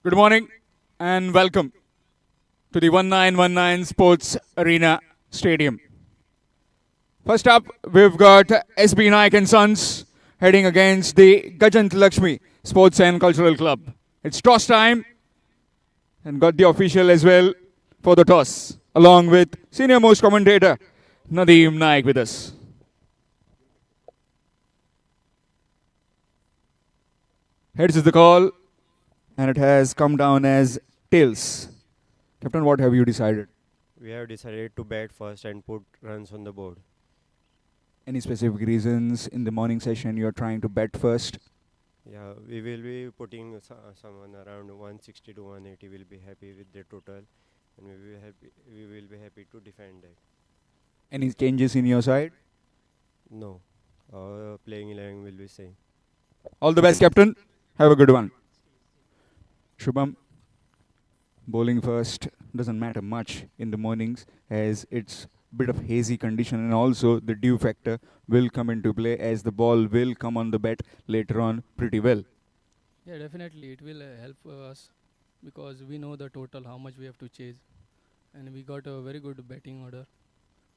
Good morning and welcome to the 1919 Sports Arena Stadium. First up, we've got SB Naik and Sons heading against the Gajant Lakshmi Sports and Cultural Club. It's toss time and got the official as well for the toss, along with senior most commentator Nadeem Naik with us. Heads is the call, and it has come down as tails. Captain, what have you decided? We have decided to bat first and put runs on the board. Any specific reasons in the morning session you're trying to bat first? Yeah, we will be putting someone around 160 to 180. Will be happy with the total, and we will be happy to defend that. Any changes in your side? No, our playing 11 will be same. All the best, Captain. Have a good one. Shubham, bowling first doesn't matter much in the mornings as it's a bit of hazy condition, and also the dew factor will come into play as the ball will come on the bat later on pretty well. Yeah, definitely it will help us because we know the total how much we have to chase, and we got a very good batting order.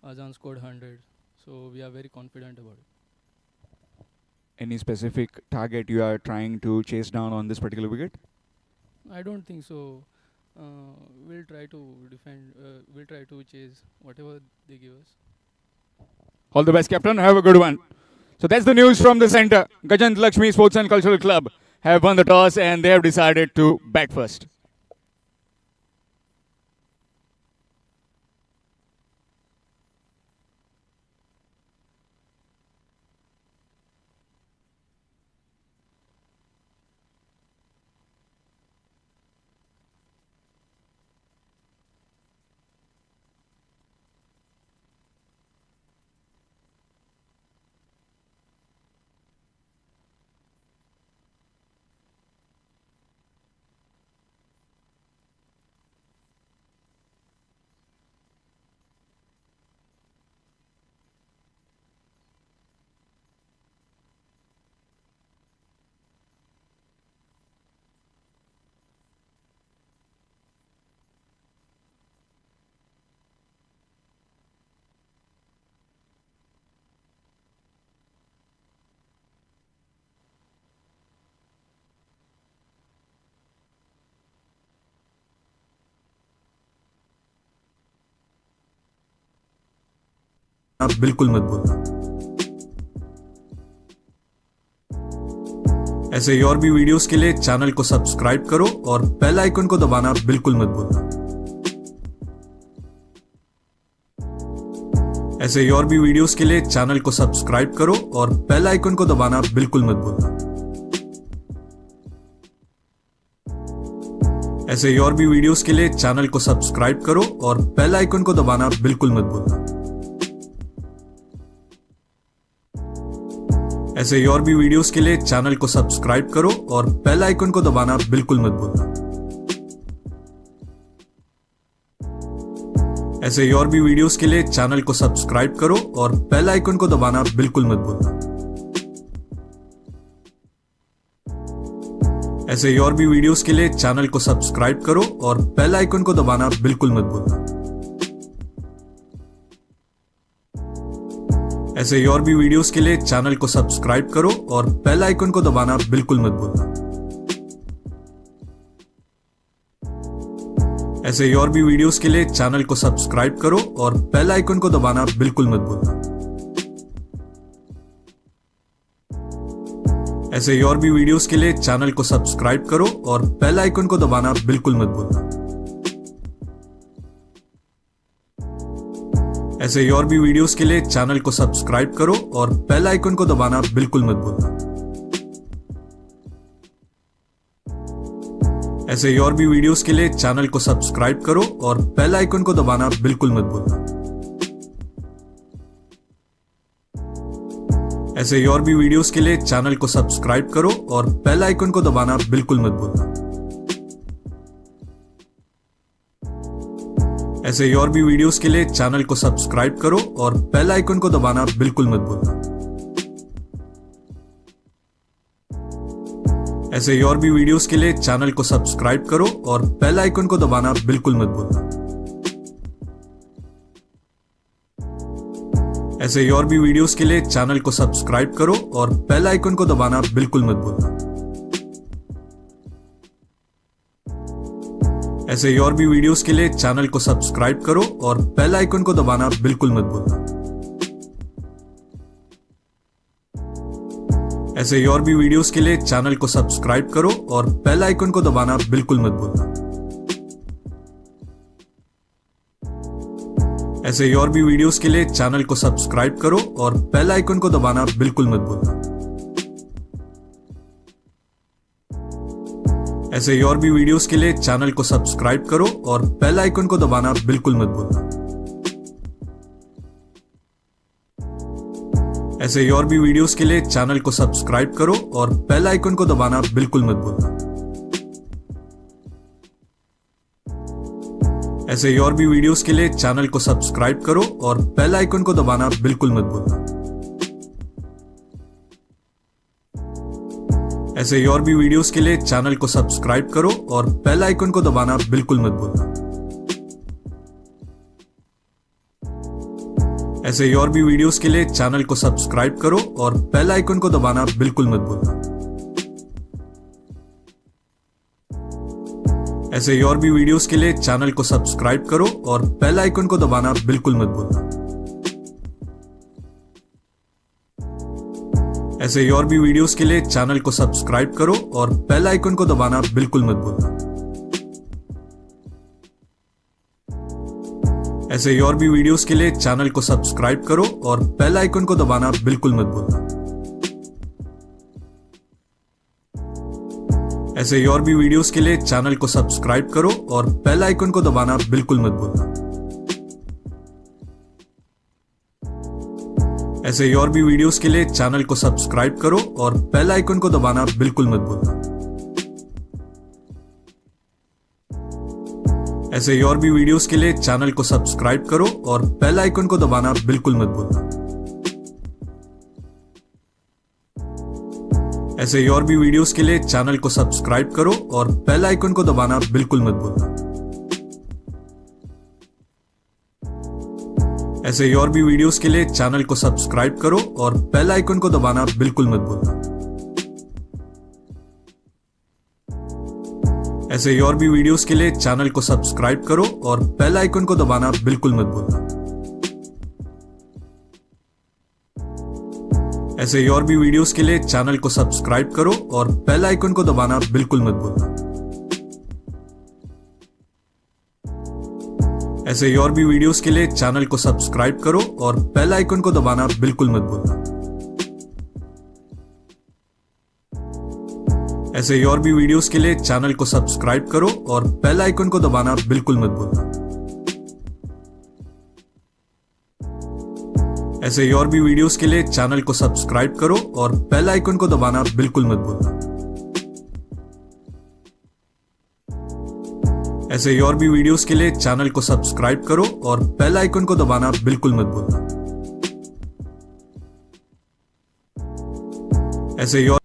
Azan scored 100, so we are very confident about it. Any specific target you are trying to chase down on this particular wicket? I don't think so. We'll try to defend. We'll try to chase whatever they give us. All the best, Captain. Have a good one. So that's the news from the centre. Gajant Lakshmi Sports and Cultural Club have won the toss and they have decided to bat first. आप बिल्कुल मत भूलना। ऐसे ही और भी videos के लिए channel को सब्सक्राइब करो और बेल आइकन को दबाना बिल्कुल मत भूलना। ऐसे ही और भी वीडियोस के लिए चैनल को सब्सक्राइब करो और बेल आइकन को दबाना बिल्कुल मत भूलना। ऐसे ही और भी वीडियोस के लिए चैनल को सब्सक्राइब करो और बेल आइकन को दबाना बिल्कुल मत भूलना। ऐसे ही और भी वीडियोस के लिए चैनल को सब्सक्राइब करो और बेल आइकन को दबाना बिल्कुल मत भूलना। ऐसे ही और भी वीडियोस के लिए चैनल को सब्सक्राइब करो और बेल आइकन को दबाना बिल्कुल मत भूलना। ऐसे ही और भी वीडियोस के लिए चैनल को सब्सक्राइब करो और बेल आइकन को दबाना बिल्कुल मत भूलना। ऐसे ही और भी वीडियोस के लिए चैनल को सब्सक्राइब करो और बेल आइकन को दबाना बिल्कुल मत भूलना। ऐसे ही और भी वीडियोस के लिए चैनल को सब्सक्राइब करो और बेल आइकन को दबाना बिल्कुल मत भूलना। ऐसे ही और भी वीडियोस के लिए चैनल को सब्सक्राइब करो और बेल आइकन को दबाना बिल्कुल मत भूलना। ऐसे ही और भी वीडियोस के लिए चैनल को सब्सक्राइब करो और बेल आइकन को दबाना बिल्कुल मत भूलना। ऐसे ही और भी वीडियोस के लिए चैनल को सब्सक्राइब करो और बेल आइकन को दबाना बिल्कुल मत भूलना। ऐसे ही और भी वीडियोस के लिए चैनल को सब्सक्राइब करो और बेल आइकन को दबाना बिल्कुल मत भूलना। ऐसे ही और भी वीडियोस के लिए चैनल को सब्सक्राइब करो और बेल आइकन को दबाना बिल्कुल मत भूलना। ऐसे ही और भी वीडियोस के लिए चैनल को सब्सक्राइब करो और बेल आइकन को दबाना बिल्कुल मत भूलना। ऐसे ही और भी वीडियोस के लिए चैनल को सब्सक्राइब करो और बेल आइकन को दबाना बिल्कुल मत भूलना। ऐसे ही और भी वीडियोस के लिए चैनल को सब्सक्राइब करो और बेल आइकन को दबाना बिल्कुल मत भूलना। ऐसे ही और भी वीडियोस के लिए चैनल को सब्सक्राइब करो और बेल आइकन को दबाना बिल्कुल मत भूलना। ऐसे ही और भी वीडियोस के लिए चैनल को सब्सक्राइब करो और बेल आइकन को दबाना बिल्कुल मत भूलना। ऐसे ही और भी वीडियोस के लिए चैनल को सब्सक्राइब करो और बेल आइकन को दबाना बिल्कुल मत भूलना। ऐसे ही और भी वीडियोस के लिए चैनल को सब्सक्राइब करो और बेल आइकन को दबाना बिल्कुल मत भूलना। ऐसे ही और भी वीडियोस के लिए चैनल को सब्सक्राइब करो और बेल आइकन को दबाना बिल्कुल मत भूलना। ऐसे ही और भी वीडियोस के लिए चैनल को सब्सक्राइब करो और बेल आइकन को दबाना बिल्कुल मत भूलना। ऐसे ही और भी वीडियोस के लिए चैनल को सब्सक्राइब करो और बेल आइकन को दबाना बिल्कुल मत भूलना। ऐसे ही और भी वीडियोस के लिए चैनल को सब्सक्राइब करो और बेल आइकन को दबाना बिल्कुल मत भूलना। ऐसे ही और भी वीडियोस के लिए चैनल को सब्सक्राइब करो और बेल आइकन को दबाना बिल्कुल मत भूलना। ऐसे ही और भी वीडियोस के लिए चैनल को सब्सक्राइब करो और बेल आइकन को दबाना बिल्कुल मत भूलना। ऐसे ही और भी वीडियोस के लिए चैनल को सब्सक्राइब करो और बेल आइकन को दबाना बिल्कुल मत भूलना। ऐसे ही और भी वीडियोस के लिए चैनल को सब्सक्राइब करो और बेल आइकन को दबाना बिल्कुल मत भूलना। ऐसे ही और भी वीडियोस के लिए चैनल को सब्सक्राइब करो और बेल आइकन को दबाना बिल्कुल मत भूलना। ऐसे ही और भी वीडियोस के लिए चैनल को सब्सक्राइब करो और बेल आइकन को दबाना बिल्कुल मत भूलना। ऐसे ही और भी वीडियोस के लिए चैनल को सब्सक्राइब करो और बेल आइकन को दबाना बिल्कुल मत भूलना। ऐसे ही और भी वीडियोस के लिए चैनल को सब्सक्राइब करो और बेल आइकन को दबाना बिल्कुल मत भूलना। ऐसे ही और भी वीडियोस के लिए चैनल को सब्सक्राइब करो और बेल आइकन को दबाना बिल्कुल मत भूलना। ऐसे ही और भी वीडियोस के लिए चैनल को सब्सक्राइब करो और बेल आइकन को दबाना बिल्कुल मत भूलना। ऐसे ही और भी वीडियोस के लिए चैनल को सब्सक्राइब करो और बेल आइकन को दबाना बिल्कुल मत भूलना। ऐसे ही और भी वीडियोस के लिए चैनल को सब्सक्राइब करो और बेल आइकन को दबाना बिल्कुल मत भूलना। ऐसे ही और भी वीडियोस के लिए चैनल को सब्सक्राइब करो और बेल आइकन को दबाना बिल्कुल मत भूलना। ऐसे ही और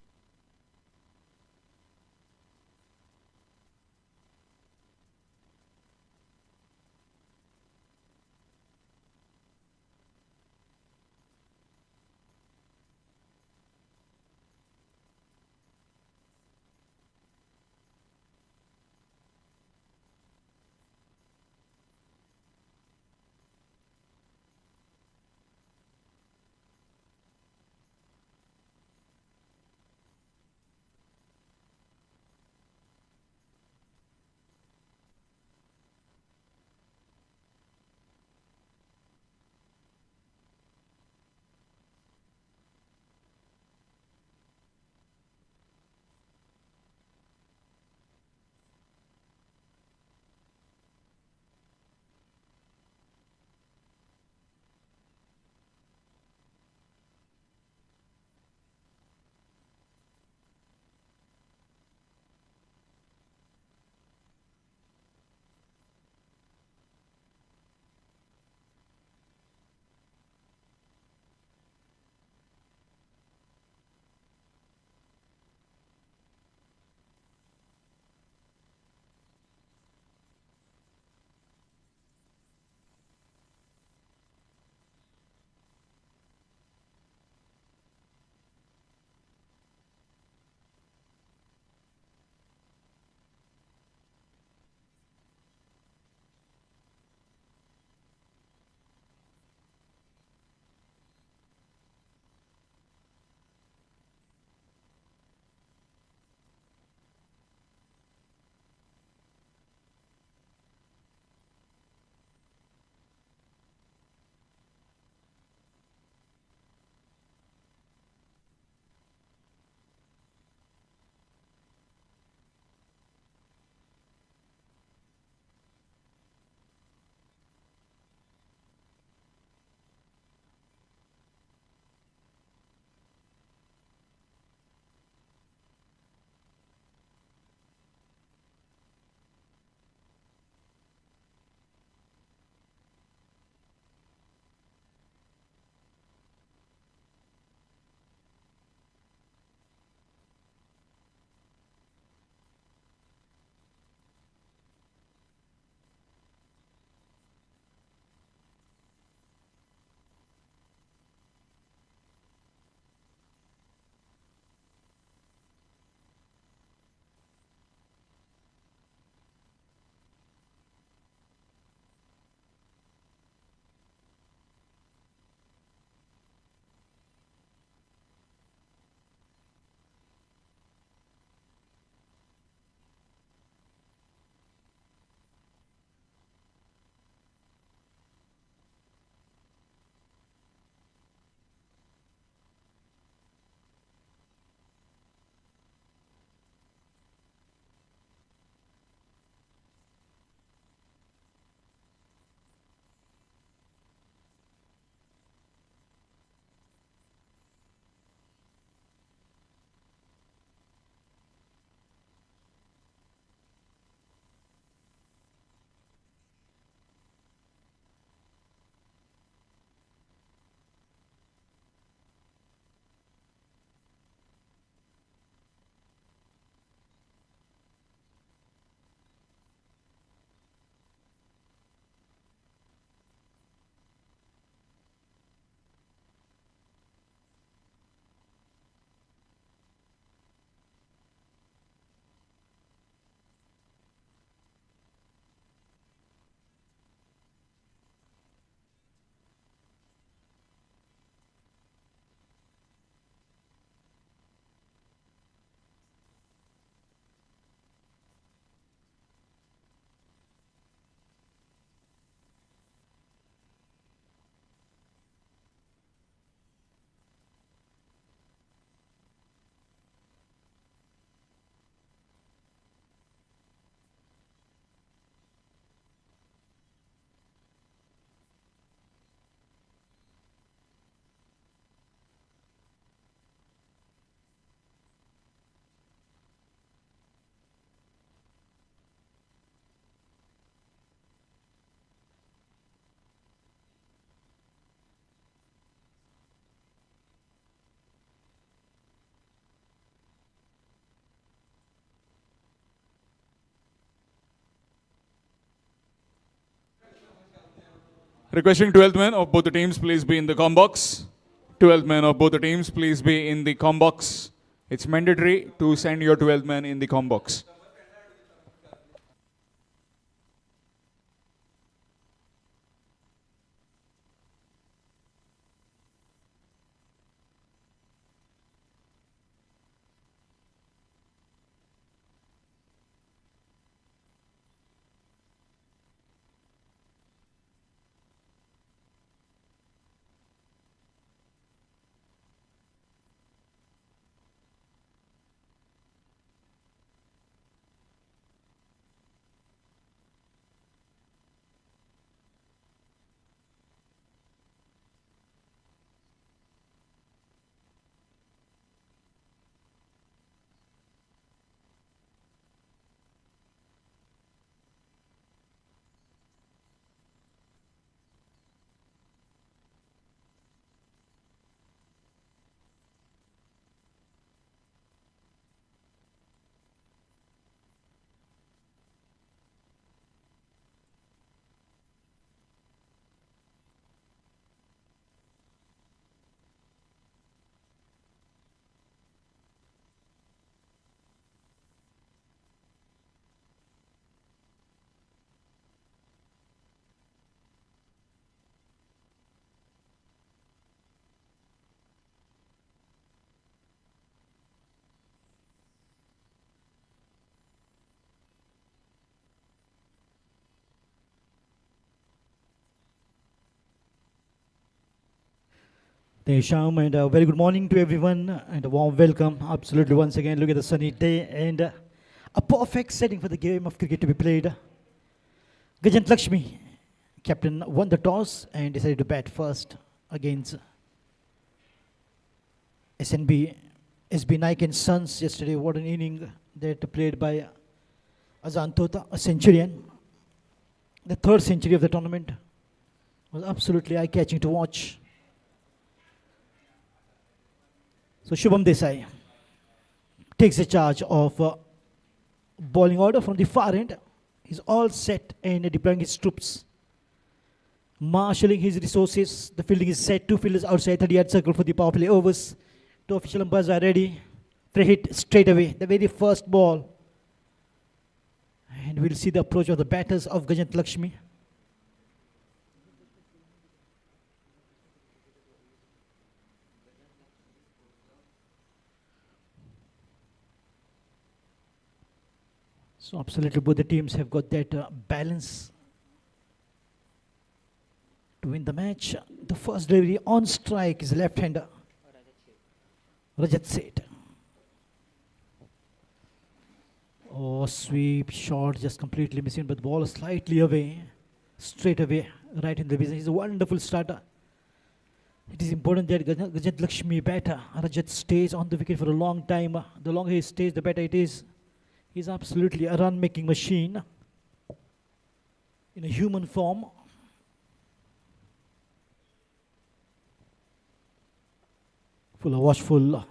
Requesting 12th man of both the teams, please be in the com box. 12th man of both the teams, please be in the com box. It's mandatory to send your 12th man in the com box. Thank you, Sham, and a very good morning to everyone, and a warm welcome. Absolutely, once again, look at the sunny day and a perfect setting for the game of cricket to be played. Gajant Lakshmi, captain, won the toss and decided to bat first against SB Naik and Sons yesterday. What an inning that played by Azantota, a centurion. The third century of the tournament was absolutely eye-catching to watch. So Shubham Desai takes the charge of bowling order from the far end. He's all set and deploying his troops, marshalling his resources. The fielding is set. Two fielders outside 30-yard circle for the power play overs. Two official umpires are ready. Free hit straight away. The very first ball. And we'll see the approach of the batters of Gajant Lakshmi. So absolutely both the teams have got that balance to win the match. The first delivery on strike is left-hander Rajat Seth. Oh, sweep shot, just completely missing, but the ball is slightly away, straight away, right in the business. He's a wonderful starter. It is important that Gajant Lakshmi batter Rajat stays on the wicket for a long time. The longer he stays, the better it is. He's absolutely a run-making machine in a human form. Full of watchful,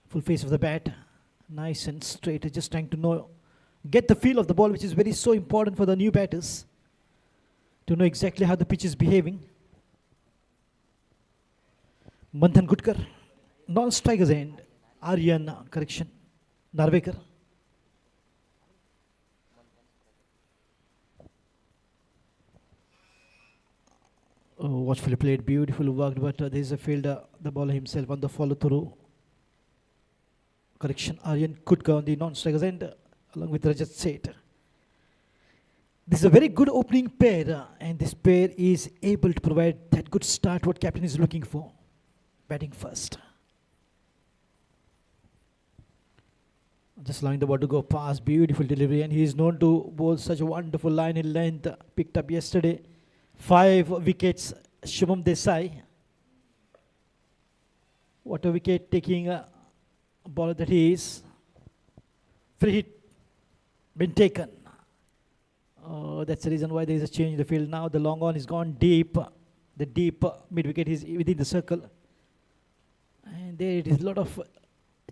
full face of the bat, nice and straight. Just trying to get the feel of the ball, which is so important for the new batters to know exactly how the pitch is behaving. Manthan Gutkar, non-strikers end. Aryan, correction, Narvekar. Oh, watchfully played, beautifully worked, but there is a fielder, the bowler himself on the follow-through. Correction, Aryan Kutka on the non-strikers end, along with Rajat Seth. This is a very good opening pair, and this pair is able to provide that good start what captain is looking for, batting first. Just allowing the ball to go past, beautiful delivery, and he is known to bowl such a wonderful line in length, picked up yesterday. 5 wickets, Shubham Desai. What a wicket taking bowler that he is. Free hit been taken. That's the reason why there is a change in the field. Now the long on is gone deep. The deep mid wicket is within the circle. And there it is, a lot of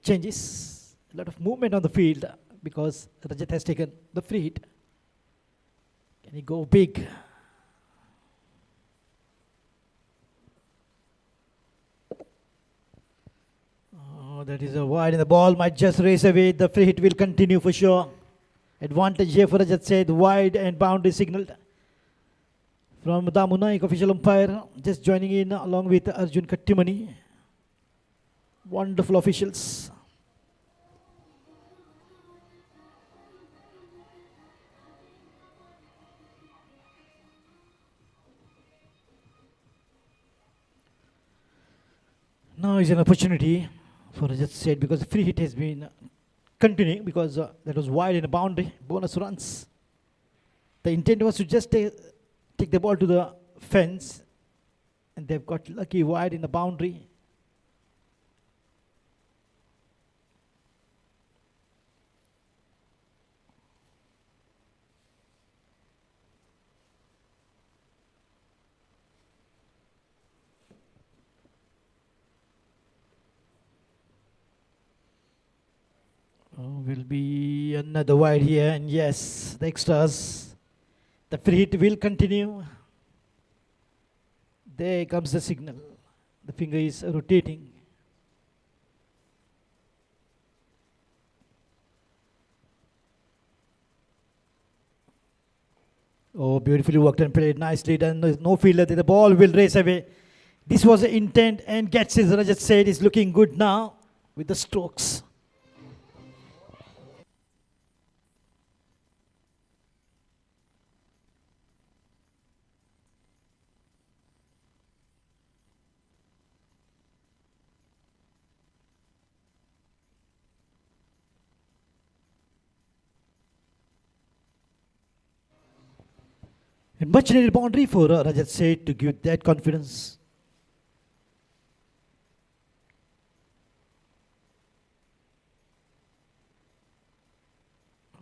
changes, a lot of movement on the field because Rajat has taken the free hit. Can he go big? Oh, that is a wide, and the ball might just race away. The free hit will continue for sure. Advantage here for Rajat said, wide and boundary signaled from Naik, official umpire, just joining in along with Arjun Kattimani. Wonderful officials. Now is an opportunity for Rajat said, because the free hit has been continuing, because that was wide in a boundary, bonus runs. The intent was to just take the ball to the fence, and they've got lucky wide in the boundary. Oh, will be another wide here, and yes, the extras. The free hit will continue. There comes the signal. The finger is rotating. Oh, beautifully worked and played, nicely done. There's no fielder there. The ball will race away. This was the intent, and gets his, Rajat said, is looking good now with the strokes. And much needed boundary for Rajat said to give that confidence.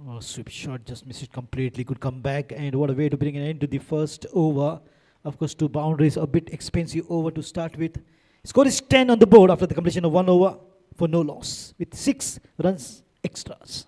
Oh, sweep shot, just missed it completely. Could come back, and what a way to bring an end to the first over. Of course, 2 boundaries, a bit expensive over to start with. Score is 10 on the board after the completion of 1 over for no loss, with 6 runs extras.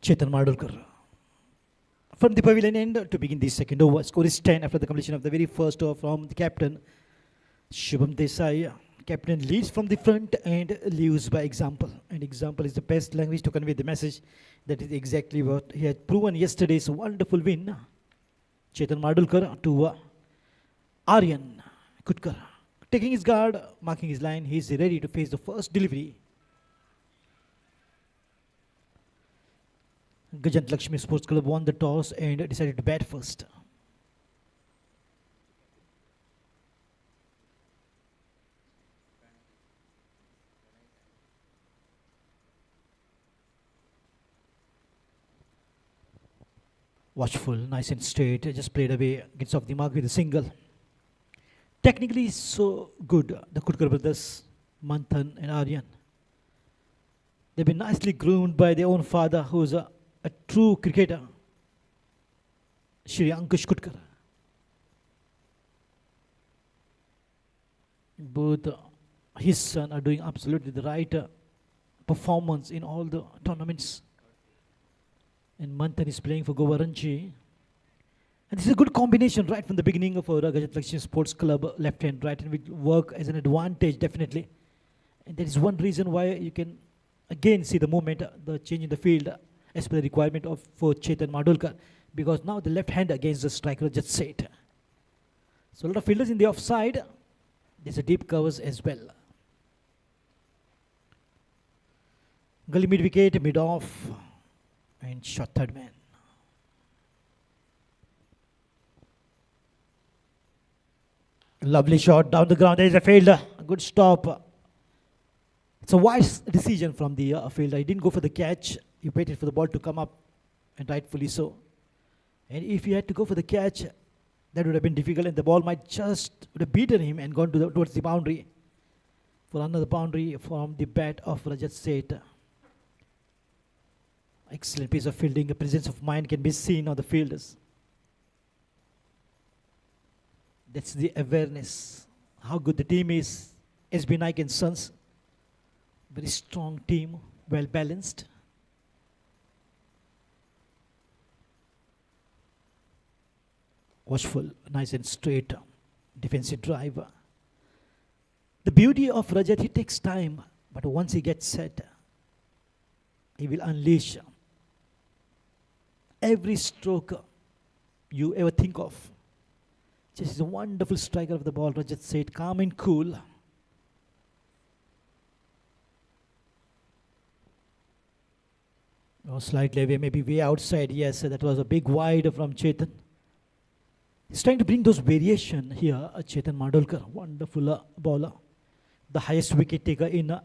Chetan Madurkar. From the pavilion end to begin the second over. Score is 10 after the completion of the very first over from the captain, Shubham Desai. Captain leads from the front and leaves by example. And example is the best language to convey the message. That is exactly what he had proven yesterday's wonderful win. Chetan Madurkar to Aryan Kutkar. Taking his guard, marking his line, he is ready to face the first delivery. Gajant Lakshmi Sports Club won the toss and decided to bat first. Watchful, nice and straight, just played away, gets off the mark with a single. Technically so good, the Kutkar brothers, Manthan and Aryan. They've been nicely groomed by their own father, who's a true cricketer, Shri Ankush Kutkar. Both his son are doing absolutely the right performance in all the tournaments. And Manthan is playing for Goa Ranji. And this is a good combination right from the beginning of our Gajant Lakshmi Sports Club, left hand, right hand, will work as an advantage definitely. And that is one reason why you can again see the movement, the change in the field as per the requirement of for Chetan Madurkar, because now the left hand against the striker just set. So a lot of fielders in the offside. There's a deep covers as well. Gully mid wicket, mid off, and shot third man. Lovely shot down the ground. There is a fielder. A good stop. It's a wise decision from the fielder. He didn't go for the catch. He waited for the ball to come up, and rightfully so. And if he had to go for the catch, that would have been difficult, and the ball might just would have beaten him and gone towards the boundary. For another boundary from the bat of Rajat Seth. Excellent piece of fielding. A presence of mind can be seen on the fielders. That's the awareness. How good the team is. SB Naik and Sons. Very strong team. Well balanced. Watchful. Nice and straight. Defensive drive. The beauty of Rajat, he takes time. But once he gets set, he will unleash every stroke you ever think of. Just a wonderful striker of the ball. Rajat Seth, calm and cool. Oh, slightly away, maybe way outside. Yes, that was a big wide from Chetan. He's trying to bring those variation here. Chetan Mandolkar, wonderful bowler. The highest wicket taker in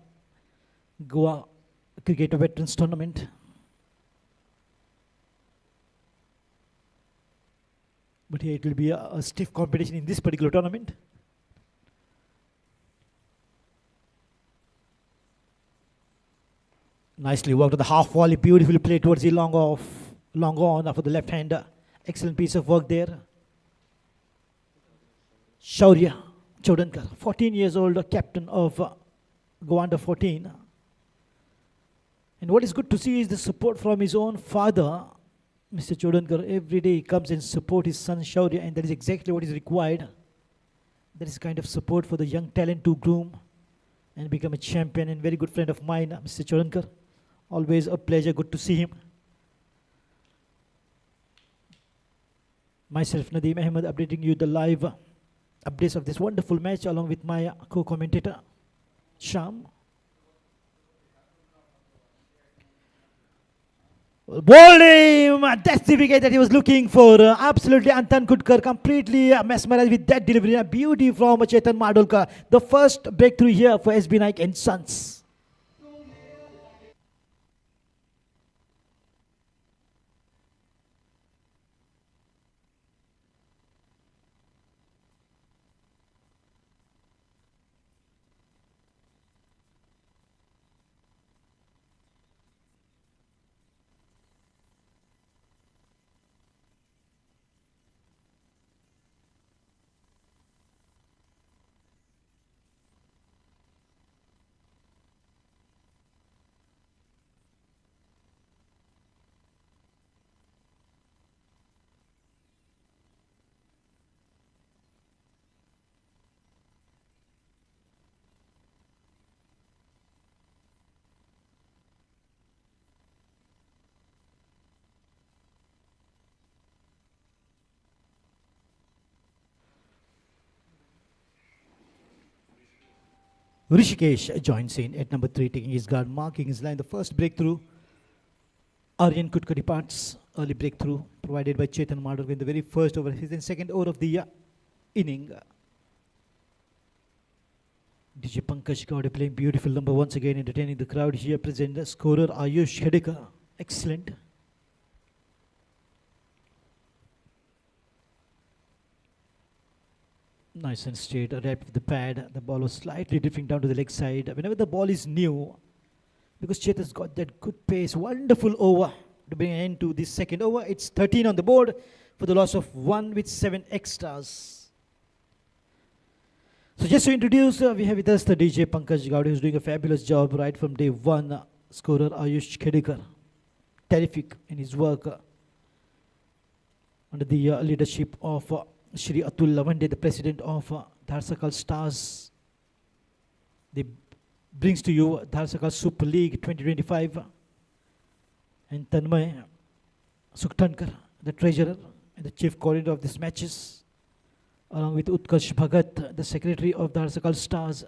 Goa Cricket Veterans Tournament. But here it will be a stiff competition in this particular tournament. Nicely worked on the half volley, beautifully played towards the long on for the left hander. Excellent piece of work there. Shaurya Chodankar, 14 years old, captain of Goa under 14. And what is good to see is the support from his own father, Mr. Chodankar. Every day he comes and supports his son Shaurya, and that is exactly what is required. That is kind of support for the young talent to groom and become a champion, and very good friend of mine, Mr. Chodankar. Always a pleasure, good to see him. Myself, Nadeem Ahmed, updating you the live updates of this wonderful match along with my co-commentator, Sham. Bowled him! That's the wicket that he was looking for. Absolutely, Antan Kudkar completely mesmerized with that delivery. A beauty from Chetan Mandolkar. The first breakthrough here for SB Naik and Sons. Rishikesh joins in at number 3, taking his guard, marking his line. The first breakthrough. Aryan Kutkar departs. Early breakthrough provided by Chetan Mandolkar in the very first over. His second over of the inning. DJ Pankaj Gowde playing beautiful number once again, entertaining the crowd here present. Scorer Ayush Khedekar. Excellent. Nice and straight, wrapped with the pad. The ball was slightly drifting down to the leg side. Whenever the ball is new, because Chetan's got that good pace, wonderful over to bring an end to this second over. It's 13 on the board for the loss of 1 with 7 extras. So just to introduce, we have with us the DJ Pankaj Gowde, who's doing a fabulous job right from day one. Scorer Ayush Khedekar, terrific in his work under the leadership of Shri Atul Lavande, the president of Dhadsakhal Stars. They brings to you Dhadsakhal Super League 2025. And Tanmay Sukhtankar, the treasurer and the chief coordinator of these matches, along with Utkarsh Bhagat, the secretary of Dhadsakhal Stars,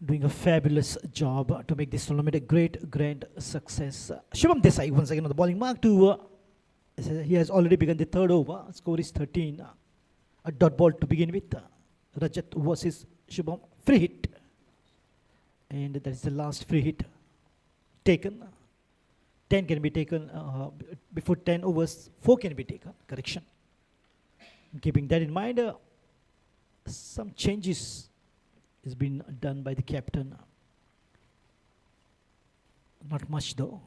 doing a fabulous job to make this tournament a great, grand success. Shubham Desai once again on the bowling mark to He has already begun the third over. Score is 13. A dot ball to begin with. Rajat versus Shubham. Free hit. And that is the last free hit taken. 10 can be taken before 10 overs. 4 can be taken. Correction. Keeping that in mind, some changes has been done by the captain. Not much though.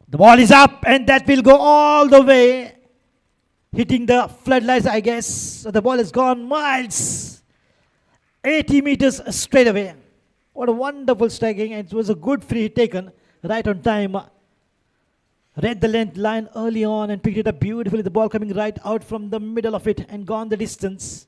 The ball is up and that will go all the way, hitting the floodlights, I guess. So the ball has gone miles, 80 meters straight away. What a wonderful striking, and it was a good free hit taken right on time. Read the length line early on and picked it up beautifully. The ball coming right out from the middle of it and gone the distance.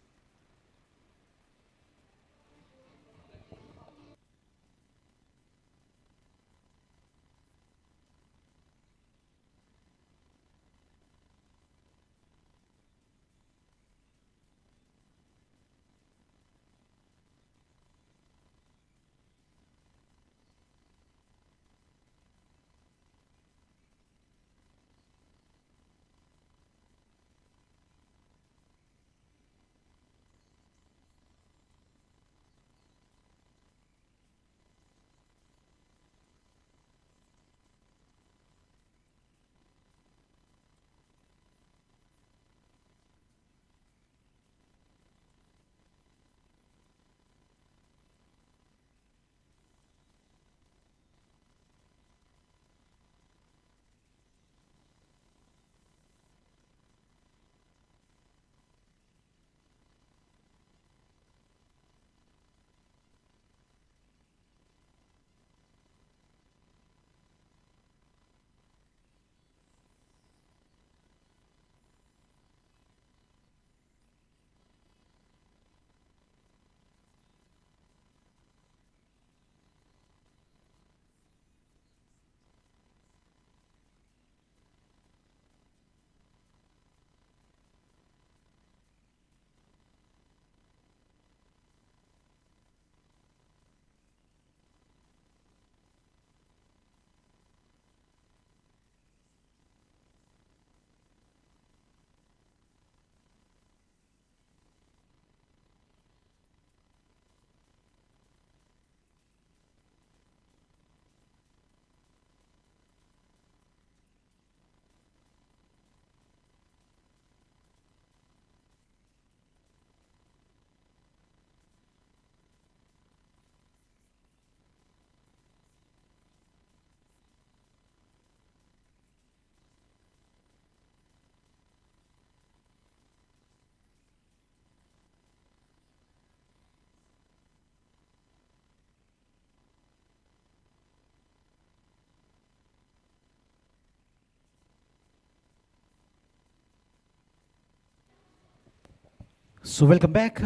So welcome back.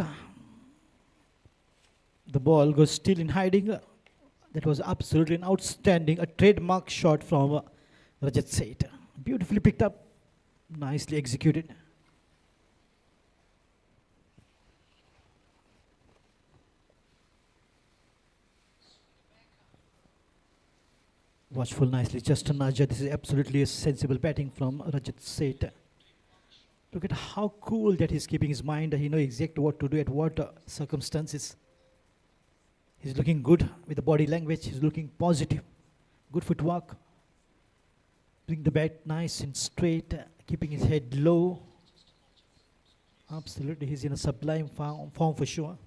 The ball goes still in hiding. That was absolutely an outstanding, a trademark shot from Rajat Seth. Beautifully picked up, nicely executed. Watchful nicely, just a nudge. This is absolutely a sensible batting from Rajat Seth. Look at how cool that he's keeping his mind. He knows exactly what to do at what circumstances. He's looking good with the body language. He's looking positive. Good footwork. Bring the bat nice and straight, keeping his head low. Absolutely, he's in a sublime form for sure.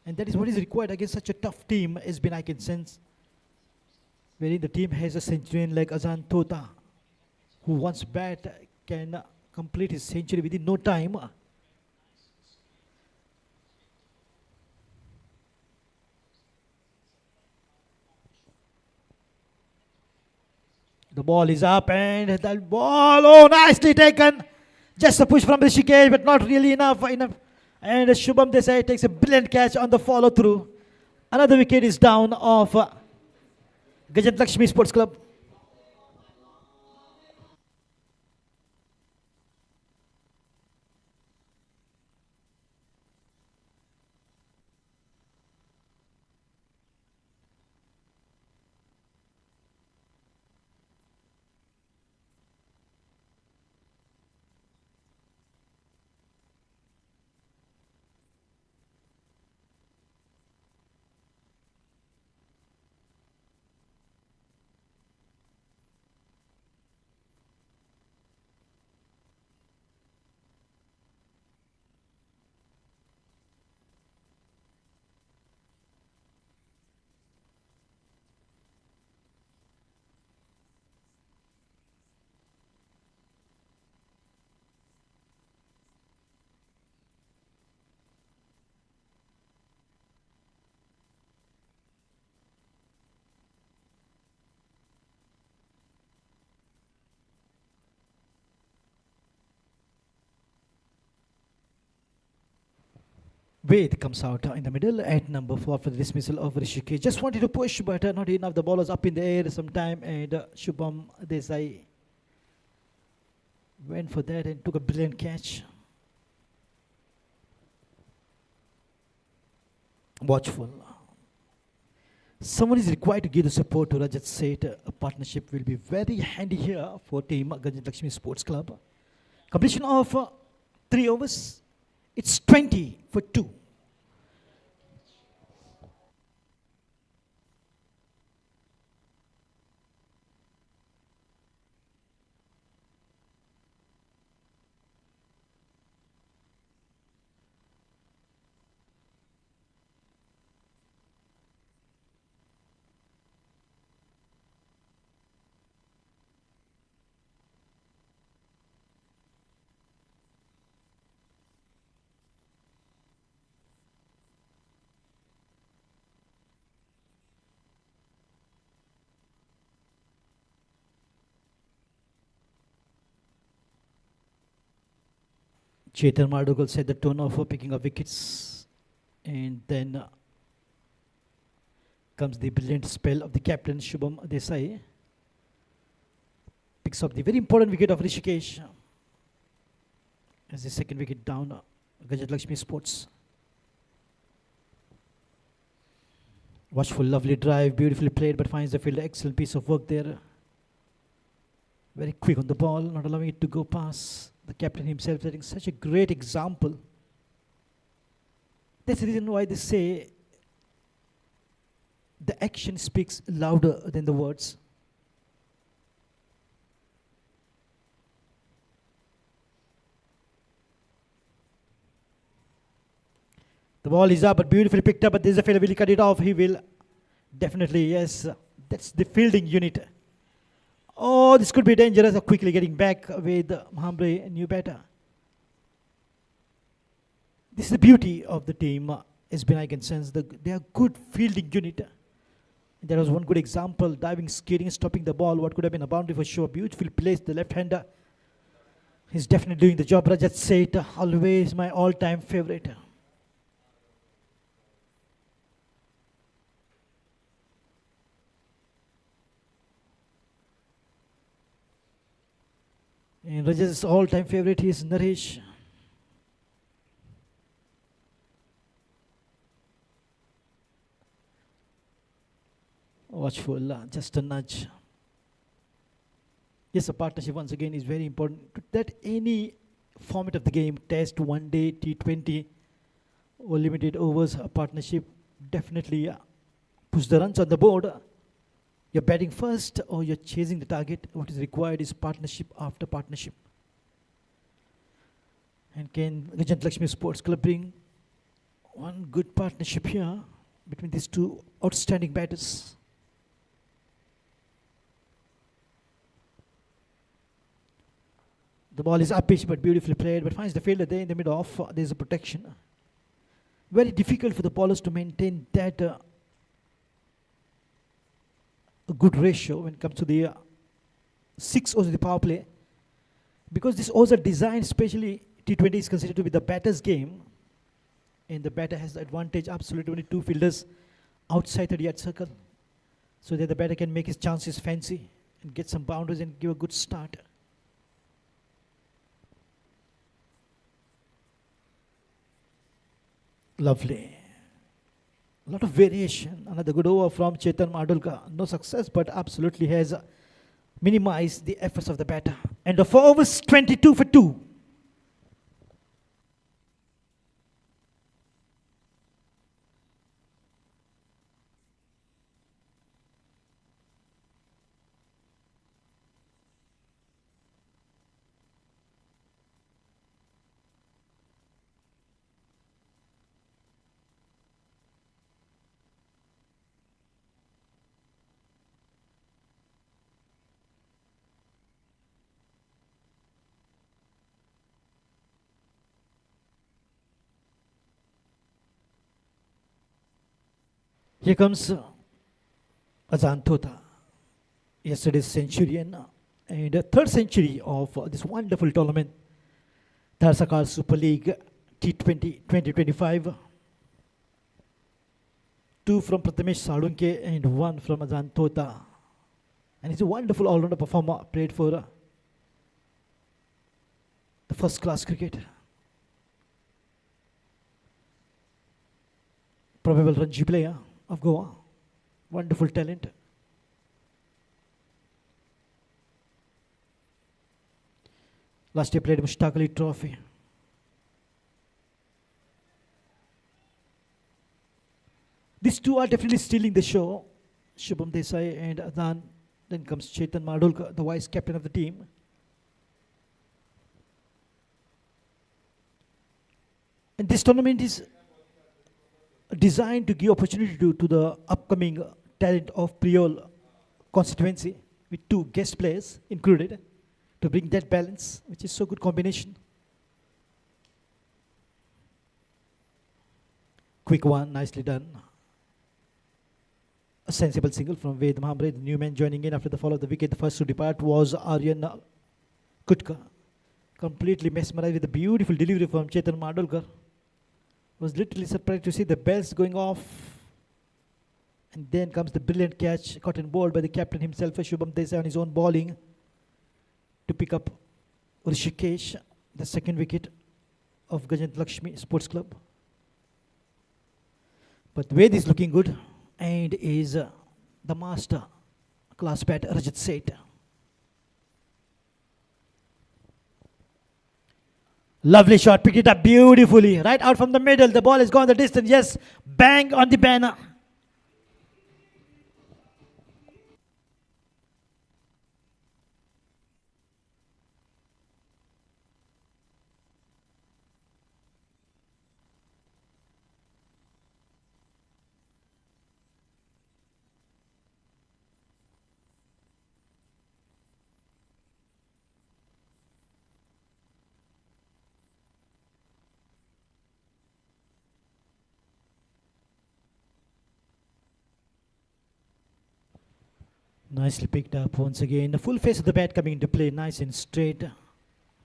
And that is what is required against such a tough team as been I can sense. Wherein the team has a centurion like Azan Tota, who once bat can complete his century within no time. The ball is up and the ball, oh, nicely taken. Just a push from Rishikesh, but not really enough. And Shubham Desai takes a brilliant catch on the follow through. Another wicket is down of Gajant Lakshmi Sports Club. Ved comes out in the middle at number 4 for the dismissal of Rishikesh. Just wanted to push, but not enough. The ball was up in the air sometime, and Shubham Desai went for that and took a brilliant catch. Watchful. Someone is required to give the support to Rajat Seth. A partnership will be very handy here for team Gajant Lakshmi Sports Club. Completion of 3 overs. It's 20 for 2. Chetan Mardugal set the tone of picking up wickets, and then comes the brilliant spell of the captain Shubham Desai. Picks up the very important wicket of Rishikesh as the second wicket down Gajant Lakshmi Sports. Watchful, lovely drive, beautifully played, but finds the fielder. Excellent piece of work there. Very quick on the ball, not allowing it to go past. The captain himself setting such a great example. That's the reason why they say the action speaks louder than the words. The ball is up, but beautifully picked up, but there's a fielder. Will he cut it off? He will. Definitely, yes. That's the fielding unit. Oh, this could be dangerous. Quickly getting back with Mahambre, new batter. This is the beauty of the team. SB Naik and Sons. They are good fielding unit. There was one good example. Diving, skating, stopping the ball. What could have been a boundary for sure. Beautifully placed. The left-hander. He's definitely doing the job. Rajat Seth, always my all-time favorite. And Rajat's all-time favorite is Naresh. Watchful, just a nudge. Yes, a partnership once again is very important. That any format of the game, test, one day, T20, or limited overs, a partnership definitely puts the runs on the board. You're batting first or you're chasing the target. What is required is partnership after partnership. And can Gajant Lakshmi Sports Club bring one good partnership here between these two outstanding batters? The ball is up-pitch but beautifully played, but finds the fielder there in the middle off. There's a protection. Very difficult for the bowlers to maintain that a good ratio when it comes to the 6 overs of the power play, because these overs are designed, especially T20 is considered to be the batter's game, and the batter has the advantage, absolutely only 2 fielders outside the yard circle, so that the batter can make his chances fancy and get some boundaries and give a good start. Lovely. A lot of variation. Another good over from Chetan Madulka. No success, but absolutely has minimized the efforts of the batter. And the 4 overs, 22 for 2. Here comes Azantota, yesterday's centurion, and a 3rd century of this wonderful tournament, Dhadsakhal Super League T20 2025. 2 from Prathamesh Salunke and 1 from Azan Tota. And he's a wonderful all-rounder performer, played for the first-class cricket. Probable Ranji player of Goa. Wonderful talent. Last year played Mushtaq Ali Trophy. These two are definitely stealing the show. Shubham Desai and Adhan. Then comes Chetan Mardolkar, the vice captain of the team. And this tournament is designed to give opportunity to the upcoming talent of Priol constituency, with 2 guest players included, to bring that balance, which is so good combination. Quick one, nicely done. A sensible single from Ved Mahamre, the new man joining in after the fall of the wicket. The first to depart was Aryan Kutka. Completely mesmerized with the beautiful delivery from Chetan Mardolkar. Was literally surprised to see the bells going off. And then comes the brilliant catch, caught and bowled by the captain himself, Shubham Desai, on his own bowling, to pick up Rishikesh, the second wicket of Gajant Lakshmi Sports Club. But Ved is looking good, and is the master class bat Rajat Seth. Lovely shot, picked it up beautifully, right out from the middle. The ball has gone the distance. Yes, bang on the banner. Nicely picked up once again. The full face of the bat coming into play, nice and straight,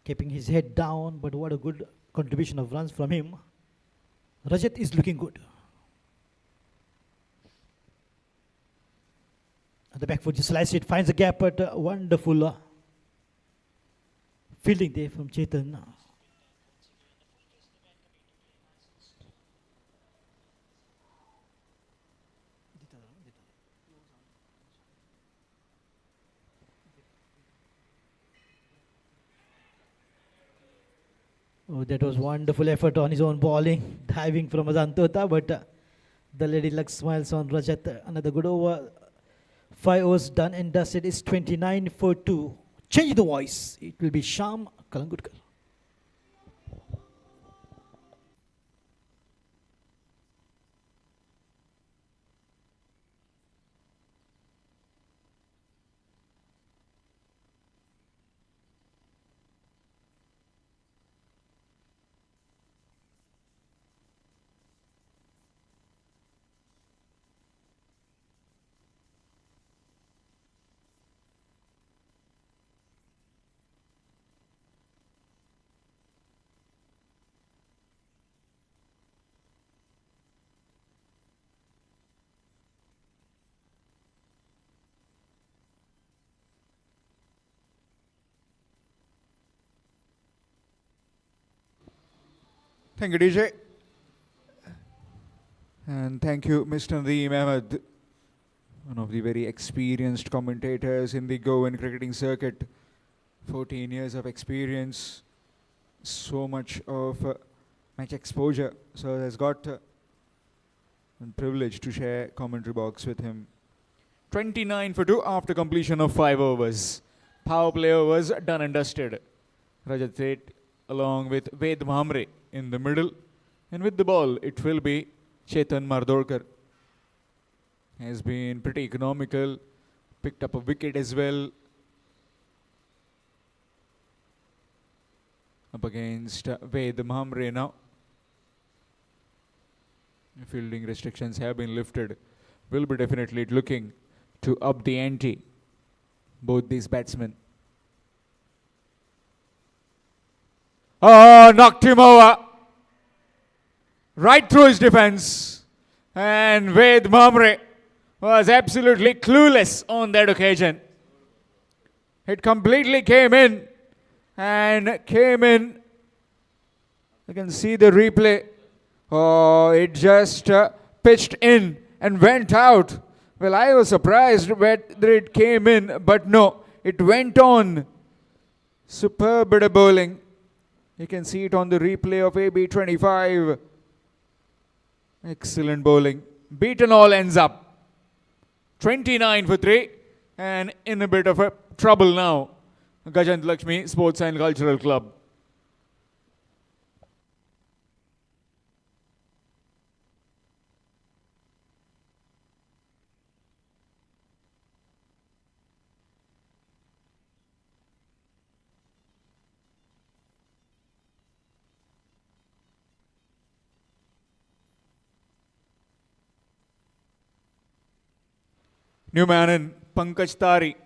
keeping his head down. But what a good contribution of runs from him. Rajat is looking good. And the back foot just sliced it, finds a gap, but wonderful fielding there from Chetan. Oh, that was wonderful effort on his own bowling, diving from Azantota, but the lady luck smiles on Rajat. Another good over. 5 overs done and dusted. Is 29 for 2. Change the voice. It will be Sham Kalangudkar. Thank you, DJ. And thank you, Mr. Nadeem Ahmed, one of the very experienced commentators in the Goan cricketing circuit. 14 years of experience, so much of match exposure. So has got a privilege to share commentary box with him. 29 for 2 after completion of 5 overs. Power play overs done and dusted. Rajat Seth along with Ved Mahamre in the middle, and with the ball it will be Chetan Mardolkar. Has been pretty economical, picked up a wicket as well. Up against Ved Mahamre now. Fielding restrictions have been lifted. Will be definitely looking to up the ante, both these batsmen. Oh, knocked him over. Right through his defense. And Ved Mamre was absolutely clueless on that occasion. It completely came in and came in. You can see the replay. Oh, it just pitched in and went out. Well, I was surprised whether it came in, but no, it went on. Superb bit of bowling. You can see it on the replay of AB25. Excellent bowling. Beaten all ends up. 29 for 3 and in a bit of a trouble now. Gajant Lakshmi Sports and Cultural Club. New man in Pankaj Tari.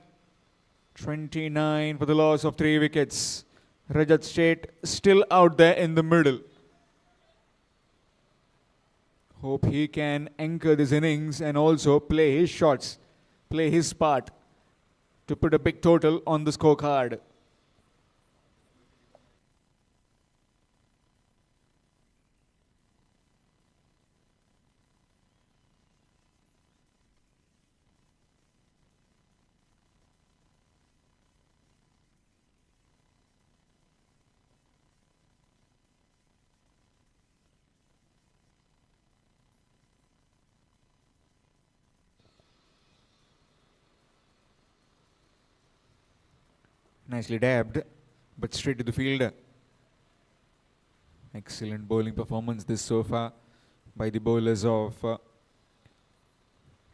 29 for the loss of 3 wickets. Rajat State still out there in the middle. Hope he can anchor this innings and also play his shots, play his part to put a big total on the scorecard. Nicely dabbed, but straight to the fielder. Excellent bowling performance this so far by the bowlers of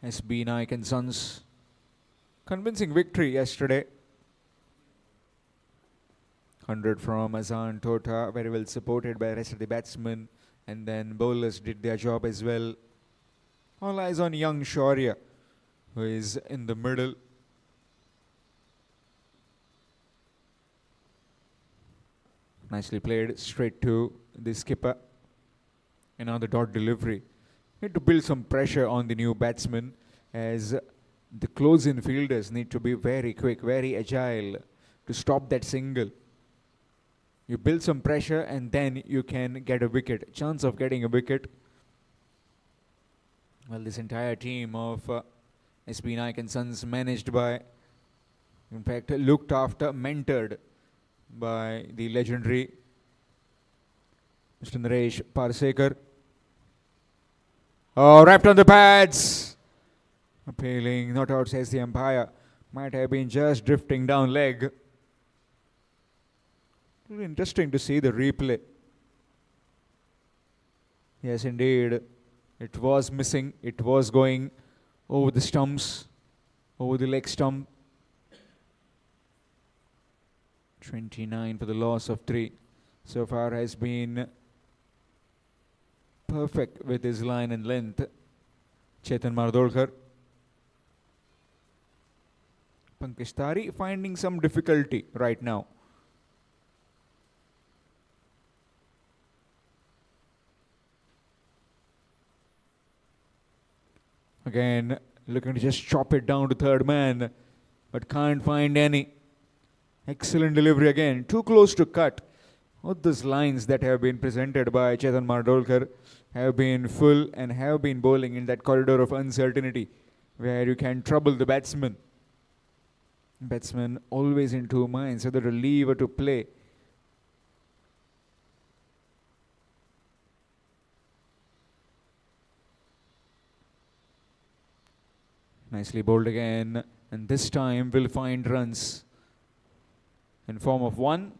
SB Naik and Sons. Convincing victory yesterday. 100 from Azan Tota, very well supported by the rest of the batsmen, and then bowlers did their job as well. All eyes on young Shaurya, who is in the middle. Nicely played straight to the skipper. And now the dot delivery. Need to build some pressure on the new batsmen as the close-in fielders need to be very quick, very agile to stop that single. You build some pressure and then you can get a wicket. Chance of getting a wicket. Well, this entire team of SB Naik and Sons managed by, in fact, looked after, mentored by the legendary Mr. Naresh Parsekar. Oh, wrapped on the pads. Appealing, not out, says the umpire. Might have been just drifting down leg. Really interesting to see the replay. Yes, indeed. It was missing. It was going over the stumps, over the leg stump. 29 for the loss of 3. So far has been perfect with his line and length. Chetan Mardolkar. Pankaj Tari finding some difficulty right now. Again, looking to just chop it down to third man, but can't find any. Excellent delivery again. Too close to cut. All those lines that have been presented by Chetan Mardolkar have been full and have been bowling in that corridor of uncertainty where you can trouble the batsman. Batsman always in two minds whether to leave or to play. Nicely bowled again, and this time will find runs in form of 1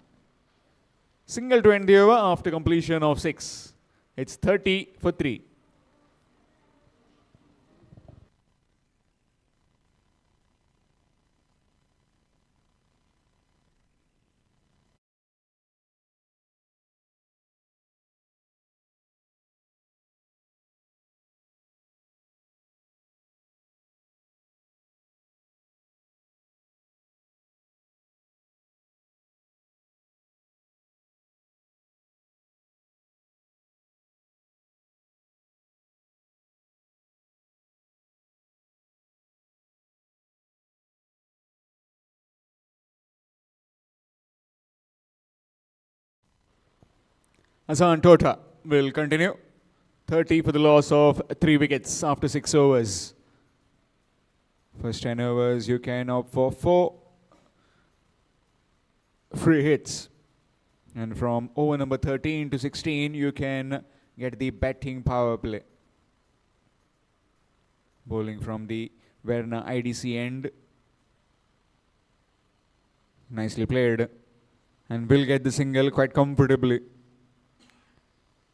single to end the over after completion of 6. It's 30 for 3. Hasan Tota will continue. 30 for the loss of 3 wickets after 6 overs. First 10 overs, you can opt for 4 free hits. And from over number 13 to 16, you can get the batting power play. Bowling from the Verna IDC end. Nicely played. And will get the single quite comfortably.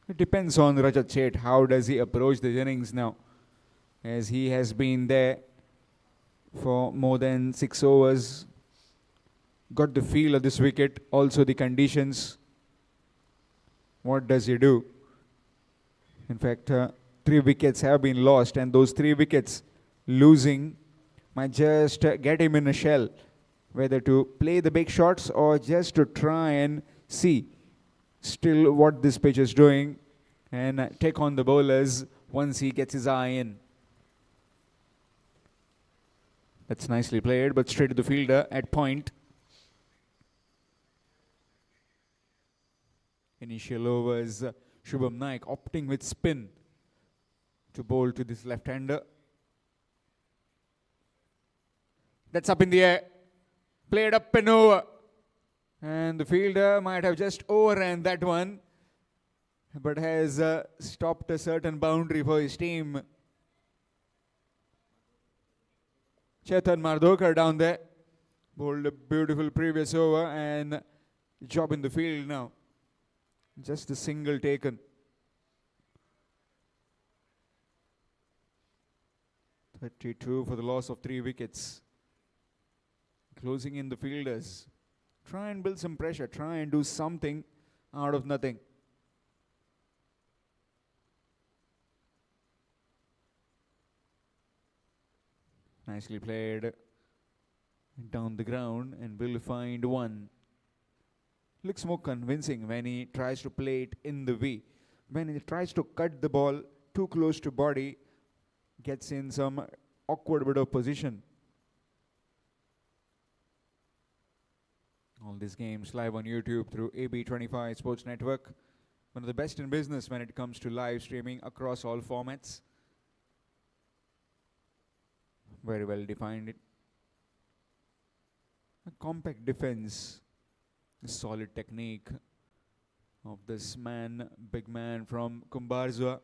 It depends on Rajat Seth. How does he approach the innings now? As he has been there for more than 6 overs. Got the feel of this wicket. Also the conditions. What does he do? In fact, 3 wickets have been lost. And those 3 wickets losing might just get him in a shell. Whether to play the big shots or just to try and see still what this pitch is doing and take on the bowlers once he gets his eye in. That's nicely played, but straight to the fielder at point. Initial overs, Shubham Naik opting with spin to bowl to this left-hander. That's up in the air. Played up and over. And the fielder might have just overran that one, but has stopped a certain boundary for his team. Chetan Mardokar down there. Bowled a beautiful previous over and job in the field now. Just a single taken. 32 for the loss of 3 wickets. Closing in the fielders. Try and build some pressure. Try and do something out of nothing. Nicely played. Down the ground and will find one. Looks more convincing when he tries to play it in the V. When he tries to cut the ball too close to body, gets in some awkward bit of position. All these games live on YouTube through AB25 Sports Network. One of the best in business when it comes to live streaming across all formats. Very well defined. A compact defense. A solid technique of this man, big man from Kumbarzwa.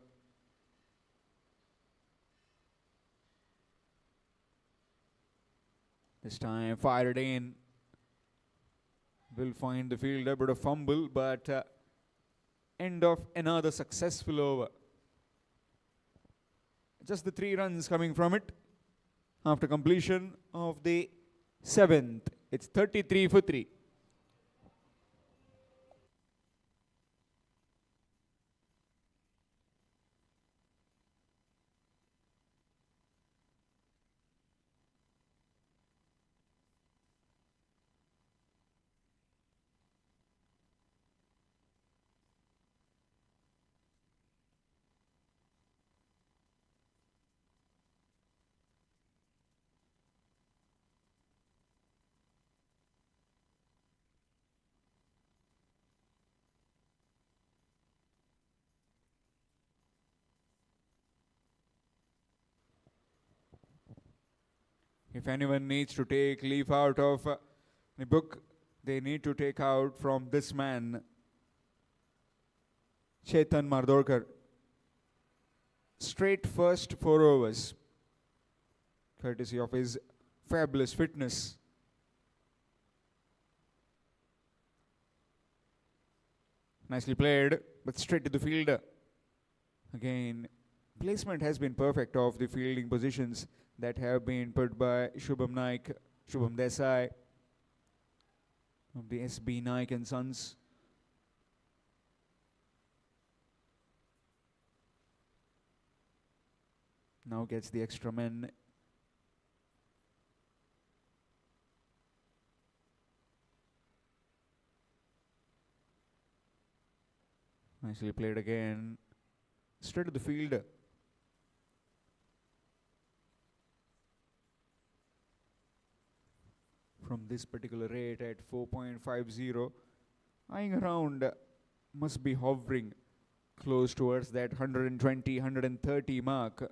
This time fired in. Will find the fielder, but a fumble, but end of another successful over. Just the 3 runs coming from it after completion of the 7th. It's 33 for 3. If anyone needs to take leaf out of the book, they need to take out from this man, Chetan Mardorkar. Straight first 4 overs, courtesy of his fabulous fitness. Nicely played, but straight to the fielder. Again, placement has been perfect of the fielding positions that have been put by Shubham Naik, Shubham Desai of the SB Naik and Sons. Now gets the extra men. Nicely played again. Straight to the fielder. From this particular rate at 4.50, eyeing around must be hovering close towards that 120, 130 mark.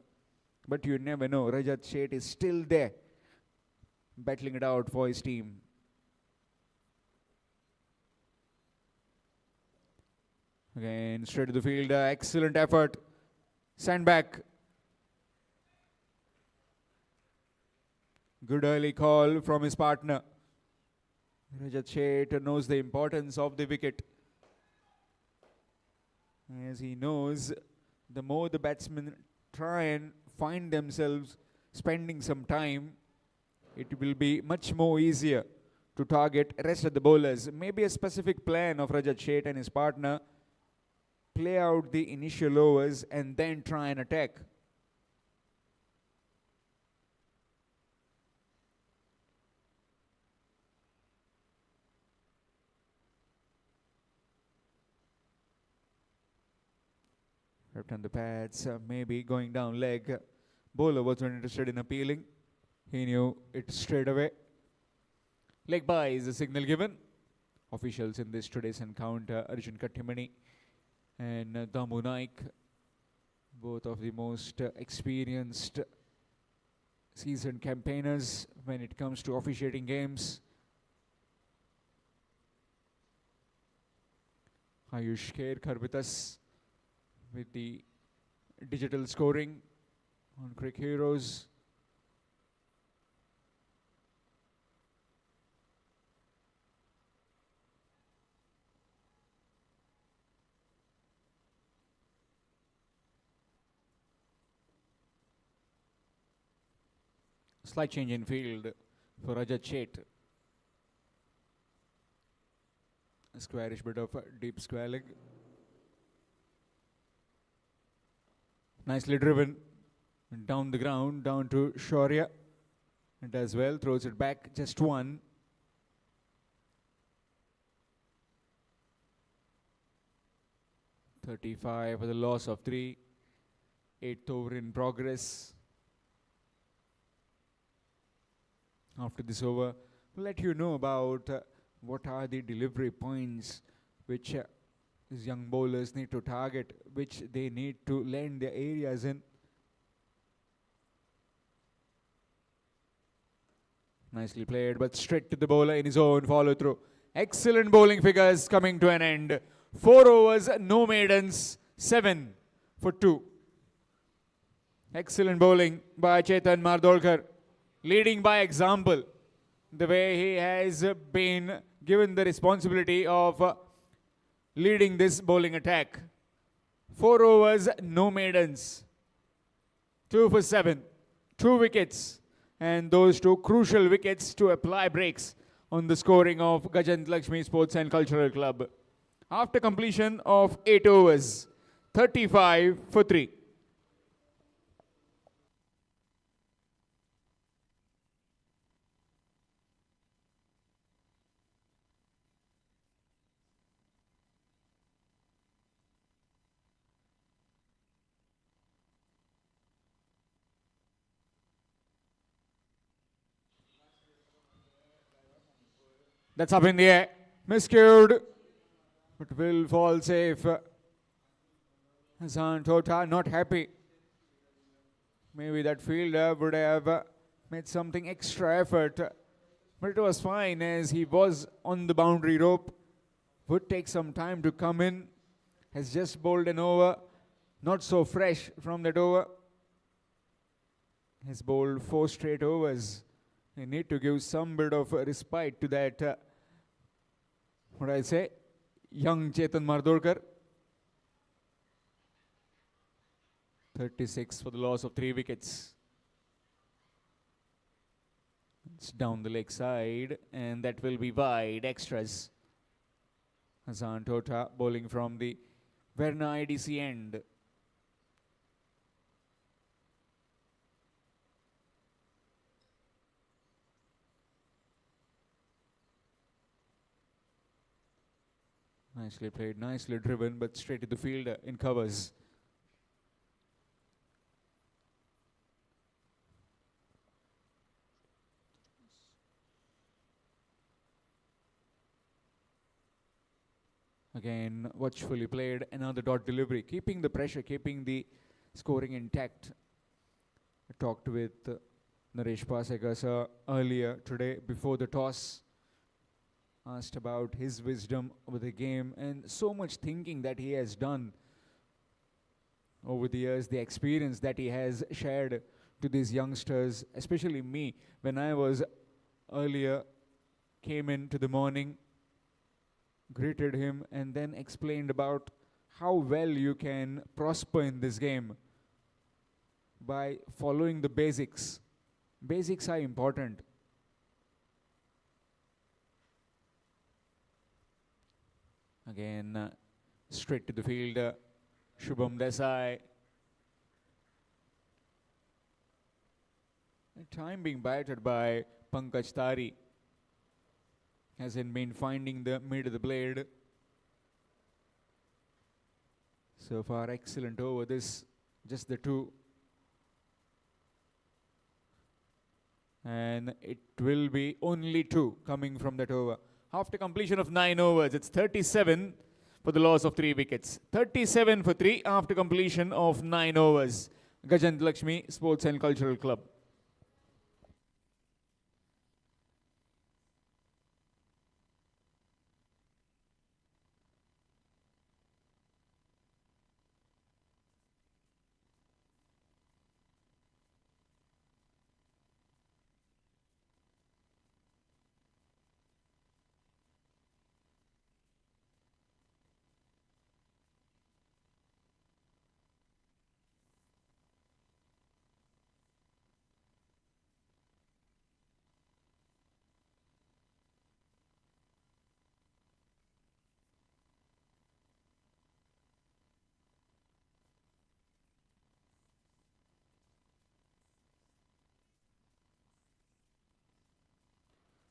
But you never know. Rajat Sheth is still there, battling it out for his team. Again, straight to the field. Excellent effort. Send back. Good early call from his partner. Rajat Sheth knows the importance of the wicket. As he knows, the more the batsmen try and find themselves spending some time, it will be much more easier to target rest of the bowlers. Maybe a specific plan of Rajat Sheth and his partner, play out the initial overs and then try and attack. Left on the pads, maybe going down leg. Bowler wasn't interested in appealing. He knew it straight away. Leg bye is the signal given. Officials in this today's encounter, Arjun Kattimani and Damu Naik, both of the most experienced seasoned campaigners when it comes to officiating games. Ayush Kher with us with the digital scoring on Cricket Heroes. Slight change in field for Rajat Sheth. A squarish bit of deep square leg. Nicely driven down the ground, down to Shaurya. And as well, throws it back, just one. .35 for the loss of 3. 8th over in progress. After this over, we'll let you know about what are the delivery points which these young bowlers need to target, which they need to land their areas in. Nicely played, but straight to the bowler in his own follow through. Excellent bowling figures coming to an end. 4 overs, no maidens, 7 for 2. Excellent bowling by Chetan Mardolkar, leading by example. The way he has been given the responsibility of leading this bowling attack. 4 overs, no maidens. 2 for 7. 2 wickets. And those 2 crucial wickets to apply breaks on the scoring of Gajant Lakshmi Sports and Cultural Club. After completion of 8 overs, 35 for 3. That's up in the air. Miscued. But will fall safe. Hassan Tota not happy. Maybe that fielder would have made something extra effort. But it was fine as he was on the boundary rope. Would take some time to come in. Has just bowled an over. Not so fresh from that over. Has bowled 4 straight overs. They need to give some bit of respite to that, what I say, young Chetan Mardolkar. 36 for the loss of 3 wickets. It's down the leg side, and that will be wide, extras. Hassan Tota bowling from the Verna IDC end. Nicely played, nicely driven, but straight to the field in covers. Again, watchfully played, another dot delivery, keeping the pressure, keeping the scoring intact. I talked with Naresh Paseka sir earlier today before the toss. Asked about his wisdom over the game and so much thinking that he has done over the years, the experience that he has shared to these youngsters, especially me, when I was earlier, came into the morning, greeted him, and then explained about how well you can prosper in this game by following the basics. Basics are important. Again, straight to the field, Shubham Desai. Time being batted by Pankaj Tari. Hasn't been finding the mid of the blade. So far, excellent over this, just the two. And it will be only two coming from that over. After completion of 9 overs, it's 37 for the loss of 3 wickets. 37 for 3 after completion of 9 overs. Gajant Lakshmi Sports and Cultural Club.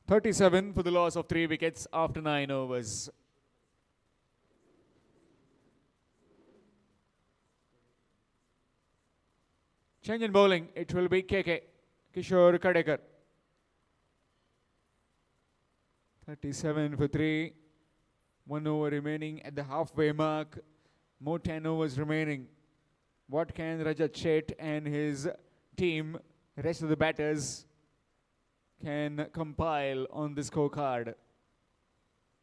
$37 for the loss of 3 wickets after 9 overs. Change in bowling, it will be KK, Kishore Kadekar. 37 for 3. 1 over remaining at the halfway mark. More 10 overs remaining. What can Rajat Sheth and his team, rest of the batters, can compile on the scorecard?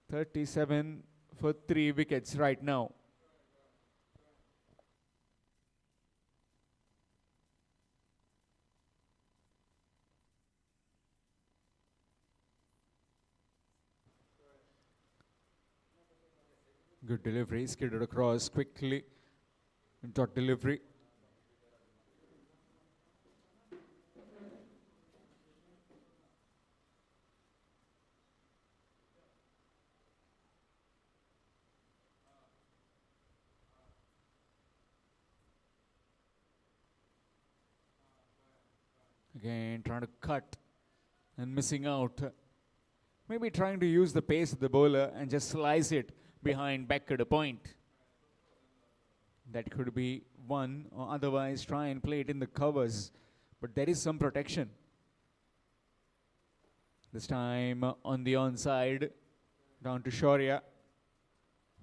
37 for 3 wickets right now. Good delivery, skidded across quickly. Dot delivery. Again, trying to cut and missing out. Maybe trying to use the pace of the bowler and just slice it behind back at a point. That could be one, or otherwise try and play it in the covers. But there is some protection. This time on the onside, down to Shaurya,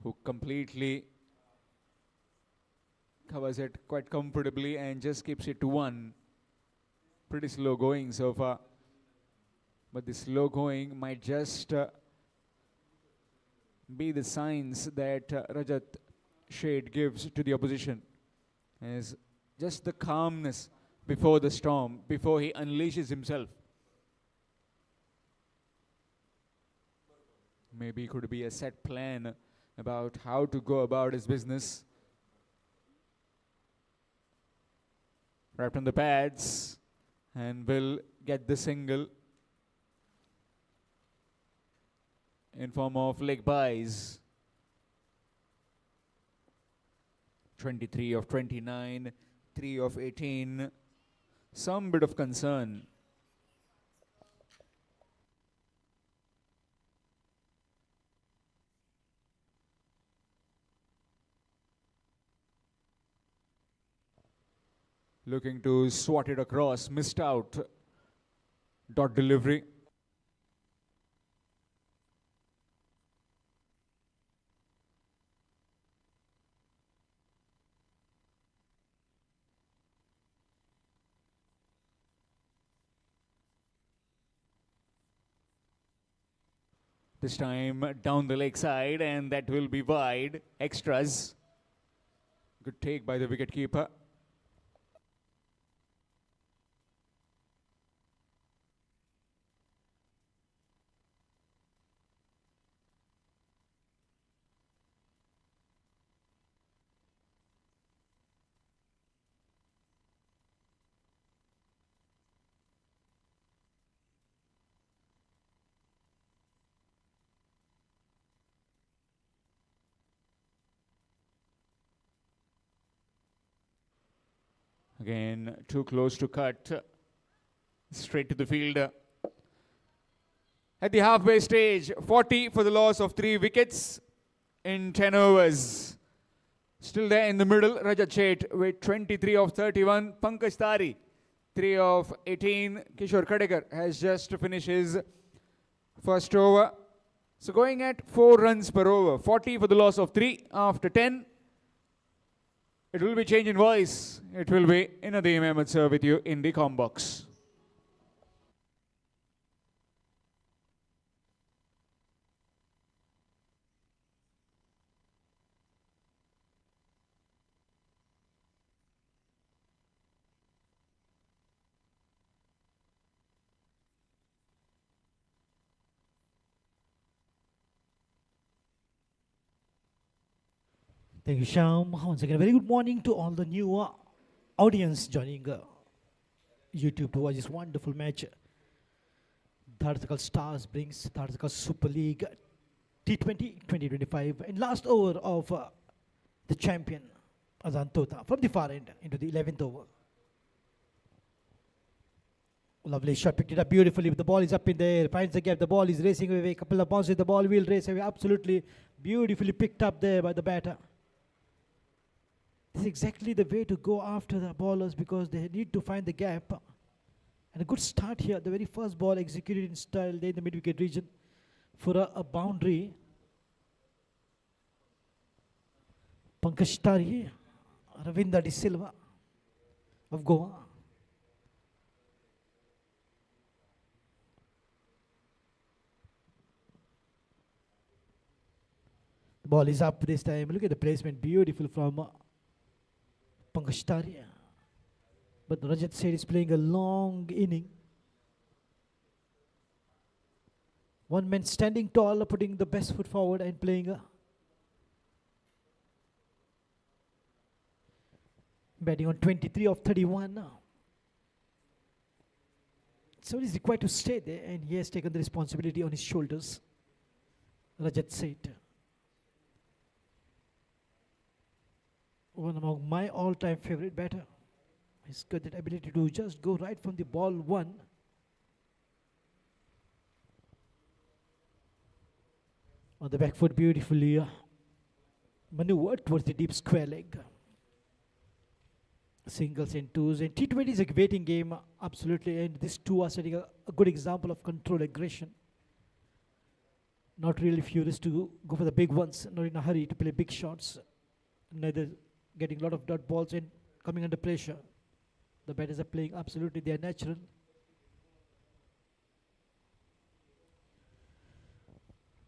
who completely covers it quite comfortably and just keeps it to 1. Pretty slow going so far. But the slow going might just be the signs that Rajat Sheth gives to the opposition. As just the calmness before the storm, before he unleashes himself. Maybe it could be a set plan about how to go about his business. Wrapped on the pads and will get the single in form of leg byes. 23 of 29, 3 of 18. Some bit of concern. Looking to swat it across, missed out. Dot delivery. This time down the leg side, and that will be wide. Extras. Good take by the wicketkeeper. Again, too close to cut. Straight to the field. At the halfway stage, 40 for the loss of 3 wickets in 10 overs. Still there in the middle, Rajat Seth with 23 of 31. Pankaj Tari, 3 of 18. Kishore Khadekar has just finished his first over. So going at 4 runs per over. 40 for the loss of 3 after 10. It will be change in voice. It will be Nadeem Ahmed sir with you in the com box. Thank you, Sham. Once again, a very good morning to all the new audience joining YouTube to watch this wonderful match. Dhadsakhal Stars brings Dhadsakhal Super League T20 2025 and last over of the champion Gajant Lakshmi from the far end into the 11th over. Lovely shot, picked it up beautifully. The ball is up in the air, finds the gap. The ball is racing away. A couple of bounces, the ball will race away. Absolutely beautifully picked up there by the batter. This is exactly the way to go after the bowlers because they need to find the gap. And a good start here. The very first ball executed in style there in the mid-wicket region for a boundary. Pankaj Tari, Ravinda De Silva of Goa. The ball is up this time. Look at the placement. Beautiful from Pankaj Tari. But Rajat Seth is playing a long inning. One man standing tall, putting the best foot forward and playing batting on 23 of 31 now. So he's required to stay there and he has taken the responsibility on his shoulders. Rajat Seth. One among my all-time favorite batter. He's got that ability to just go right from the ball one. On the back foot beautifully maneuvered towards the deep square leg. Singles and twos. And T20 is a waiting game, absolutely. And these two are setting a good example of control aggression. Not really furious to go for the big ones, not in a hurry to play big shots. Neither getting a lot of dot balls and coming under pressure. The batters are playing absolutely, they are natural.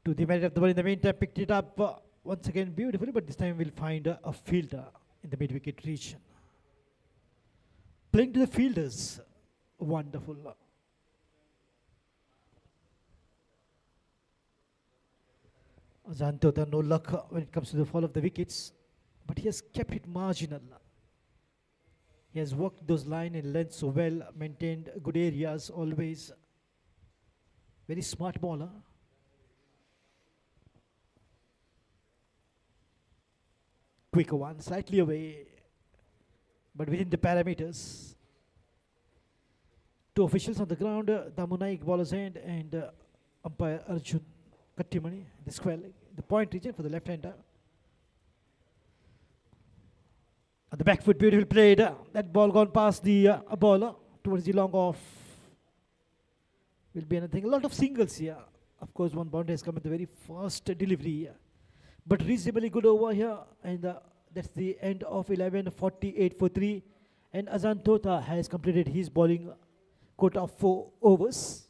To the man of the ball in the meantime, picked it up once again beautifully, but this time we'll find a fielder in the mid-wicket region. Playing to the fielders, wonderful. Gajant Lakshmi, no luck when it comes to the fall of the wickets, but he has kept it marginal. He has worked those line and length so well, maintained good areas always. Very smart bowler. Quick one, slightly away, but within the parameters. Two officials on the ground, Naik bowler's end and umpire Arjun Kattimani, the square leg, the point region for the left-hander. At the back foot, beautiful played. That ball gone past the bowler towards the long off. Will be anything. A lot of singles here. Of course, one boundary has come at the very first delivery. But reasonably good over here. And that's the end of 11, 48 for 3. And Gajant Lakshmi has completed his bowling quota of 4 overs.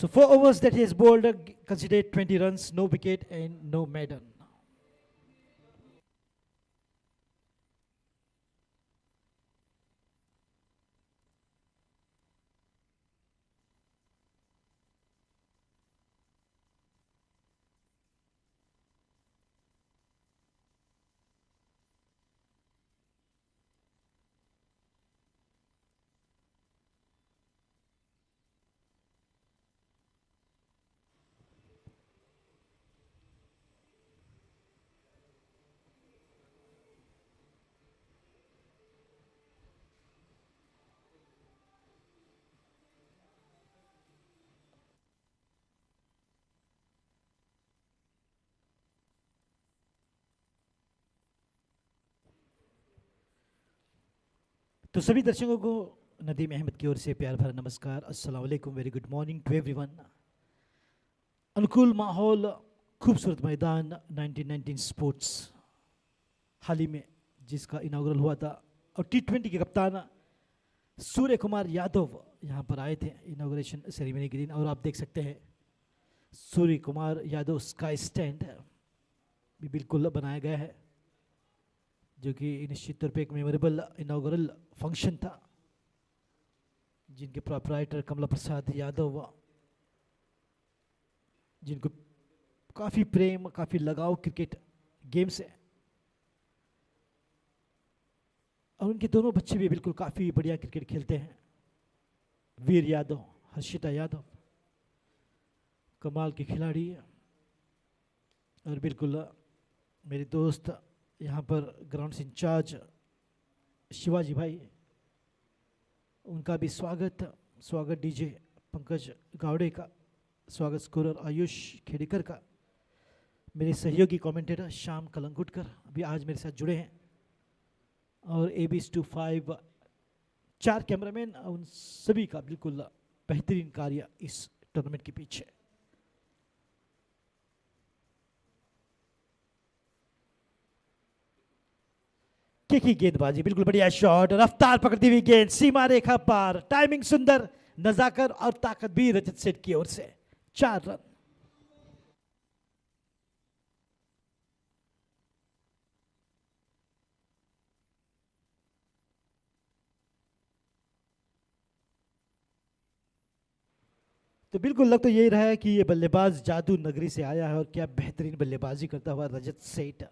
So 4 overs that he has bowled, considered 20 runs, no wicket and no maiden. तो सभी दर्शकों को नदीम अहमद की ओर से प्यार भरा नमस्कार, अस्सलाम वालेकुम, very good morning to everyone. अनुकूल माहौल, खूबसूरत मैदान, 1919 स्पोर्ट्स हाल ही में जिसका इनाग्रल हुआ था, और T20 के कप्तान सूर्य कुमार यादव यहाँ पर आए थे इनाग्रेशन सेरेमनी के दिन। और आप देख सकते हैं सूर्य कुमार यादव स्काई स्टैंड भी बिल्कुल बनाया गया है, जो कि निश्चित तौर पे एक मेमोरेबल इनाग्रल फंक्शन था, जिनके प्रोपराइटर कमला प्रसाद यादव, जिनको काफ़ी प्रेम, काफ़ी लगाव क्रिकेट गेम से, और उनके दोनों बच्चे भी बिल्कुल काफ़ी बढ़िया क्रिकेट खेलते हैं। वीर यादव, हर्षिता यादव कमाल के खिलाड़ी है। और बिल्कुल मेरे दोस्त यहाँ पर ग्राउंड से इंचार्ज शिवाजी भाई, उनका भी स्वागत डीजे पंकज गावड़े का, स्वागत स्कोरर आयुष खेड़ीकर का, मेरे सहयोगी कमेंटेटर श्याम कलंगुटकर अभी आज मेरे साथ जुड़े हैं, और AB25 4 कैमरामैन, उन सभी का बिल्कुल बेहतरीन कार्य इस टूर्नामेंट के पीछे। की गेंदबाजी, बिल्कुल बढ़िया शॉट, रफ्तार पकड़ती हुई गेंद सीमा रेखा पार, टाइमिंग सुंदर, नजाकत और ताकत भी रजत सेठ की ओर से, 4 रन। तो बिल्कुल लग तो यही रहा है कि ये बल्लेबाज जादू नगरी से आया है, और क्या बेहतरीन बल्लेबाजी करता हुआ रजत सेठ।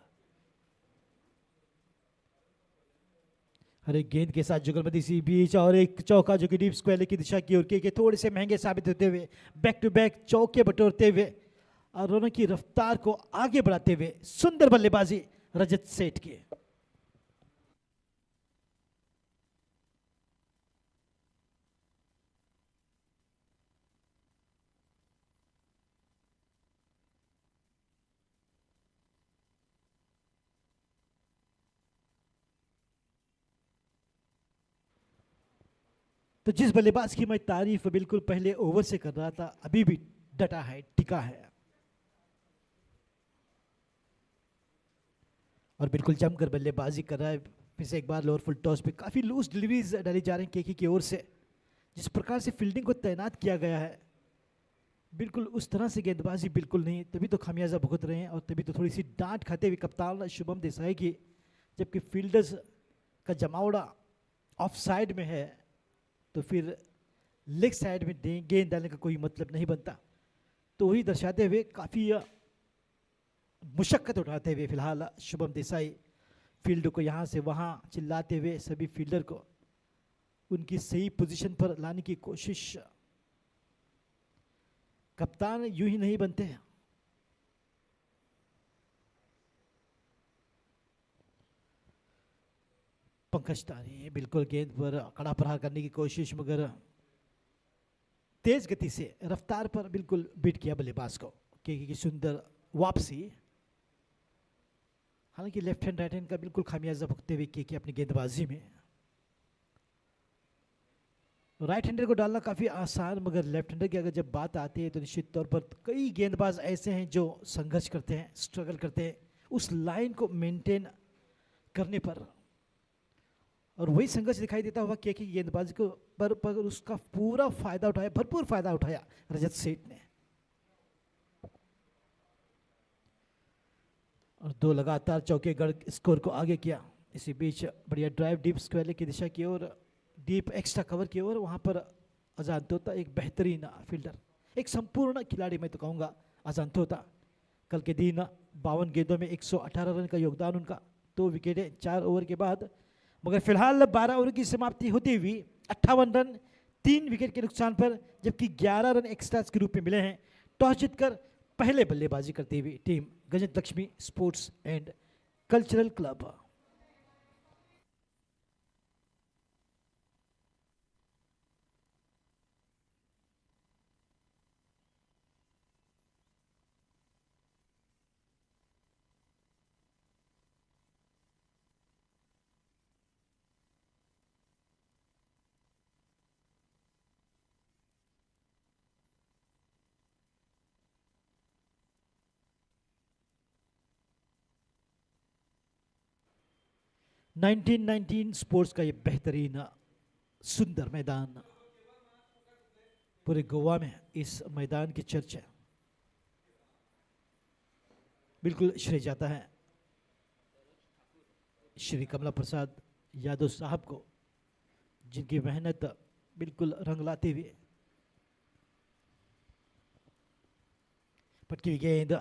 हर एक गेंद के साथ जुगलबंदी सी बीच, और एक चौका जो कि डीप स्क्वायर की दिशा की ओर के थोड़े से महंगे साबित होते हुए बैक टू बैक चौके बटोरते हुए और दोनों की रफ्तार को आगे बढ़ाते हुए सुंदर बल्लेबाजी रजत सेठ की। तो जिस बल्लेबाज की मैं तारीफ बिल्कुल पहले ओवर से कर रहा था, अभी भी डटा है, टिका है, और बिल्कुल जमकर बल्लेबाजी कर रहा है। फिर से एक बार लोअर फुल टॉस पे काफ़ी लूज डिलीवरीज डाली जा रही हैं केके की ओर से। जिस प्रकार से फील्डिंग को तैनात किया गया है, बिल्कुल उस तरह से गेंदबाजी बिल्कुल नहीं, तभी तो खामियाजा भुगत रहे हैं, और तभी तो थोड़ी सी डांट खाते हुए कप्तान शुभम देसाई की, जबकि फील्डर्स का जमावड़ा ऑफ साइड में है, तो फिर लेग साइड में गेंद डालने का कोई मतलब नहीं बनता। तो वही दर्शाते हुए काफ़ी मुशक्कत उठाते हुए फिलहाल शुभम देसाई फील्ड को यहाँ से वहाँ चिल्लाते हुए सभी फील्डर को उनकी सही पोजीशन पर लाने की कोशिश। कप्तान यूं ही नहीं बनते। पंकज तारी बिल्कुल गेंद पर कड़ा प्रहार करने की कोशिश, मगर तेज गति से रफ्तार पर बिल्कुल बीट किया बल्लेबाज को। केके की सुंदर वापसी, हालांकि लेफ्ट हैंड राइट हैंड का बिल्कुल खामियाजा भुगतते हुए केके अपनी गेंदबाजी में। राइट हैंडर को डालना काफ़ी आसान, मगर लेफ्ट हैंडर की अगर जब बात आती है तो निश्चित तौर पर कई गेंदबाज ऐसे हैं जो संघर्ष करते हैं, स्ट्रगल करते हैं उस लाइन को मेंटेन करने पर, और वही संघर्ष दिखाई देता हुआ के की गेंदबाजी को पर उसका पूरा फायदा उठाया, भरपूर फायदा उठाया रजत सेठ ने। और 2 लगातार चौके गढ़ स्कोर को आगे किया। इसी बीच बढ़िया ड्राइव डीप स्क्वायर की दिशा की ओर, डीप एक्स्ट्रा कवर की ओर, वहां पर अजान तोता एक बेहतरीन फील्डर, एक संपूर्ण खिलाड़ी मैं तो कहूँगा अजान तोता। कल के दिन 52 गेंदों में 118 रन का योगदान उनका, 2 विकेटें 4 ओवर के बाद। मगर फिलहाल 12 ओवर की समाप्ति होती हुई 58 रन 3 विकेट के नुकसान पर, जबकि 11 रन एक्स्ट्रास के रूप में मिले हैं। टॉस जीतकर पहले बल्लेबाजी करती हुई team Gajant Lakshmi sports and cultural club. Sports का ये बेहतरीन सुंदर मैदान, पूरे गोवा में इस मैदान की चर्चा बिल्कुल श्रेय जाता है श्री कमला प्रसाद यादव साहब को, जिनकी मेहनत बिल्कुल रंग लाती हुई। पटकी हुई गेंद,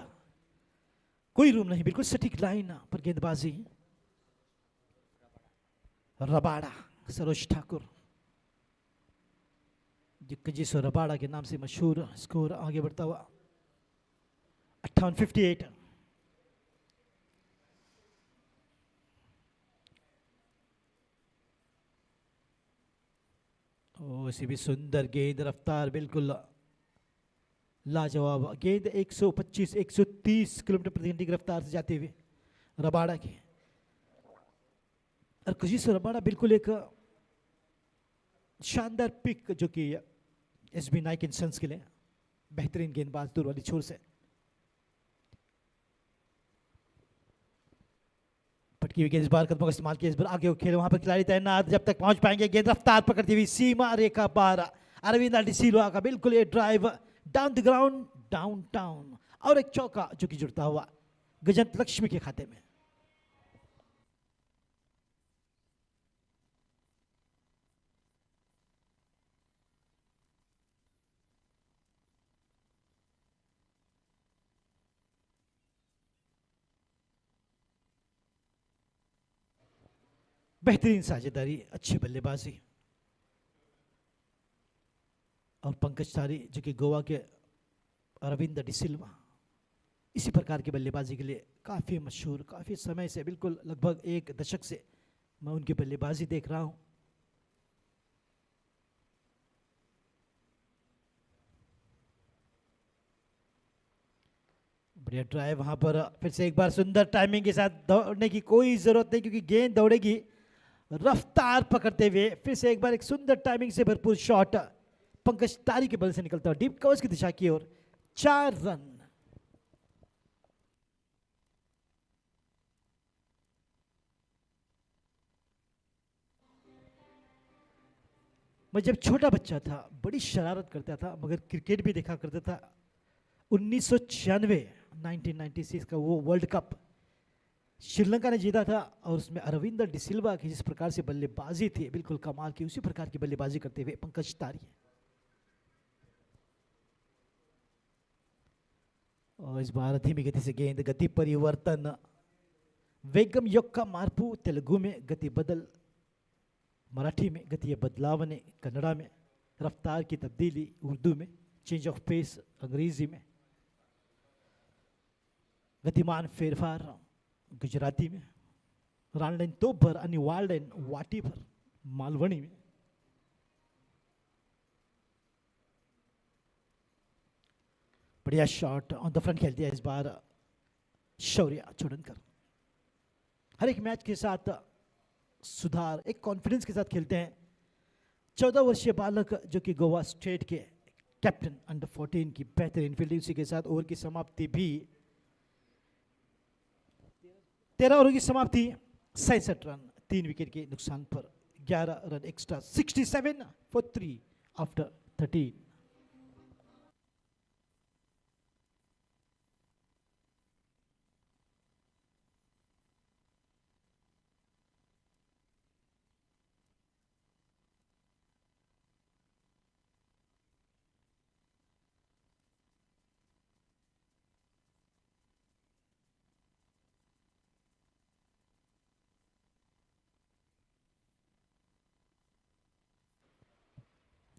कोई रूम नहीं, बिल्कुल सटीक लाइन पर गेंदबाजी। रबाड़ा सरोज ठाकुर, जिस रबाड़ा के नाम से मशहूर, स्कोर आगे बढ़ता हुआ 58-58। ओ इसी भी सुंदर गेंद, रफ्तार बिल्कुल लाजवाब गेंद, 125-130 किलोमीटर प्रति घंटे की रफ्तार से जाते हुए रबाड़ा की। और कजिस रबाड़ा बिल्कुल एक शानदार पिक, जो कि एसबी नाइक एंड सन्स के लिए बेहतरीन गेंदबाज दूर वाली छोर से। पटकी हुई गेंद, इस बार कदमों का इस्तेमाल किया, इस बार आगे खेले, वहां पर खिलाड़ी तैनात, जब तक पहुंच पाएंगे। गेंद रफ्तार पकड़ती हुई सीमा रेखा पार, अरविंद डिसिल्वा का बिल्कुल ये drive down the ground, down town, और एक चौका जो कि जुड़ता हुआ गजंत लक्ष्मी के खाते में। बेहतरीन साझेदारी, अच्छी बल्लेबाजी, और पंकज तारी जो कि गोवा के अरविंद डिसिल्वा, इसी प्रकार की बल्लेबाजी के लिए काफ़ी मशहूर, काफ़ी समय से, बिल्कुल लगभग 1 दशक से मैं उनकी बल्लेबाजी देख रहा हूं। बढ़िया ड्राइव, वहां पर फिर से एक बार सुंदर टाइमिंग के साथ, दौड़ने की कोई जरूरत नहीं क्योंकि गेंद दौड़ेगी, रफ्तार पकड़ते हुए फिर से एक बार एक सुंदर टाइमिंग से भरपूर शॉट पंकज तारी के बल से निकलता है डीप कवर्स की दिशा की ओर। 4 रन। मैं जब छोटा बच्चा था बड़ी शरारत करता था, मगर क्रिकेट भी देखा करता था। 1996 का वो वर्ल्ड कप श्रीलंका ने जीता था, और उसमें अरविंद डिसिल्वा की जिस प्रकार से बल्लेबाजी थी बिल्कुल कमाल की, उसी प्रकार की बल्लेबाजी करते हुए पंकज तारी। और इस बार धीमी गति से गेंद, गति परिवर्तन, वेगम योक्का मार्पू तेलुगु में, गति बदल मराठी में, गति बदलावने कन्नड़ा में, रफ्तार की तब्दीली उर्दू में, चेंज ऑफ पेस अंग्रेजी में, गतिमान फेरफार गुजराती में, रानडेन तोपर अनिवार्डेन वाटी पर मालवणी में। बढ़िया शॉट ऑन द फ्रंट खेल दिया इस बार शौर्य छोड़नकर। हर एक मैच के साथ सुधार, एक कॉन्फिडेंस के साथ खेलते हैं। 14 वर्षीय बालक जो कि गोवा स्टेट के कैप्टन अंडर 14 की बेहतरीन फील्डिंग, उसी के साथ ओवर की समाप्ति भी 13 ओवर की समाप्ति 67 रन 3 विकेट के नुकसान पर 11 रन एक्स्ट्रा, 67 for 3 after 13.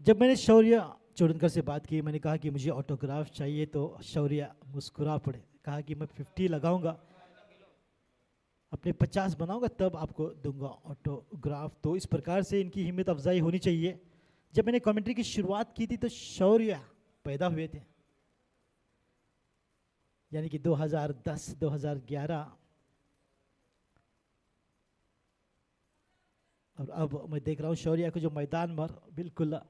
जब मैंने शौर्य चोडनकर से बात की, मैंने कहा कि मुझे ऑटोग्राफ चाहिए, तो शौर्य मुस्कुरा पड़े, कहा कि मैं 50 लगाऊंगा, अपने 50 बनाऊंगा तब आपको दूंगा ऑटोग्राफ। तो इस प्रकार से इनकी हिम्मत अफजाई होनी चाहिए। जब मैंने कमेंट्री की शुरुआत की थी तो शौर्य पैदा हुए थे, यानी कि 2010 2011, और अब मैं देख रहा हूँ शौर्य को जो मैदान पर बिल्कुल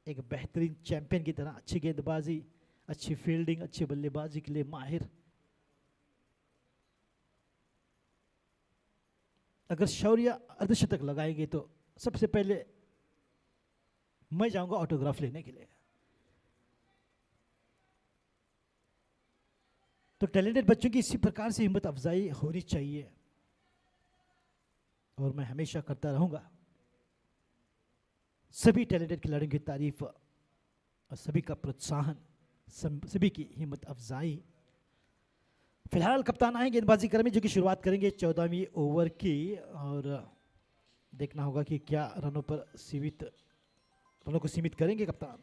एक बेहतरीन चैंपियन की तरह, अच्छी गेंदबाजी, अच्छी फील्डिंग, अच्छी बल्लेबाजी के लिए माहिर। अगर शौर्य अर्धशतक लगाएंगे तो सबसे पहले मैं जाऊंगा ऑटोग्राफ लेने के लिए। तो टैलेंटेड बच्चों की इसी प्रकार से हिम्मत अफजाई होनी चाहिए, और मैं हमेशा करता रहूंगा। सभी टैलेंटेड खिलाड़ियों की तारीफ और सभी का प्रोत्साहन, सभी की हिम्मत अफजाई। फिलहाल कप्तान आए गेंदबाजी क्रम में, जो कि शुरुआत करेंगे 14वीं ओवर की, और देखना होगा कि क्या रनों को सीमित करेंगे कप्तान।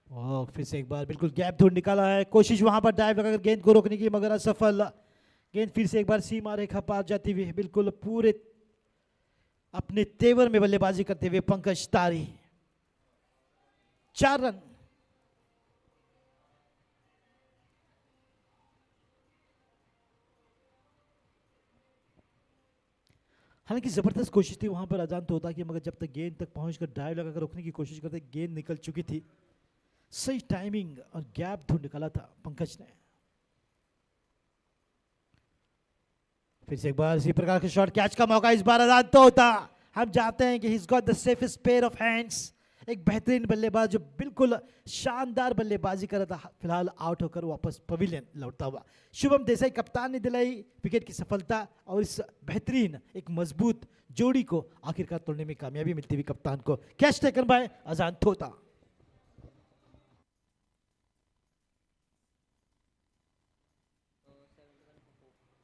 और फिर से एक बार बिल्कुल गैप ढूंढ निकाला है, कोशिश वहां पर डाइव लगाकर गेंद को रोकने की, मगर असफल। गेंद फिर से एक बार सीमा रेखा पार जाती हुई बिल्कुल पूरे अपने तेवर में बल्लेबाजी करते हुए पंकज तारी, 4 रन। हालांकि जबरदस्त कोशिश थी वहां पर अजांत होता कि, मगर जब तक गेंद तक पहुंचकर डाइव लगाकर रोकने की कोशिश करते, गेंद निकल चुकी थी। सही टाइमिंग और गैप ढूंढ निकाला था पंकज ने। फिर से एक बार इसी प्रकार के शॉट, कैच का मौका इस बार अजांत होता। हम जानते हैं कि he is got the safest pair of hands, एक बेहतरीन बल्लेबाज जो बिल्कुल शानदार बल्लेबाजी कर रहा था। फिलहाल आउट होकर वापस पवेलियन लौटता हुआ शुभम देसाई कप्तान ने दिलाई विकेट की सफलता, और इस बेहतरीन एक मजबूत जोड़ी को आखिरकार तोड़ने में कामयाबी मिलती हुई कप्तान को। कैच टेकन बाय अजांत होता।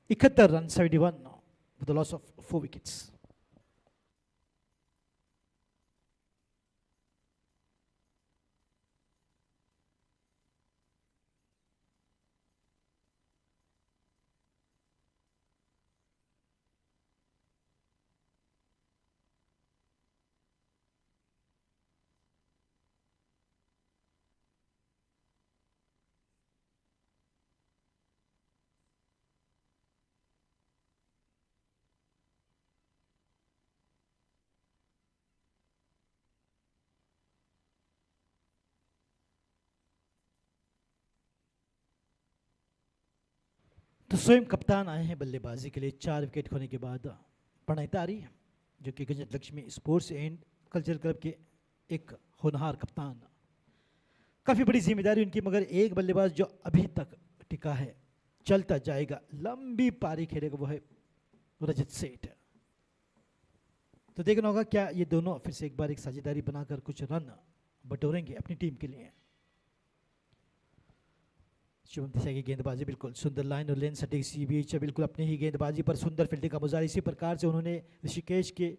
इकहत्तर run, 71 with the loss of 4 wickets. तो स्वयं कप्तान आए हैं बल्लेबाजी के लिए 4 विकेट खोने के बाद। प्रणय तारी, जो कि Gajant Lakshmi sports and cultural club के एक होनहार कप्तान। काफ़ी बड़ी जिम्मेदारी उनकी, मगर एक बल्लेबाज जो अभी तक टिका है, चलता जाएगा, लंबी पारी खेलेगा, वो है रजत सेठ। तो देखना होगा क्या ये दोनों फिर से एक बार एक साझेदारी बनाकर कुछ रन बटोरेंगे अपनी टीम के लिए। शुभम देसाई की गेंदबाजी बिल्कुल सुंदर लाइन और लेन सटीक सी बीच, बिल्कुल अपनी ही गेंदबाजी पर सुंदर फील्डिंग का मुजाहरा। इसी प्रकार से उन्होंने ऋषिकेश के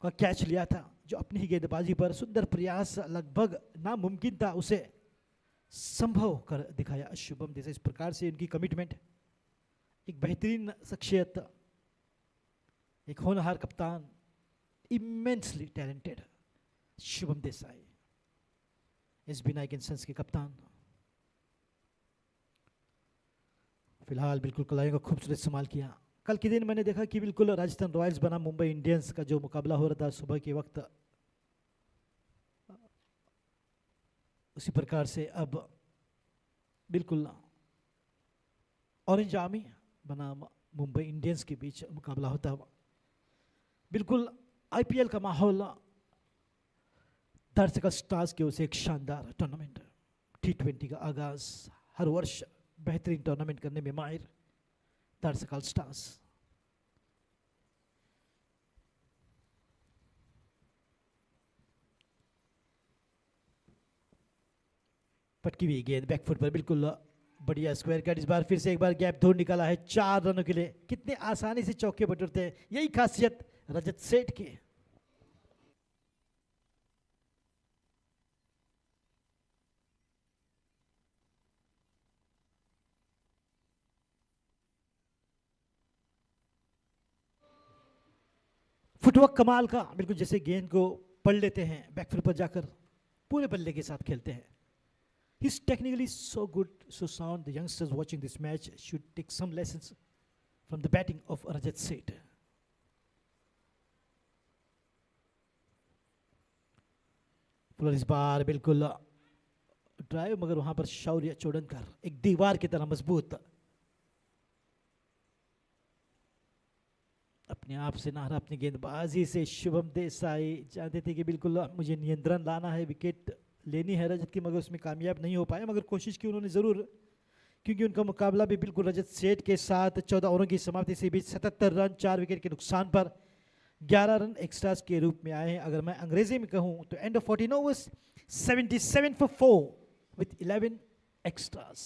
का कैच लिया था, जो अपनी ही गेंदबाजी पर सुंदर प्रयास, लगभग नामुमकिन था उसे संभव कर दिखाया शुभम देसाई। इस प्रकार से इनकी कमिटमेंट, एक बेहतरीन शख्सियत, एक होनहार कप्तान, immensely talented Shubham Desai, S B Naik and sons के कप्तान। फिलहाल बिल्कुल कलाइयों का खूबसूरत इस्तेमाल किया। कल के दिन मैंने देखा कि बिल्कुल राजस्थान रॉयल्स बना मुंबई इंडियंस का जो मुकाबला हो रहा था सुबह के वक्त, उसी प्रकार से अब बिल्कुल ऑरेंज आर्मी बनाम मुंबई इंडियंस के बीच मुकाबला होता हुआ। बिल्कुल आईपीएल का माहौल, धड़सकल स्टार्स की ओर से एक शानदार टूर्नामेंट, T20 का आगाज, हर वर्ष बेहतरीन टूर्नामेंट करने में माहिर धड़सकल स्टार्स। पटकी हुई गेंद बैकफुट पर, बिल्कुल बढ़िया स्क्वायर कट। इस बार फिर से एक बार गैप धूर निकाला है 4 रनों के लिए। कितने आसानी से चौके बटोरते हैं, यही खासियत रजत सेठ की। फुटवर्क कमाल का, बिल्कुल जैसे गेंद को पढ़ लेते हैं, बैकफुट पर जाकर पूरे बल्ले के साथ खेलते हैं। He's technically so good, so sound. The youngsters watching this match should take some lessons from the batting of Rajat Seth. Fuller इस बार बिल्कुल ड्राइव, मगर वहां पर शौर्य चोडनकर एक दीवार की तरह मजबूत, अपने आप से नारा अपनी गेंदबाजी से शुभम देसाई चाहते थे कि बिल्कुल मुझे नियंत्रण लाना है, विकेट लेनी है रजत की, मगर उसमें कामयाब नहीं हो पाए। मगर कोशिश की उन्होंने ज़रूर, क्योंकि उनका मुकाबला भी बिल्कुल रजत सेठ के साथ 14 ओवरों की समाप्ति से बीच 77 रन 4 विकेट के नुकसान पर 11 रन एक्स्ट्रास के रूप में आए हैं। अगर मैं अंग्रेजी में कहूँ तो end of 14 overs 77 for 4 with 11 extras.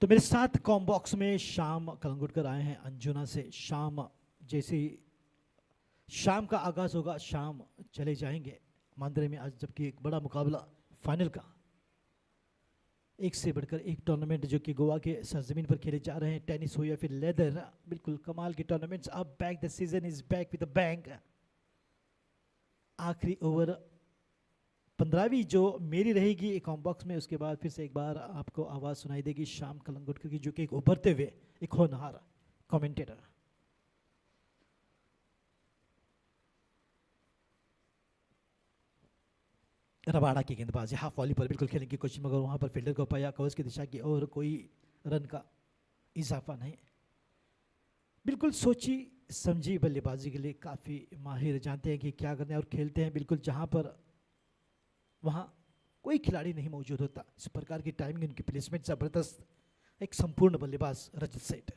तो मेरे साथ कॉम बॉक्स में शाम कलंगुटकर आए हैं अंजुना से। शाम जैसे शाम का आगाज होगा, शाम चले जाएंगे मांद्रे में आज, जबकि एक बड़ा मुकाबला फाइनल का, एक से बढ़कर एक टूर्नामेंट जो कि गोवा के सरजमीन पर खेले जा रहे हैं, टेनिस हो या फिर लेदर, बिल्कुल कमाल के टूर्नामेंट्स। अब back, the season is back with a bang. आखिरी ओवर 15वीं जो मेरी रहेगी एक कॉम बॉक्स में, उसके बाद फिर से एक बार आपको आवाज़ सुनाई देगी शाम कलंगुटकर की, जो कि एक उभरते हुए एक होनहार कमेंटेटर। रबाड़ा की गेंदबाजी हाफ वॉली पर बिल्कुल खेलने की कोशिश, मगर वहां पर फील्डर को पाया कवच की दिशा की और कोई रन का इजाफा नहीं। बिल्कुल सोची समझी बल्लेबाजी के लिए काफ़ी माहिर, जानते हैं कि क्या करना है और खेलते हैं बिल्कुल जहां पर वहाँ कोई खिलाड़ी नहीं मौजूद होता। इस प्रकार की टाइमिंग, उनकी प्लेसमेंट जबरदस्त, एक संपूर्ण बल्लेबाज रजत सेठ।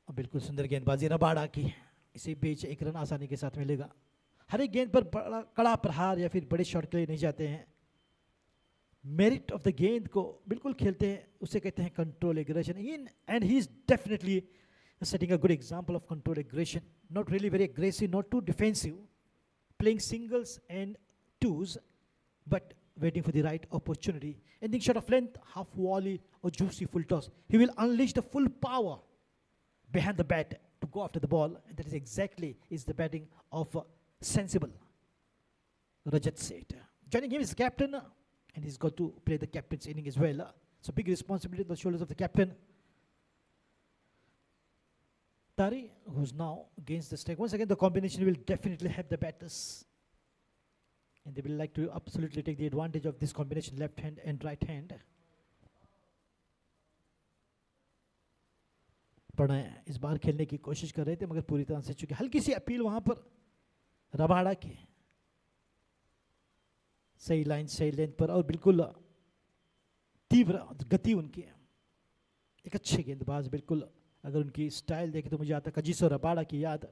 बिल्कुल सुंदर गेंदबाजी रबाड़ा की, इसी बीच एक रन आसानी के साथ मिलेगा। हर एक गेंद पर बड़ा कड़ा प्रहार या फिर बड़े शॉट के लिए नहीं जाते हैं, मेरिट ऑफ द गेंद को बिल्कुल खेलते हैं, उसे कहते हैं control aggression. In and he is definitely setting a good example of controlled aggression, not really very aggressive, not too defensive, playing singles and twos, but waiting for the right opportunity. Ending shot of length, half volley or juicy full toss. He will unleash the full power behind the bat to go after the ball, and that is exactly is the batting of sensible Rajat Seth. Joining him is captain, and he's got to play the captain's inning as well. So big responsibility on the shoulders of the captain. Tari, who's now against the strike. Once again, the combination will definitely help the batters, and they will like to absolutely take the advantage of this combination, left hand and right hand. Pranay इस बार खेलने की कोशिश कर रहे थे, मगर पूरी तरह से चुके। हल्की सी अपील वहां पर रबाड़ा की, सही लाइन सही लेंथ पर और बिल्कुल तीव्र गति उनकी है। एक अच्छे गेंदबाज, बिल्कुल अगर उनकी स्टाइल देखें तो मुझे आता है कजिसो रबाड़ा की याद,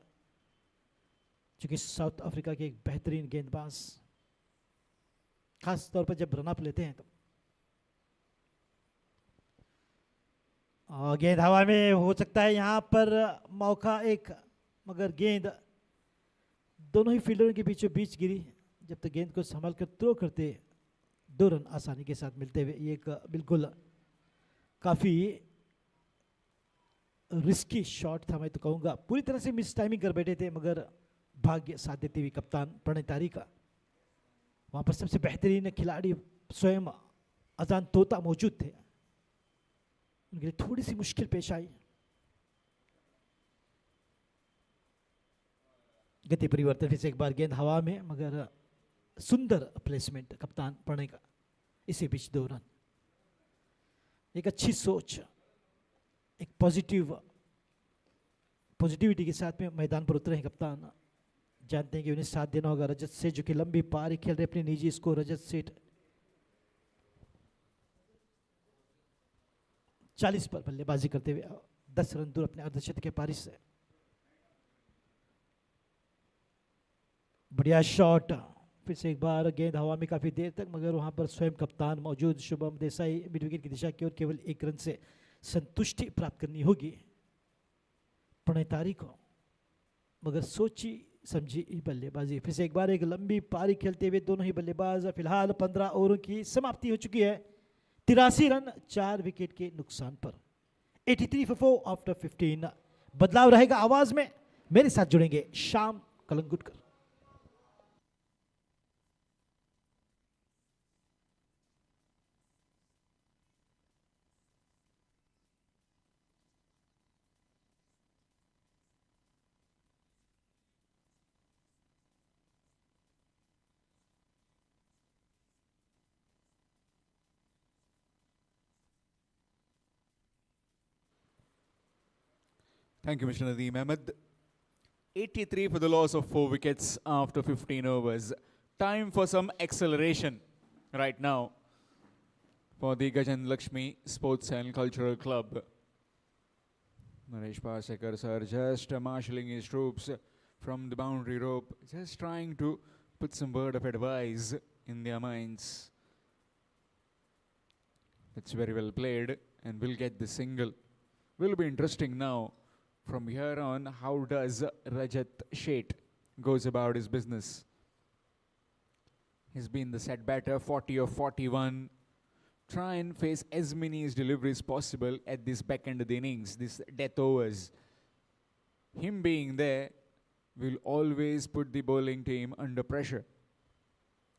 जो कि साउथ अफ्रीका के एक बेहतरीन गेंदबाज, खास तौर पर जब रन अप लेते हैं तो। गेंद हवा में, हो सकता है यहां पर मौका एक मगर गेंद दोनों ही फील्डरों के बीचों बीच गिरी। जब तक गेंद को संभाल कर थ्रो करते 2 रन आसानी के साथ मिलते हुए, ये एक बिल्कुल काफ़ी रिस्की शॉट था मैं तो कहूँगा। पूरी तरह से मिस टाइमिंग कर बैठे थे, मगर भाग्य साथ देते हुए कप्तान प्रणय तारिक का वहाँ पर सबसे बेहतरीन खिलाड़ी स्वयं अजान तोता मौजूद थे, उनके लिए थोड़ी सी मुश्किल पेश आई। गति परिवर्तन फिर से एक बार, गेंद हवा में मगर सुंदर प्लेसमेंट कप्तान प्रणय का। इसी बीच 2 रन। एक अच्छी सोच, एक पॉजिटिविटी के साथ में मैदान पर उतरे हैं कप्तान। जानते हैं कि उन्हें साथ देना होगा रजत सेठ, जो कि लंबी पारी खेल रहे अपनी निजी स्कोर। रजत सेठ 40 पर बल्लेबाजी करते हुए 10 रन दूर अपने अर्धशतक के पारी से। बढ़िया शॉट, फिर से एक बार गेंद हवा में काफी देर तक, मगर वहां पर स्वयं कप्तान मौजूद शुभम देसाई मिड विकेट की दिशा की ओर केवल 1 रन से संतुष्टि प्राप्त करनी होगी प्रणय तारिक को, मगर सोची समझी बल्लेबाजी। फिर से एक बार एक लंबी पारी खेलते हुए दोनों ही बल्लेबाज। फिलहाल 15 ओवरों की समाप्ति हो चुकी है। 83 रन 4 विकेट के नुकसान पर। 83 for 4 आफ्टर 15। बदलाव रहेगा आवाज में। मेरे साथ जुड़ेंगे Shyam Kalangutkar. Thank you, Mr. Nadeem Ahmed. 83 for the loss of 4 wickets after 15 overs. Time for some acceleration right now for the Gajant Lakshmi Sports and Cultural Club. Naresh Pasekar sir just marshalling his troops from the boundary rope, just trying to put some word of advice in their minds. It's very well played and will get the single. Will be interesting now. From here on, how does Rajat Sheth goes about his business? He's been the set batter, 40 of 41. Try and face as many deliveries possible at this back end of the innings, this death overs. Him being there will always put the bowling team under pressure,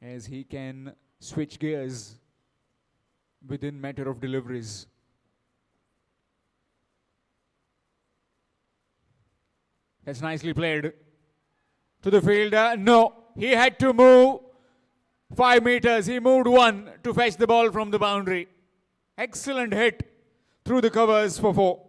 as he can switch gears within matter of deliveries. That's nicely played to the fielder. No, he had to move 5 meters. He moved 1 to fetch the ball from the boundary. Excellent hit through the covers for 4.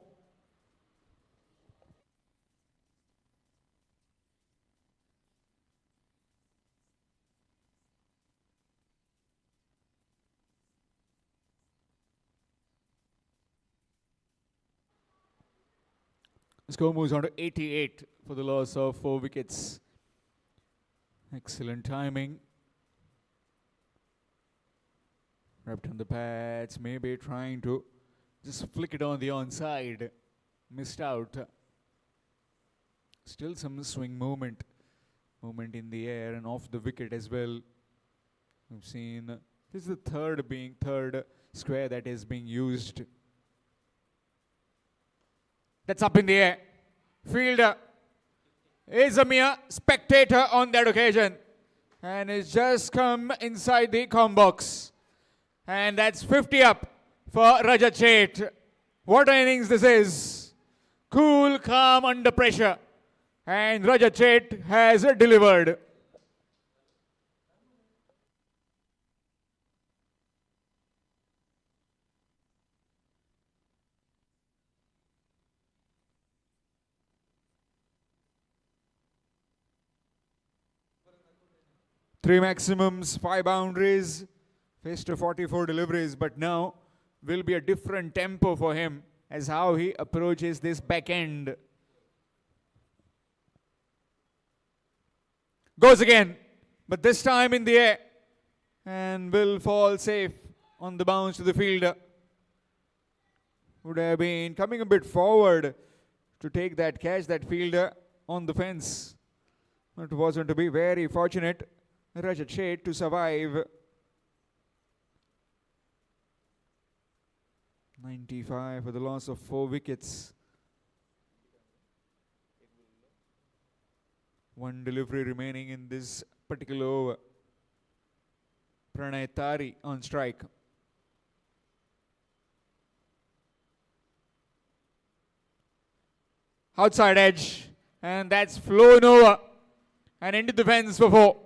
The score moves on to 88 for the loss of 4 wickets. Excellent timing. Wrapped on the pads, maybe trying to just flick it on the onside. Missed out. Still some swing movement in the air and off the wicket as well. We've seen this is the third square that is being used. That's up in the air. Fielder is a mere spectator on that occasion and has just come inside the com box. And that's 50 up for Rajat Sheth. What an innings this is. Cool, calm, under pressure. And Rajat Sheth has delivered. Three maximums, 5 boundaries, faced to 44 deliveries, but now will be a different tempo for him as how he approaches this back end. Goes again, but this time in the air and will fall safe on the bounce to the fielder. Would have been coming a bit forward to take that catch, that fielder, on the fence. It wasn't to be. Very fortunate Rajat Sheth to survive. 95 for the loss of 4 wickets. One delivery remaining in this particular over. Pranay Tari on strike. Outside edge, and that's flown over and into the fence for 4.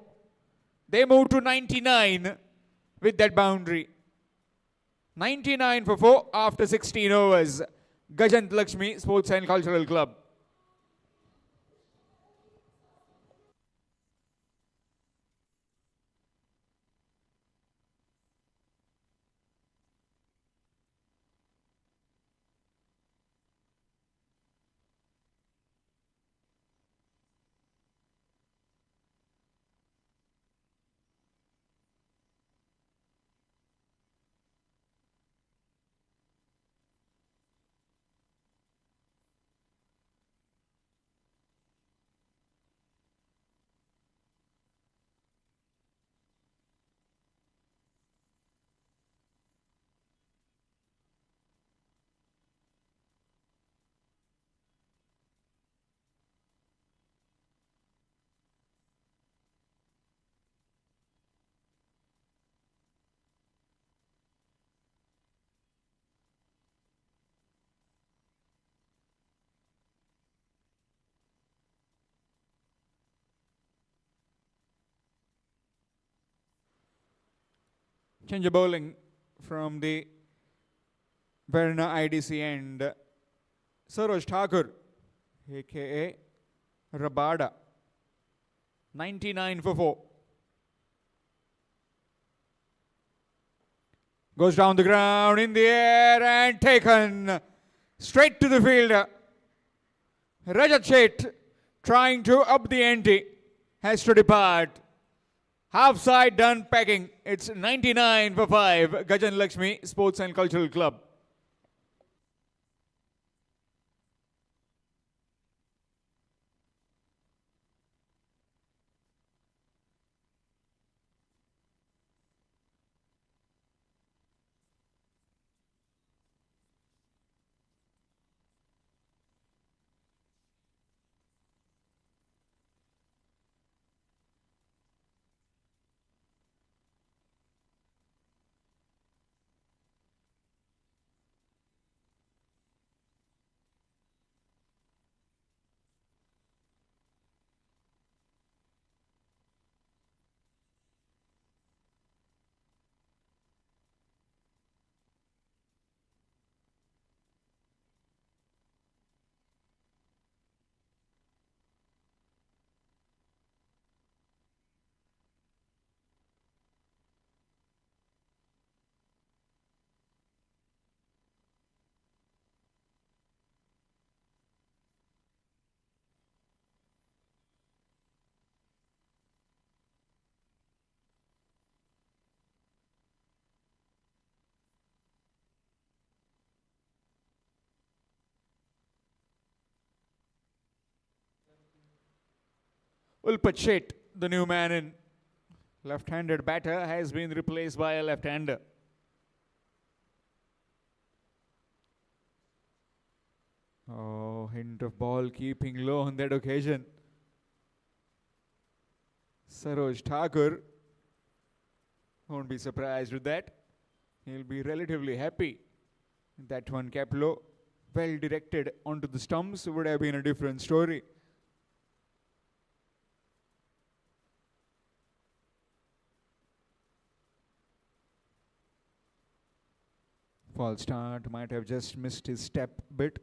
They move to 99 with that boundary. 99 for 4 after 16 overs. Gajant Lakshmi Sports and Cultural Club. Change of bowling from the Verna IDC end. Saroj Thakur, aka Rabada. 99 for 4. Goes down the ground, in the air, and taken straight to the fielder. Rajat Sheth, trying to up the ante, has to depart. Half side done packing. It's 99 for 5. Gajant Lakshmi Sports and Cultural Club. Ulpat Sheth, the new man in. Left-handed batter has been replaced by a left-hander. Oh, hint of ball keeping low on that occasion. Saroj Thakur won't be surprised with that. He'll be relatively happy. That one kept low. Well directed onto the stumps would have been a different story. False start, might have just missed his step bit.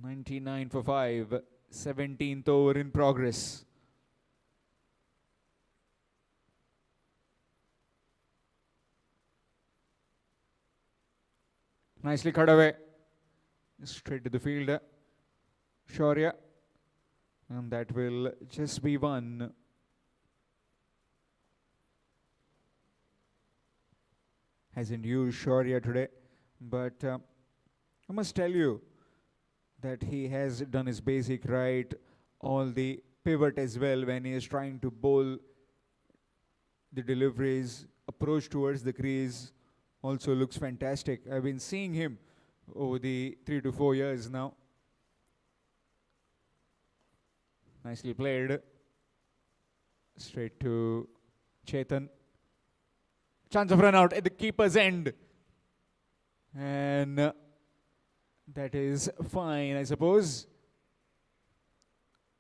99 for 5, 17th over in progress. Nicely cut away. Straight to the fielder. Shaurya. And that will just be one. Hasn't used Shaurya today. But I must tell you, that he has done his basic right, all the pivot as well when he is trying to bowl the deliveries, approach towards the crease also looks fantastic. I've been seeing him over the 3 to 4 years now. Nicely played. Straight to Chetan. Chance of run out at the keeper's end. And that is fine, I suppose.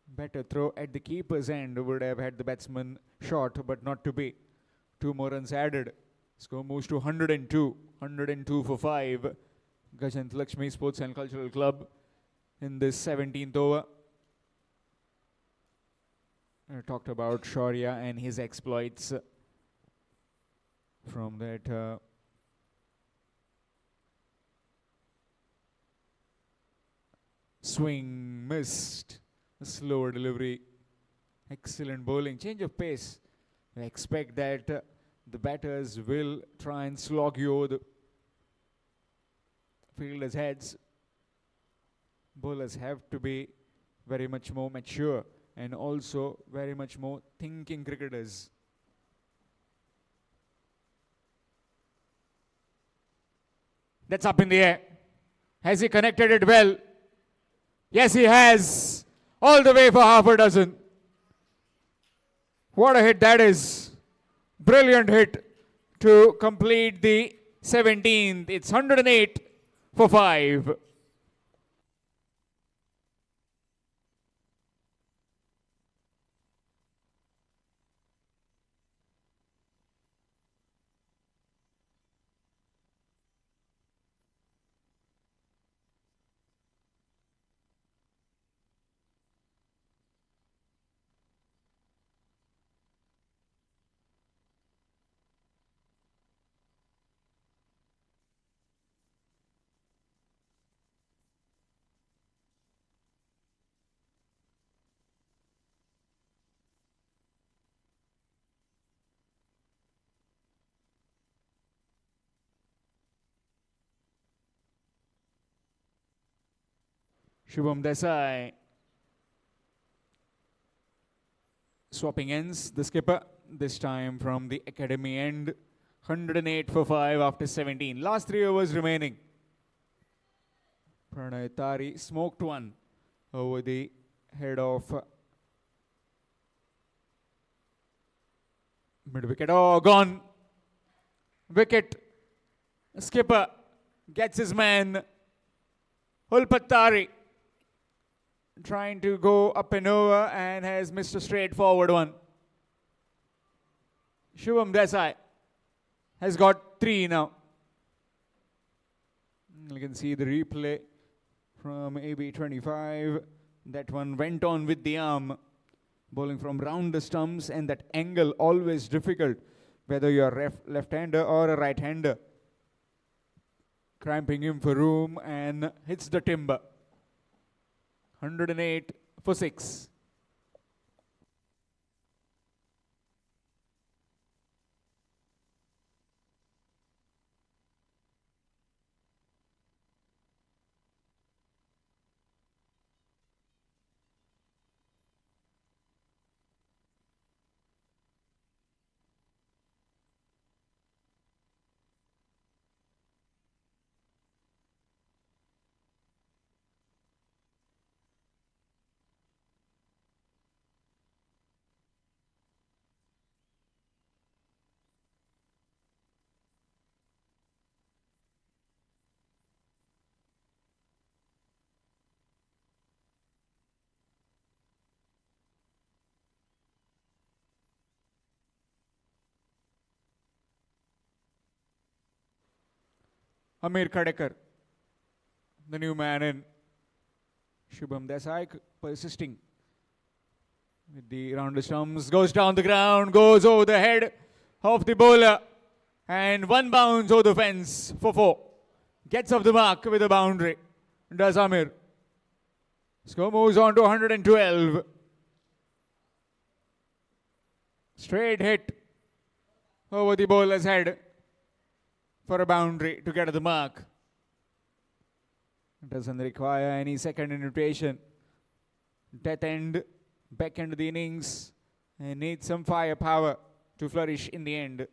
Better throw at the keeper's end would have had the batsman shot, but not to be. 2 more runs added. Score moves to 102. 102 for 5. Gajant Lakshmi Sports and Cultural Club in this 17th over. I talked about Shaurya and his exploits from that swing missed. A slower delivery. Excellent bowling. Change of pace. I expect that the batters will try and slog you over the fielders' heads. Bowlers have to be very much more mature and also very much more thinking cricketers. That's up in the air. Has he connected it well? Yes, he has. All the way for half a dozen. What a hit that is. Brilliant hit to complete the 17th. It's 108 for 5. Shubham Desai swapping ends, the skipper, this time from the academy end. 108 for 5 after 17. Last 3 overs remaining. Pranay Tari smoked one over the head of mid-wicket. Oh, gone. Wicket. Skipper gets his man. Hulpattari trying to go up and over and has missed a straightforward one. Shubham Desai has got 3 now. You can see the replay from AB25. That one went on with the arm, bowling from round the stumps, and that angle always difficult, whether you're a left-hander or a right-hander. Cramping him for room and hits the timber. 108 for 6. Amir Khadekar, the new man in. Shubham Desai persisting with the round the stumps, goes down the ground, goes over the head of the bowler, and one bounce over the fence for 4. Gets off the mark with a boundary. Does Amir. Score moves on to 112. Straight hit over the bowler's head for a boundary to get to the mark. Doesn't require any second invitation. Death end, back end of the innings, and needs some firepower to flourish in the end.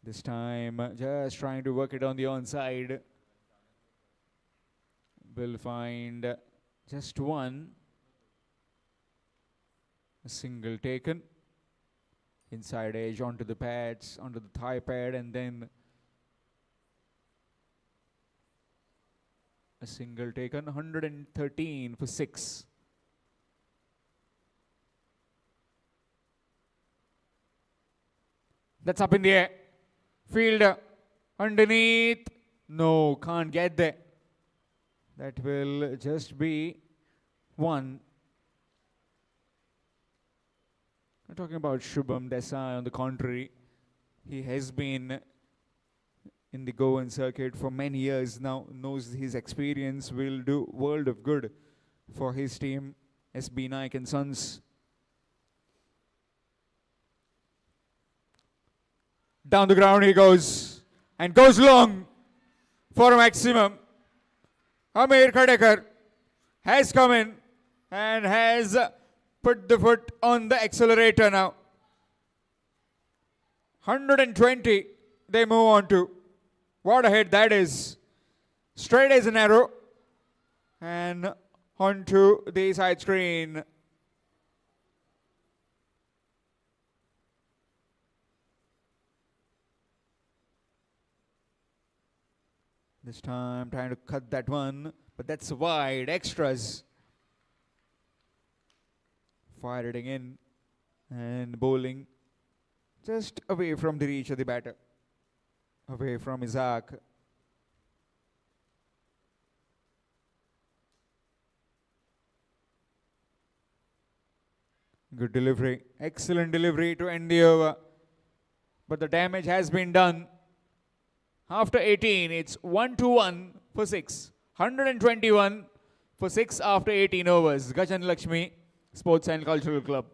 This time, just trying to work it on the onside. Will find just one. A single taken. Inside edge onto the pads, onto the thigh pad, and then a single taken. 113 for 6. That's up in the air. Fielder underneath. No, can't get there. That will just be one. I'm talking about Shubham Desai. On the contrary, he has been in the Goan circuit for many years now, knows his experience will do world of good for his team, SB Naik and Sons. Down the ground he goes, and goes long for a maximum. Amir Khadekar has come in and has put the foot on the accelerator now. 120 they move on to. What a hit that is. Straight as an arrow. And onto the side screen. This time trying to cut that one, but that's wide. Extras. Firing in and bowling just away from the reach of the batter. Away from Isaac. Good delivery. Excellent delivery to end the over. But the damage has been done. After 18, it's 1-1 for 6. 121 for 6 after 18 overs. Gajant Lakshmi Sports and Cultural Club.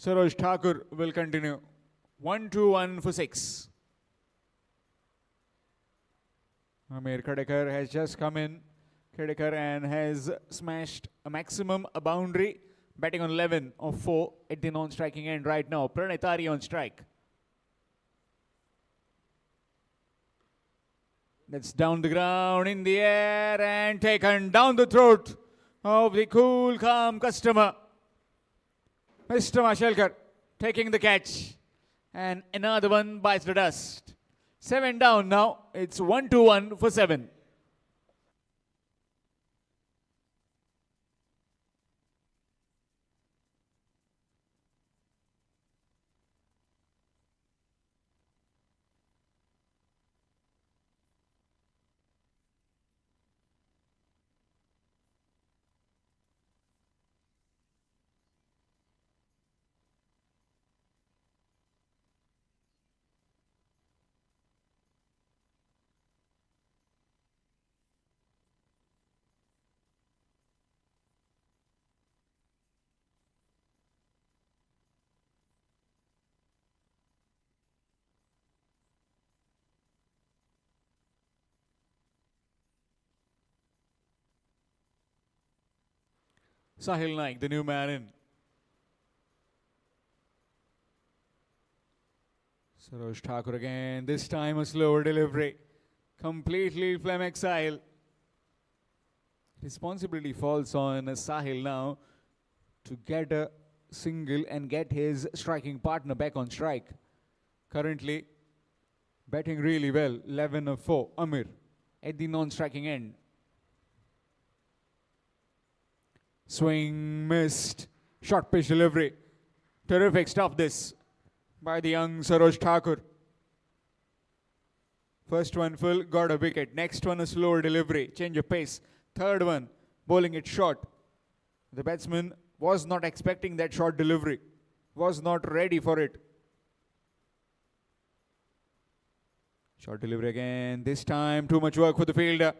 Saroj Thakur will continue. 1-1 for 6. Amir Khadekar has just come in. Khadekar and has smashed a maximum, a boundary. Batting on 11 of 4 at the non-striking end right now. Pranitari on strike. That's down the ground, in the air, and taken down the throat of the cool, calm customer. Mr. Mashelkar taking the catch. And another one bites the dust. 7 down now. It's 1-1 for 7. Sahil Naik, the new man in. Saroj Thakur again. This time a slower delivery. Completely from exile. Responsibility falls on Sahil now to get a single and get his striking partner back on strike. Currently, Batting really well. 11 of 4. Amir at the non-striking end. Swing missed. Short pitch delivery. Terrific stuff this by the young Saroj Thakur. First one full, got a wicket. Next one a slower delivery. Change of pace. Third one, bowling it short. The batsman was not expecting that short delivery. Was not ready for it. Short delivery again. This time too much work for the fielder.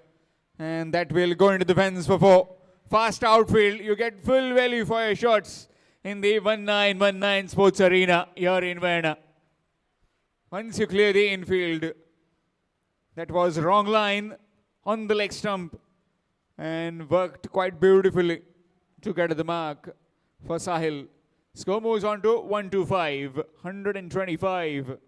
And that will go into the fence for 4. Fast outfield. You get full value for your shots in the 1919 Sports Arena here in Vienna. Once you clear the infield, that was wrong line on the leg stump and worked quite beautifully to get the mark for Sahil. Score moves on to 125, 125.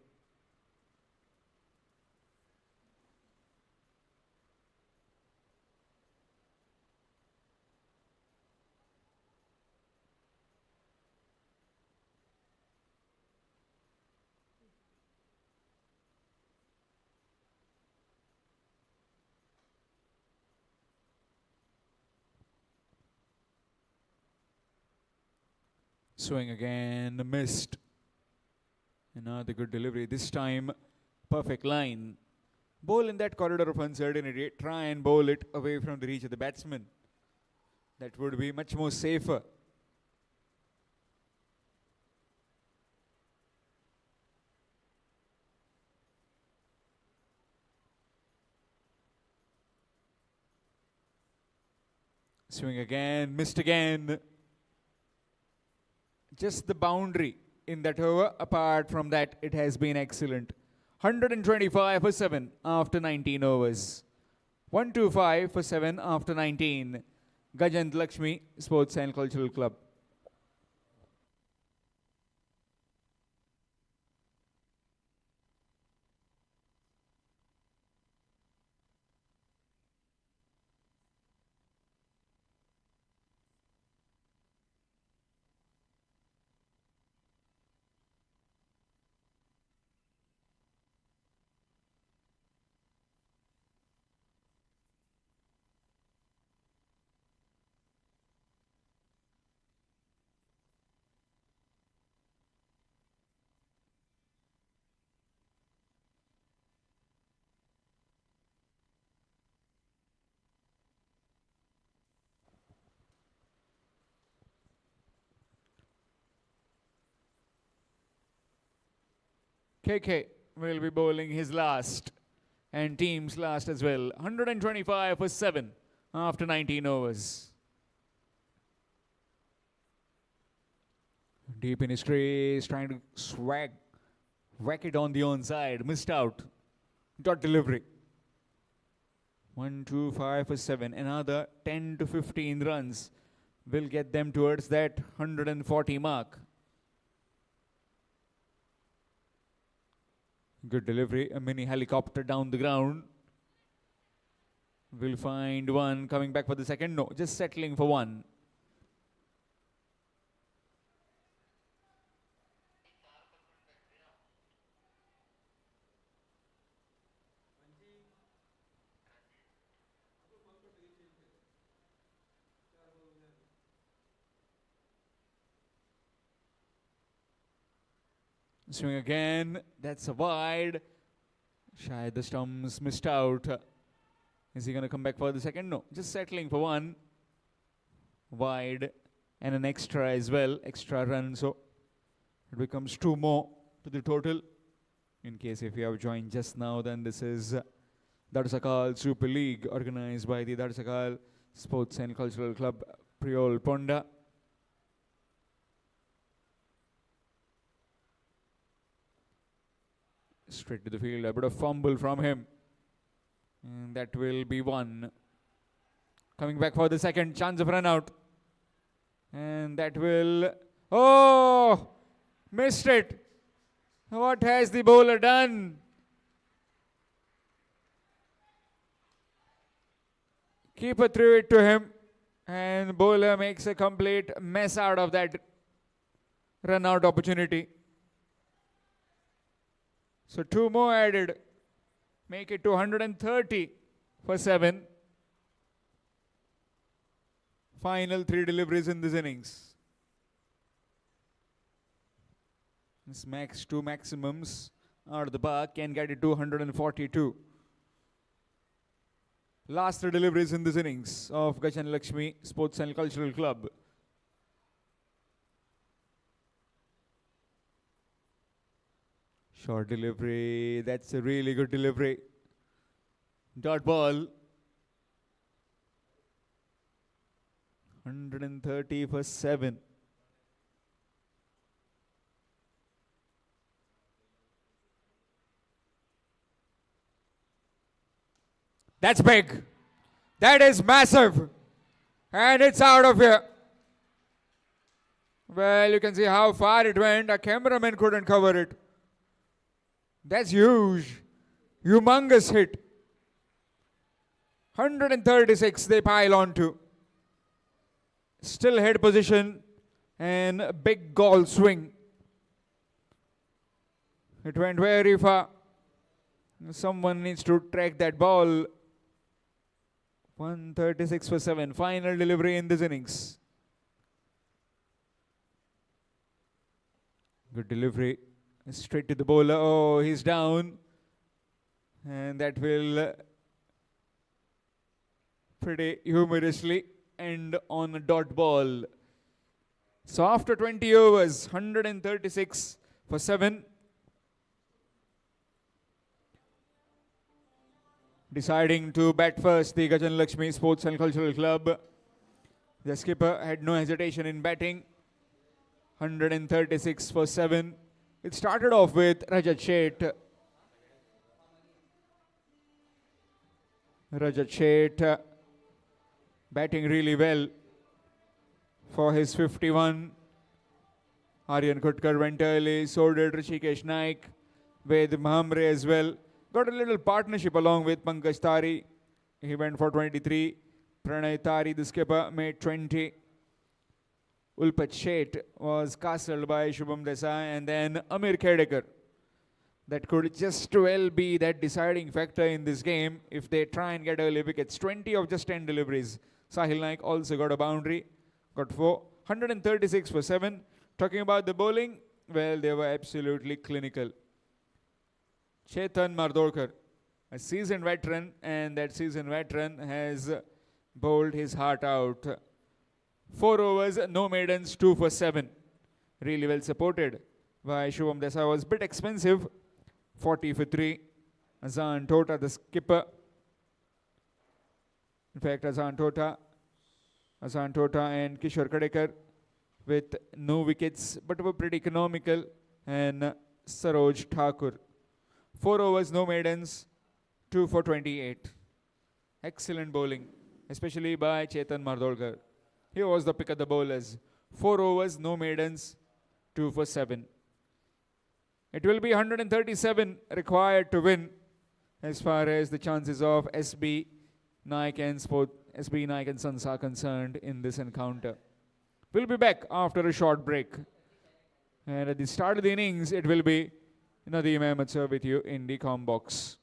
Swing again, missed. Another good delivery. This time, perfect line. Bowl in that corridor of uncertainty. Try and bowl it away from the reach of the batsman. That would be much more safer. Swing again, missed again. Just the boundary in that over. Apart from that, it has been excellent. 125 for 7 after 19 overs. 125 for 7 after 19. Gajant Lakshmi Sports and Cultural Club. KK will be bowling his last and team's last as well. 125 for 7 after 19 overs. Deep in his crease, trying to whack it on the onside. Missed out. Dot delivery. 125 for 7. Another 10 to 15 runs will get them towards that 140 mark. Good delivery, a mini helicopter down the ground. Will find one coming back for the second. No, just settling for one. Swing again. That's a wide. Shayad the stumps missed out. Is he going to come back for the second? No. Just settling for one. Wide. And an extra as well. Extra run. So it becomes 2 more to the total. In case if you have joined just now, then this is Dhadsakhal Super League organized by the Dhadsakhal Sports and Cultural Club, Priol Ponda. Straight to the field, a bit of fumble from him. And that will be one. Coming back for the second, chance of run out. And that will... Oh! Missed it. What has the bowler done? Keeper threw it to him. And bowler makes a complete mess out of that run out opportunity. So 2 more added make it to 130 for 7. Final 3 deliveries in this innings. This max 2 maximums out of the park can get it to 142. Last 3 deliveries in this innings of Gajant Lakshmi Sports and Cultural Club. Short delivery, that's a really good delivery. Dot ball. 130 for 7. That's big. That is massive. And it's out of here. Well, you can see how far it went. A cameraman couldn't cover it. That's huge. Humongous hit. 136 they pile on to. Still head position and a big goal swing. It went very far. Someone needs to track that ball. 136 for 7. Final delivery in this innings. Good delivery. Straight to the bowler. Oh, he's down. And that will pretty humorously end on a dot ball. So after 20 overs, 136 for 7. Deciding to bat first, the Gajant Lakshmi Sports and Cultural Club. The skipper had no hesitation in batting. 136 for 7. It started off with Rajat Sheth. Rajat Sheth batting really well for his 51. Aryan Khutkar went early, so did Rishikesh Naik with Mahamre as well. Got a little partnership along with Pankaj Tari. He went for 23. Pranay Tari, the skipper, made 20. Ulpat Sheth was castled by Shubham Desai, and then Amir Khedekar. That could just well be that deciding factor in this game if they try and get early wickets. 20 of just 10 deliveries. Sahil Naik also got a boundary, got 4. 136 for 7. Talking about the bowling, well, they were absolutely clinical. Chetan Mardolkar, a seasoned veteran, and that seasoned veteran has bowled his heart out. 4 overs, no maidens, 2 for 7. Really well supported by Shubham Desai. Was a bit expensive. 40 for 3. Azan Tota, the skipper. In fact, Azan Tota and Kishore Khedekar with no wickets, but were pretty economical. And Saroj Thakur. 4 overs, no maidens, 2 for 28. Excellent bowling, especially by Chetan Mardolkar. He was the pick of the bowlers. 4 overs, no maidens, 2 for 7. It will be 137 required to win as far as the chances of SB Naik and Sons are concerned in this encounter. We'll be back after a short break. And at the start of the innings, it will be Nadeem Ahmed sir with you in the comm box.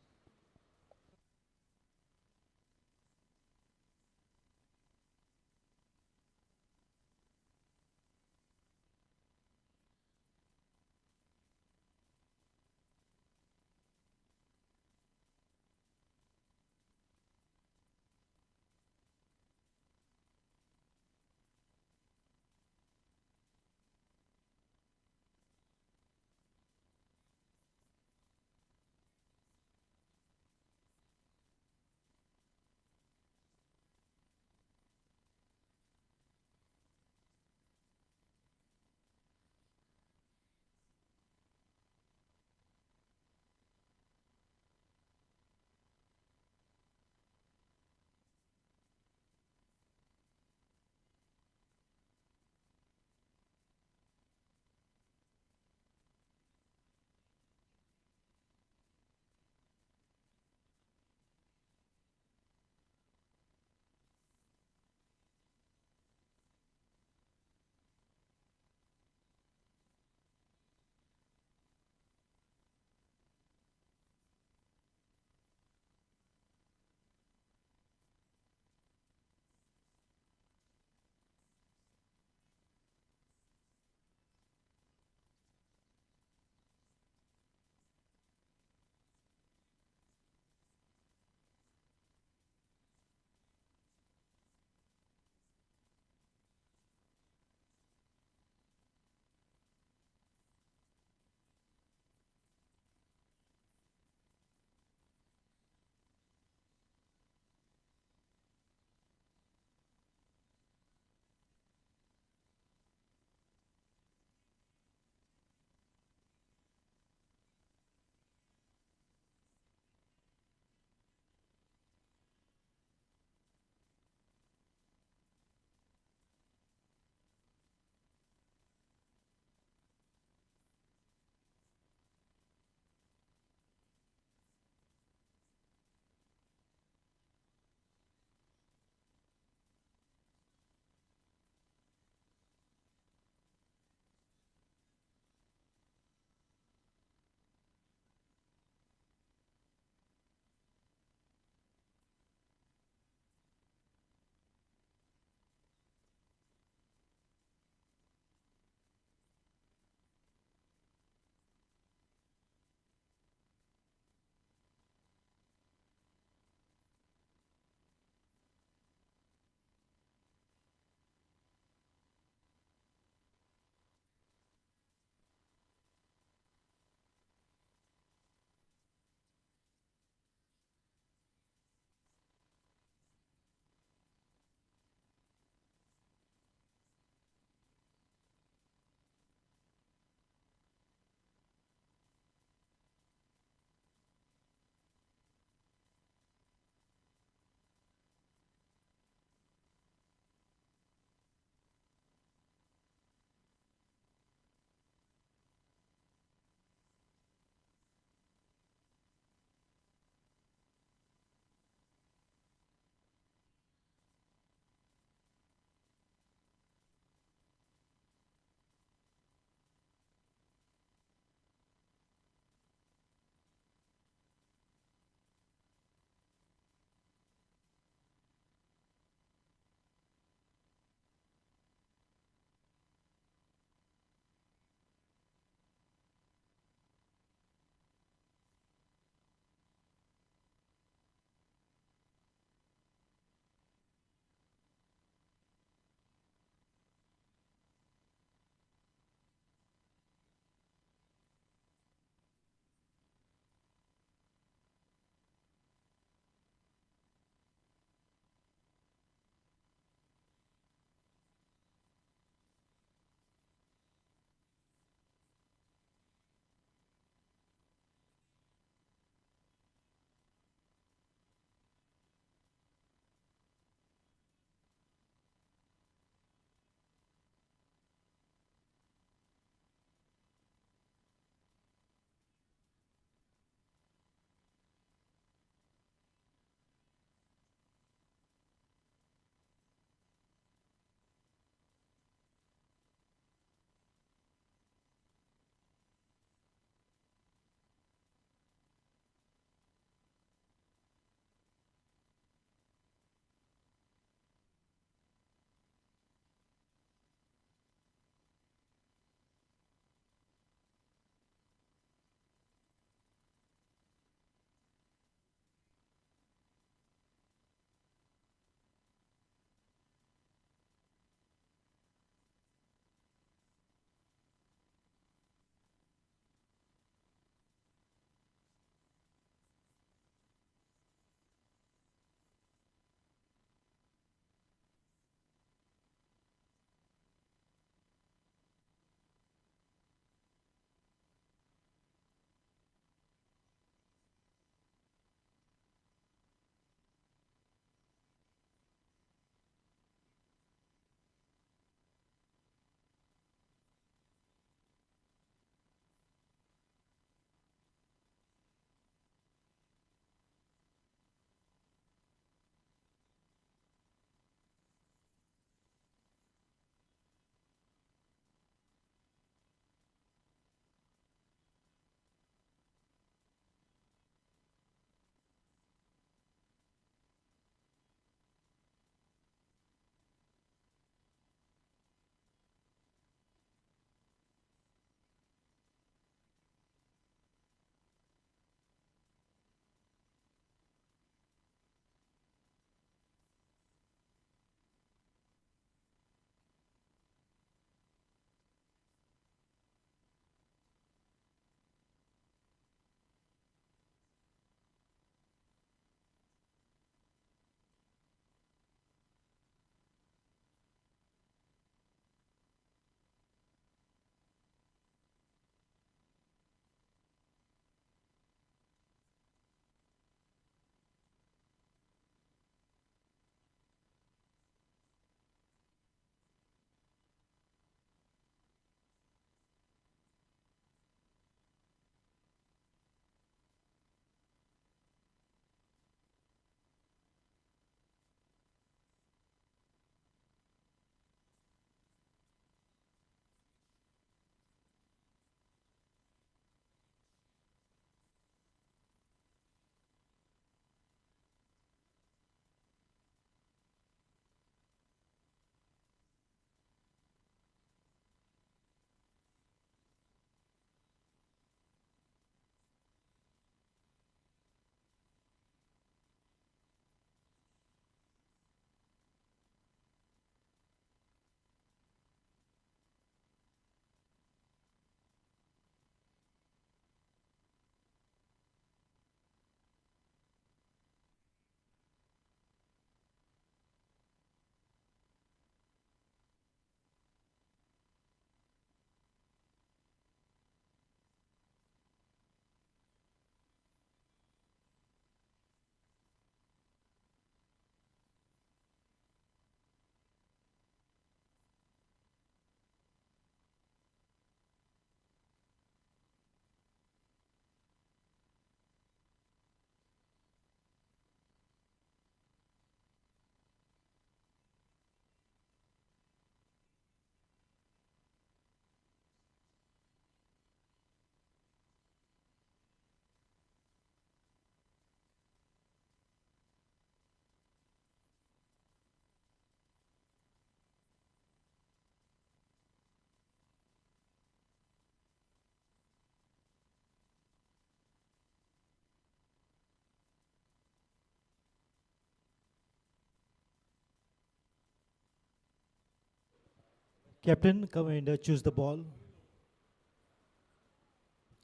Captain, come and choose the ball.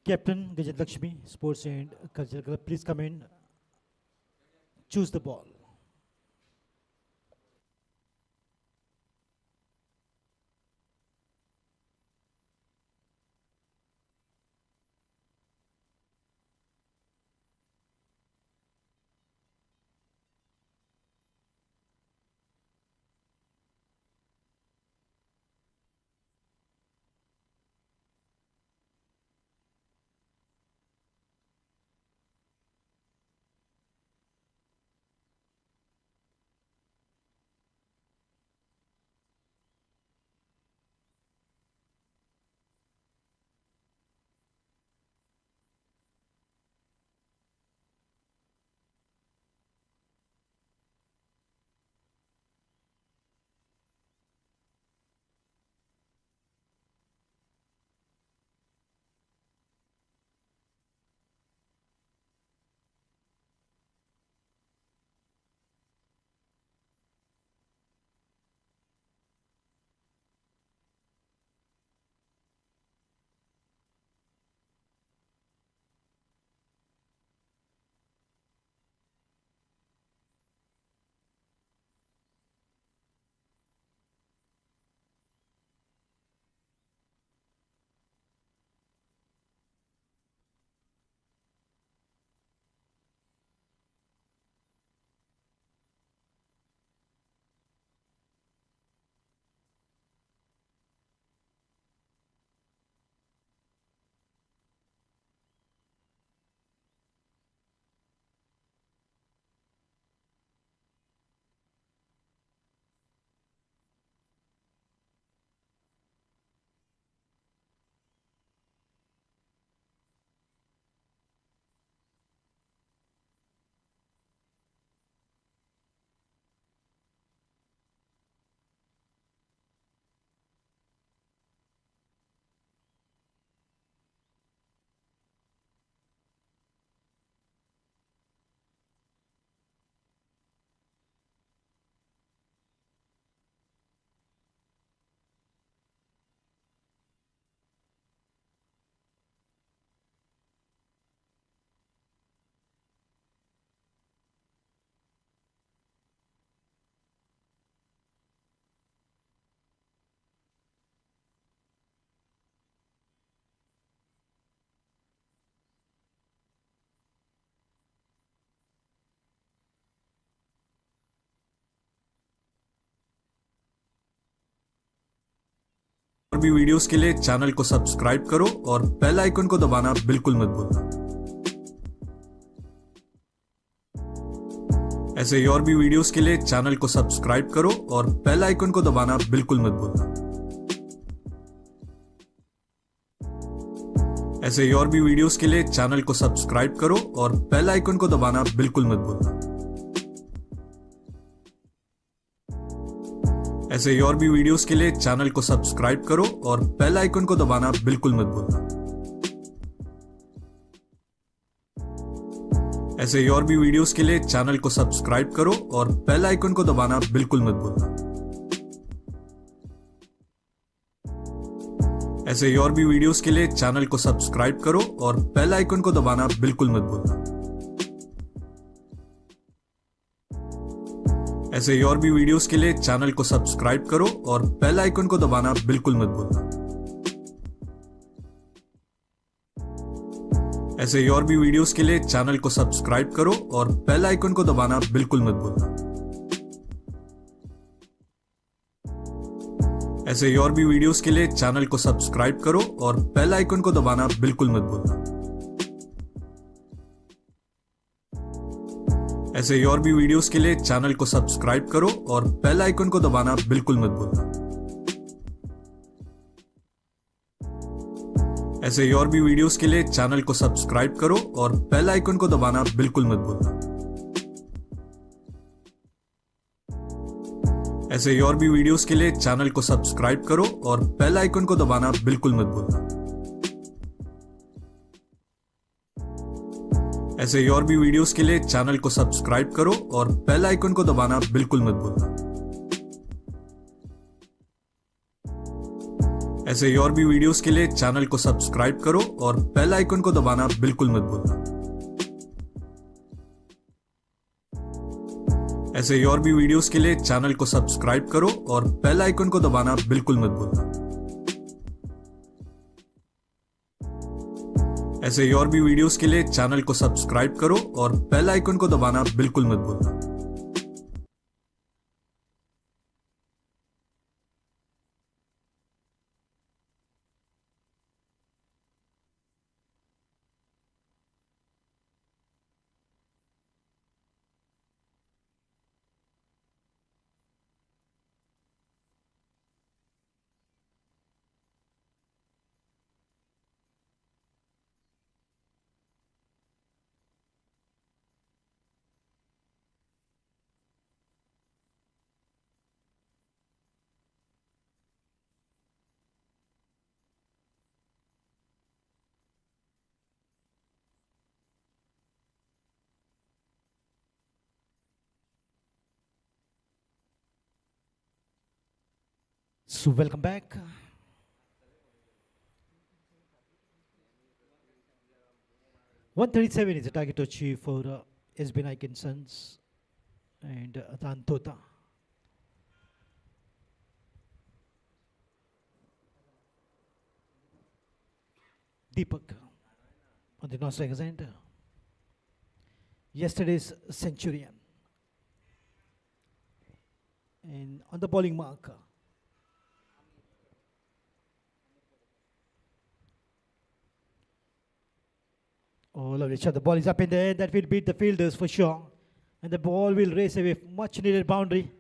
Captain Gajant Lakshmi, Sports and Cultural Club, please come and choose the ball. और भी videos के लिए channel को subscribe करो और bell icon को दबाना बिल्कुल मत भूलना। ऐसे ही और भी वीडियोस के लिए चैनल को सब्सक्राइब करो और बेल आइकन को दबाना बिल्कुल मत भूलना। ऐसे ही और भी वीडियोस के लिए चैनल को सब्सक्राइब करो और बेल आइकन को दबाना बिल्कुल मत भूलना। ऐसे ही और भी वीडियोस के लिए चैनल को सब्सक्राइब करो और बेल आइकन को दबाना बिल्कुल मत भूलना। ऐसे ही और भी वीडियोस के लिए चैनल को सब्सक्राइब करो और बेल आइकन को दबाना बिल्कुल मत भूलना। ऐसे ही और भी वीडियोस के लिए चैनल को सब्सक्राइब करो और बेल आइकन को दबाना बिल्कुल मत भूलना। ऐसे ही और भी वीडियोस के लिए चैनल को सब्सक्राइब करो और बेल आइकन को दबाना बिल्कुल मत भूलना। ऐसे ही और भी वीडियोस के लिए चैनल को सब्सक्राइब करो और बेल आइकन को दबाना बिल्कुल मत भूलना। ऐसे ही और भी वीडियोस के लिए चैनल को सब्सक्राइब करो और बेल आइकन को दबाना बिल्कुल मत भूलना। ऐसे ही और भी वीडियोस के लिए चैनल को सब्सक्राइब करो और बेल आइकन को दबाना बिल्कुल मत भूलना। ऐसे ही और भी वीडियोस के लिए चैनल को सब्सक्राइब करो और बेल आइकन को दबाना बिल्कुल मत भूलना। ऐसे ही और भी वीडियोस के लिए चैनल को सब्सक्राइब करो और बेल आइकन को दबाना बिल्कुल मत भूलना। ऐसे ही और भी वीडियोस के लिए चैनल को सब्सक्राइब करो और बेल आइकन को दबाना बिल्कुल मत भूलना। ऐसे ही और भी वीडियोस के लिए चैनल को सब्सक्राइब करो और बेल आइकन को दबाना बिल्कुल मत भूलना। ऐसे ही और भी वीडियोस के लिए चैनल को सब्सक्राइब करो और बेल आइकन को दबाना बिल्कुल मत भूलना। ऐसे ही और भी वीडियोस के लिए चैनल को सब्सक्राइब करो और बेल आइकन को दबाना बिल्कुल मत भूलना। So welcome back. .137 is the target to achieve for SB Naik and Sons and Gantlaxmi. Deepak on the non-strikers end. Yesterday's centurion. And on the bowling mark, oh, lovely shot. The ball is up in the air. That will beat the fielders for sure. And the ball will race away. Much needed boundary.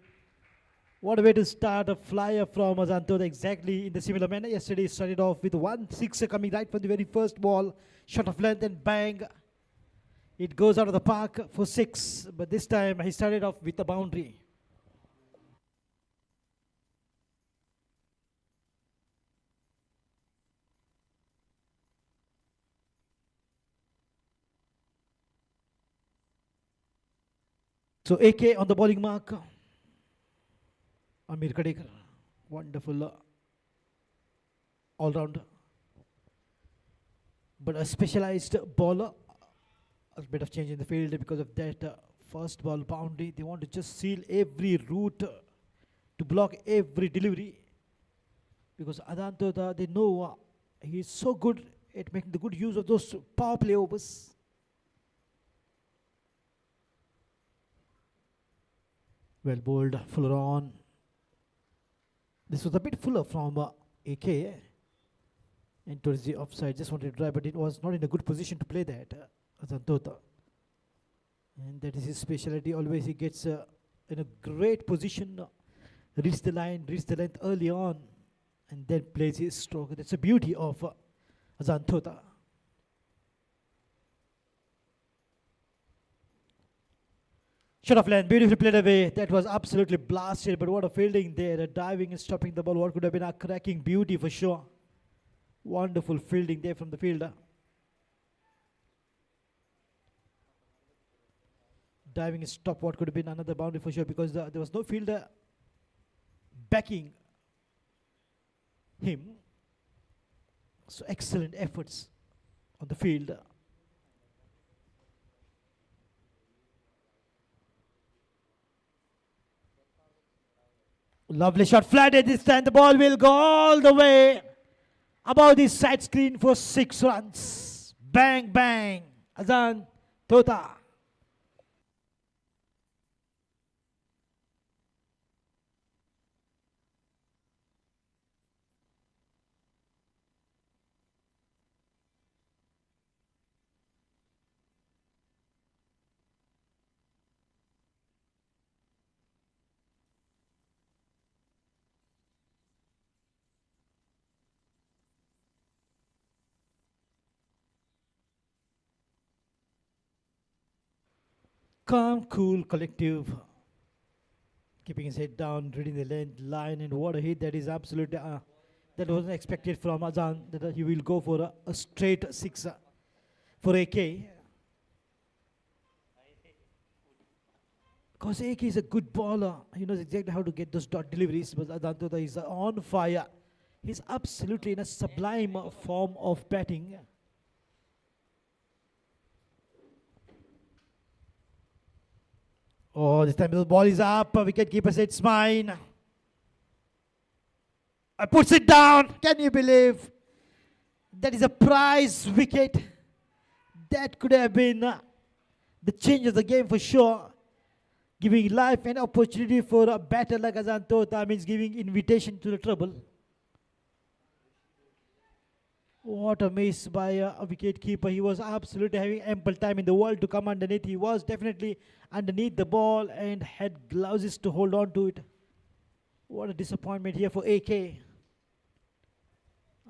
What a way to start a flyer from Gajant exactly in the similar manner. Yesterday he started off with 1-6 coming right from the very first ball. Shot of length and bang. It goes out of the park for 6. But this time he started off with a boundary. So AK on the bowling mark. Amir Kadekar, wonderful all-rounder. But a specialized bowler. A bit of change in the field because of that first ball boundary. They want to just seal every route to block every delivery. Because Gajant, they know he is so good at making the good use of those power play overs. Well bowled, fuller on. This was a bit fuller from AK. And towards the offside, just wanted to drive, but it was not in a good position to play that, Gajant. And that is his specialty. Always he gets in a great position, reach the line, reach the length early on, and then plays his stroke. That's the beauty of Gajant. Shot of length, beautifully played away. That was absolutely blasted, but what a fielding there. Diving and stopping the ball. What could have been a cracking beauty for sure. Wonderful fielding there from the fielder. Diving and stop what could have been another boundary for sure because there was no fielder backing him. So excellent efforts on the field. Lovely shot, flatted this time. The ball will go all the way above the side screen for 6 runs. Bang, bang. Gajant. Calm, cool, collective. Keeping his head down, reading the length, line, and what a hit. That is absolutely, that wasn't expected from Gajant, that he will go for a straight 6 for AK. Because AK is a good bowler. He knows exactly how to get those dot deliveries, but Gajant is on fire. He's absolutely in a sublime form of batting. Oh, this time the ball is up. Wicket keeper said it's mine. I puts it down. Can you believe? That is a prize wicket. That could have been the change of the game for sure. Giving life and opportunity for a batter like Gajant Lakshmi means giving invitation to the trouble. What a miss by a wicket keeper. He was absolutely having ample time in the world to come underneath. He was definitely underneath the ball and had gloves to hold on to it. What a disappointment here for AK.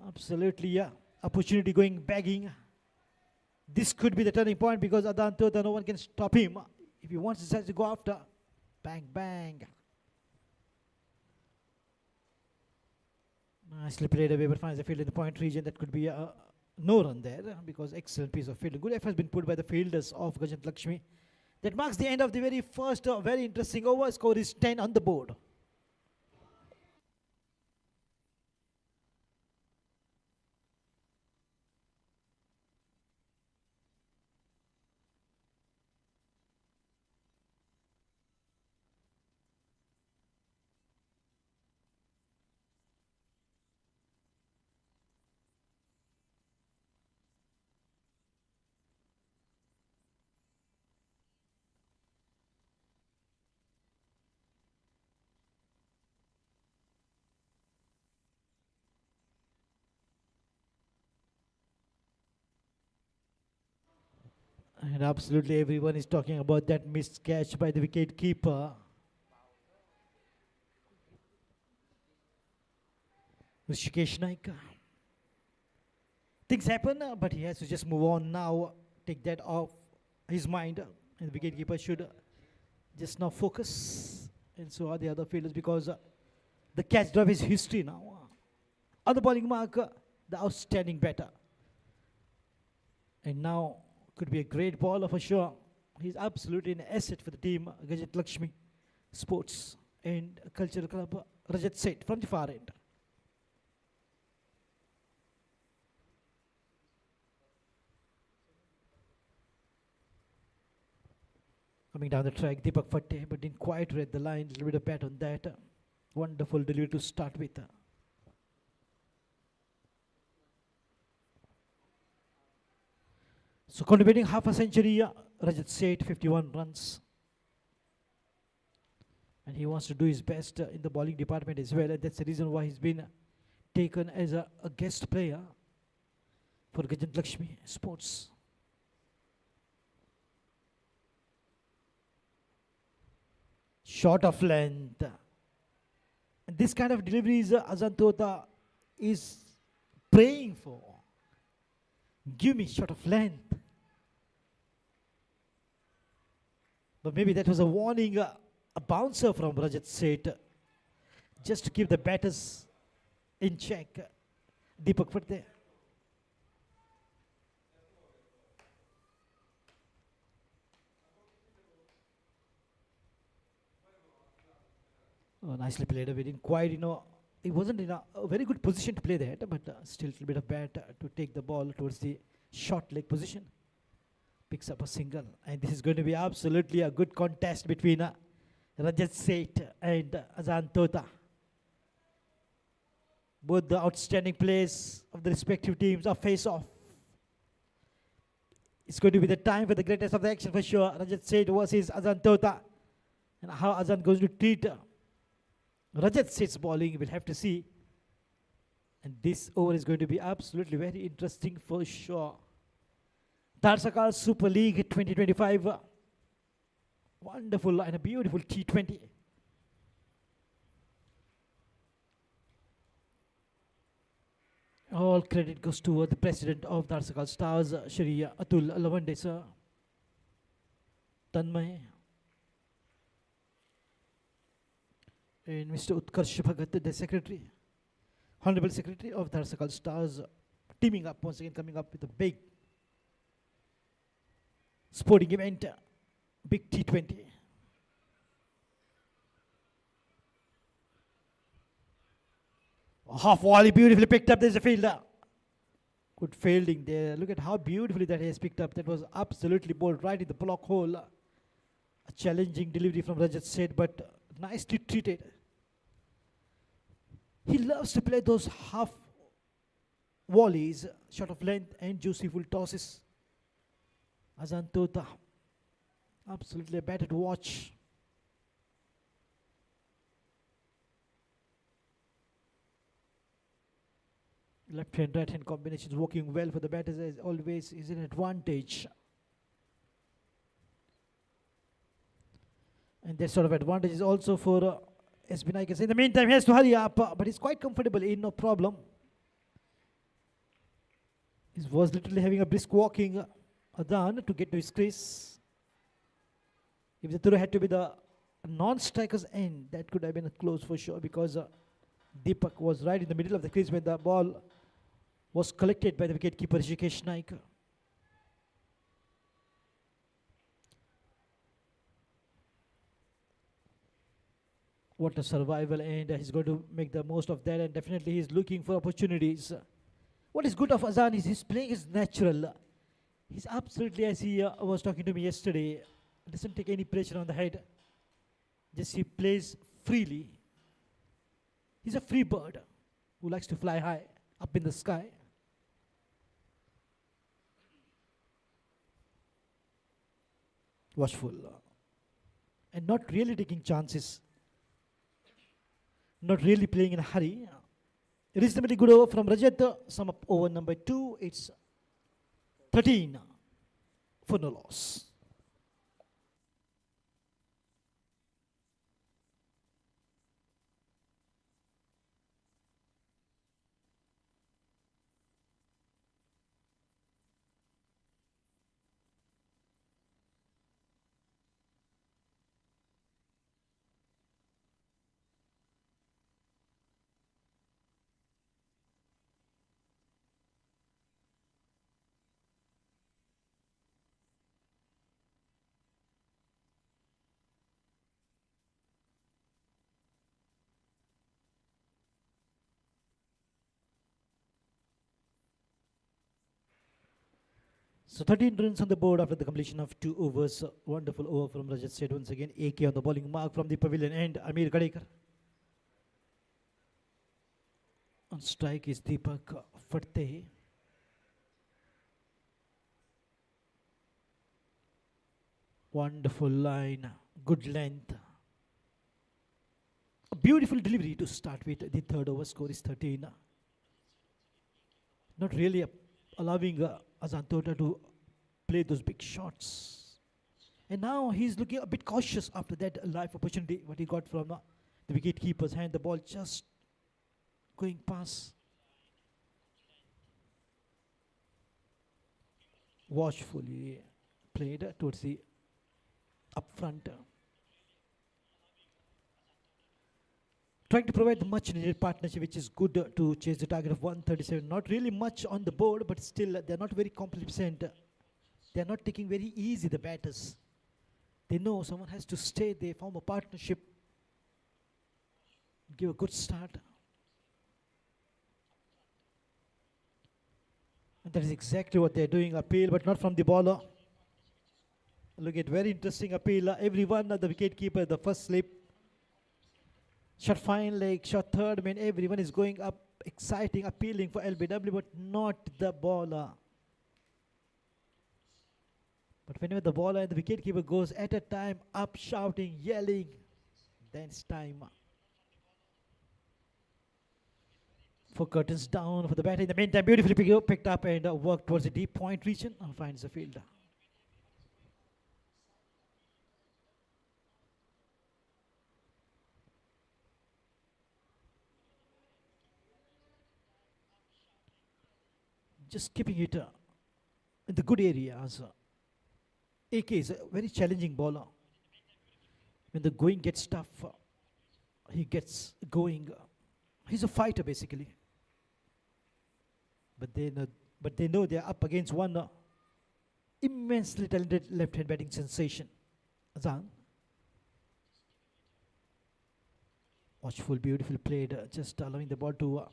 Absolutely, yeah. Opportunity going begging. This could be the turning point because Adantota, no one can stop him. If he wants to go after, bang, bang. Nicely played away, but finds the field in the point region. That could be a no run there because excellent piece of field. Good effort has been put by the fielders of Gajant Lakshmi. That marks the end of the very first, very interesting over. Score is 10 on the board. And absolutely everyone is talking about that missed catch by the wicket keeper. Rishikesh Naik. Things happen, but he has to just move on now, take that off his mind. And the wicket keeper should just now focus. And so are the other fielders because the catch drop is history now. On the bowling mark, the outstanding batter. And now could be a great bowler for sure. He's absolutely an asset for the team, Gajant Lakshmi Sports and Cultural Club, Rajat Seth from the far end. Coming down the track, Deepak Fatte, but didn't quite read the line. A little bit of bat on that. Wonderful delivery to start with. So contributing half a century, Rajat Seth, 51 runs. And he wants to do his best in the bowling department as well. And that's the reason why he's been taken as a guest player for Gajant Lakshmi Sports. Short of length. And this kind of deliveries Azantota is praying for. Give me short of length. But maybe that was a warning, a bouncer from Rajat Seth, just to keep the batters in check. Deepak Fatte. Oh, nicely played. We didn't quite, he wasn't in a very good position to play that, but still a little bit of bat to take the ball towards the short leg position. Picks up a single, and this is going to be absolutely a good contest between Rajat Seth and Azantota. Both the outstanding players of the respective teams are face off. It's going to be the time for the greatest of the action for sure. Rajat Seth versus Azantota, and how Azant goes to treat Rajat Seth's bowling, we'll have to see. And this over is going to be absolutely very interesting for sure. Dhadsakhal Super League 2025. Wonderful and a beautiful T20. All credit goes to the president of Dhadsakhal Stars, Shri Atul Lavande, sir. Tanmay. And Mr. Utkarsh Bhagat, the secretary, Honorable Secretary of Dhadsakhal Stars, teaming up once again, coming up with a big sporting event, big T20. Half volley, beautifully picked up. There's a fielder. Good fielding there. Look at how beautifully that he has picked up. That was absolutely bowled right in the block hole. A challenging delivery from Rajat Seth, but nicely treated. He loves to play those half volleys, short of length and juicy full tosses. Azan Tota, absolutely a batter to watch. Left hand, right hand combinations working well for the batters, as always is an advantage. And that sort of advantage is also for SB Naik. In the meantime, he has to hurry up, but he's quite comfortable in, no problem. He was literally having a brisk walking Adhan to get to his crease. If the throw had to be the non-striker's end, that could have been close for sure, because Deepak was right in the middle of the crease when the ball was collected by the wicketkeeper Rishikesh Naik. What a survival, and he's going to make the most of that, and definitely he's looking for opportunities. What is good of Azan is his playing is natural. He's absolutely, as he was talking to me yesterday, doesn't take any pressure on the head. Just he plays freely. He's a free bird who likes to fly high up in the sky. Watchful. And not really taking chances. Not really playing in a hurry. Reasonably good over from Rajat. Sum up over number 2. It's 13 for no loss. So 13 runs on the board after the completion of 2 overs. Wonderful over from Rajat Seth once again. AK on the bowling mark from the pavilion end. Amir Gadekar. On strike is Deepak Fateh. Wonderful line. Good length. A beautiful delivery to start with. The third over score is 13. Not really allowing Azan Tota to play those big shots. And now he's looking a bit cautious after that live opportunity what he got from the wicket keeper's hand. The ball just going past. Watchfully played towards the up front. Trying to provide the much needed partnership, which is good to chase the target of 137. Not really much on the board, but still they're not very complacent. They're not taking very easy, the batters. They know someone has to stay. They form a partnership. Give a good start. And that is exactly what they're doing. Appeal, but not from the bowler. Look at very interesting appeal. Everyone, the wicket keeper, the first slip. Shot fine leg, shot third. I mean, everyone is going up, exciting, appealing for LBW, but not the bowler. But whenever the bowler and the wicketkeeper goes at a time, up, shouting, yelling, then it's time for curtains down for the batter. In the meantime, beautifully picked up and worked towards the deep point region and finds the fielder. Just keeping it in the good areas. AK is a very challenging bowler. When the going gets tough, he gets going. He's a fighter basically. But they know they're up against one immensely talented left-hand batting sensation. Azan. Watchful, beautiful played, just allowing the ball to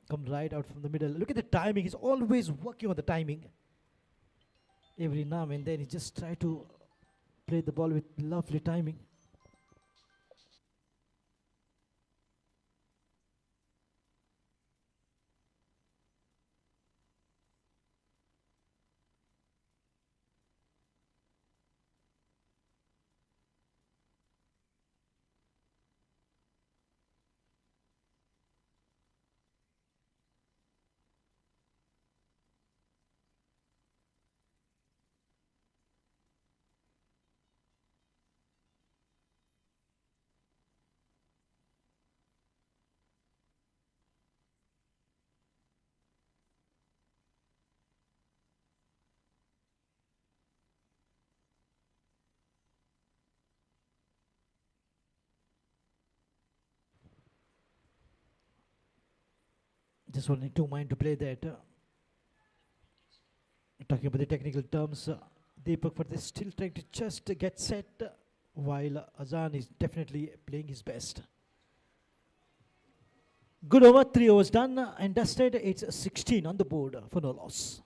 come right out from the middle. Look at the timing. He's always working on the timing. Every now and then he just try to play the ball with lovely timing. Just only 2 mind to play that. Talking about the technical terms, Deepak Patel is still trying to just get set, while Azan is definitely playing his best. Good over, 3 overs done and dusted. It's 16 on the board for no loss.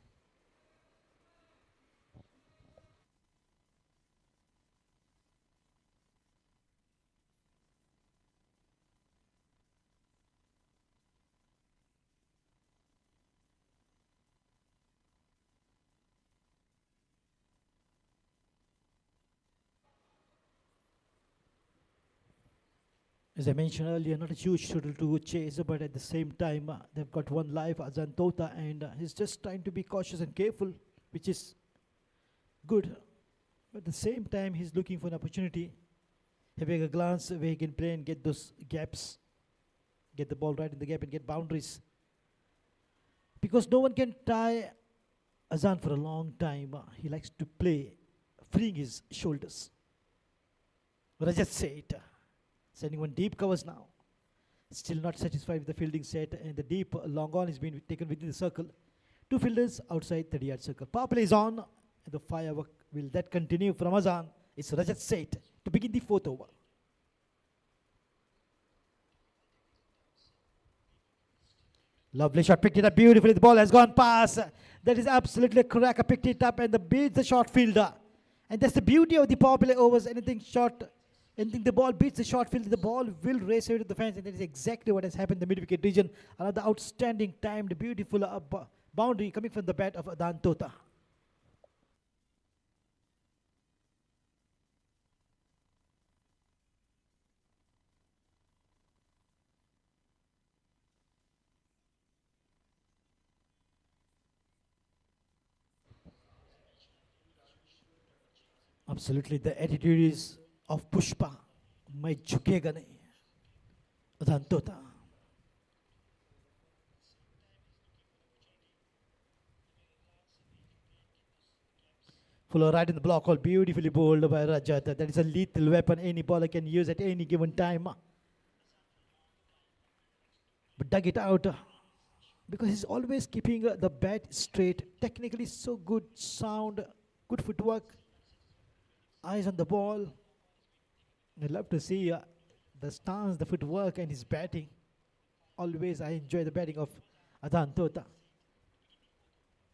As I mentioned earlier, not a huge total to chase, but at the same time, they've got one life, Azan Tota, and he's just trying to be cautious and careful, which is good. But at the same time, he's looking for an opportunity, having a glance where he can play and get those gaps, get the ball right in the gap and get boundaries. Because no one can tie Azan for a long time. He likes to play, freeing his shoulders. Rajat said. Sending one deep covers now. Still not satisfied with the fielding set, and the deep long on is being taken within the circle. 2 fielders outside 30-yard circle. Power play is on, and the firework will that continue from Azan. It's Rajat Seth to begin the 4th over. Lovely shot, picked it up beautifully. The ball has gone past. That is absolutely a cracker. Picked it up and the beats the short fielder. And that's the beauty of the power play overs. Anything the ball beats the short field, the ball will race away to the fence, and that is exactly what has happened in the mid-wicket region. Another outstanding timed, beautiful boundary coming from the bat of Azan Tota. Absolutely, the attitude is of Pushpa. मैं झुकेगा नहीं. Azan Tota. Fuller right in the block, all beautifully bowled by Rajat. That is a lethal weapon any bowler can use at any given time. But dug it out because he's always keeping the bat straight. Technically so good, sound, good footwork, eyes on the ball. I love to see the stance, the footwork, and his batting. Always I enjoy the batting of Azan Tota.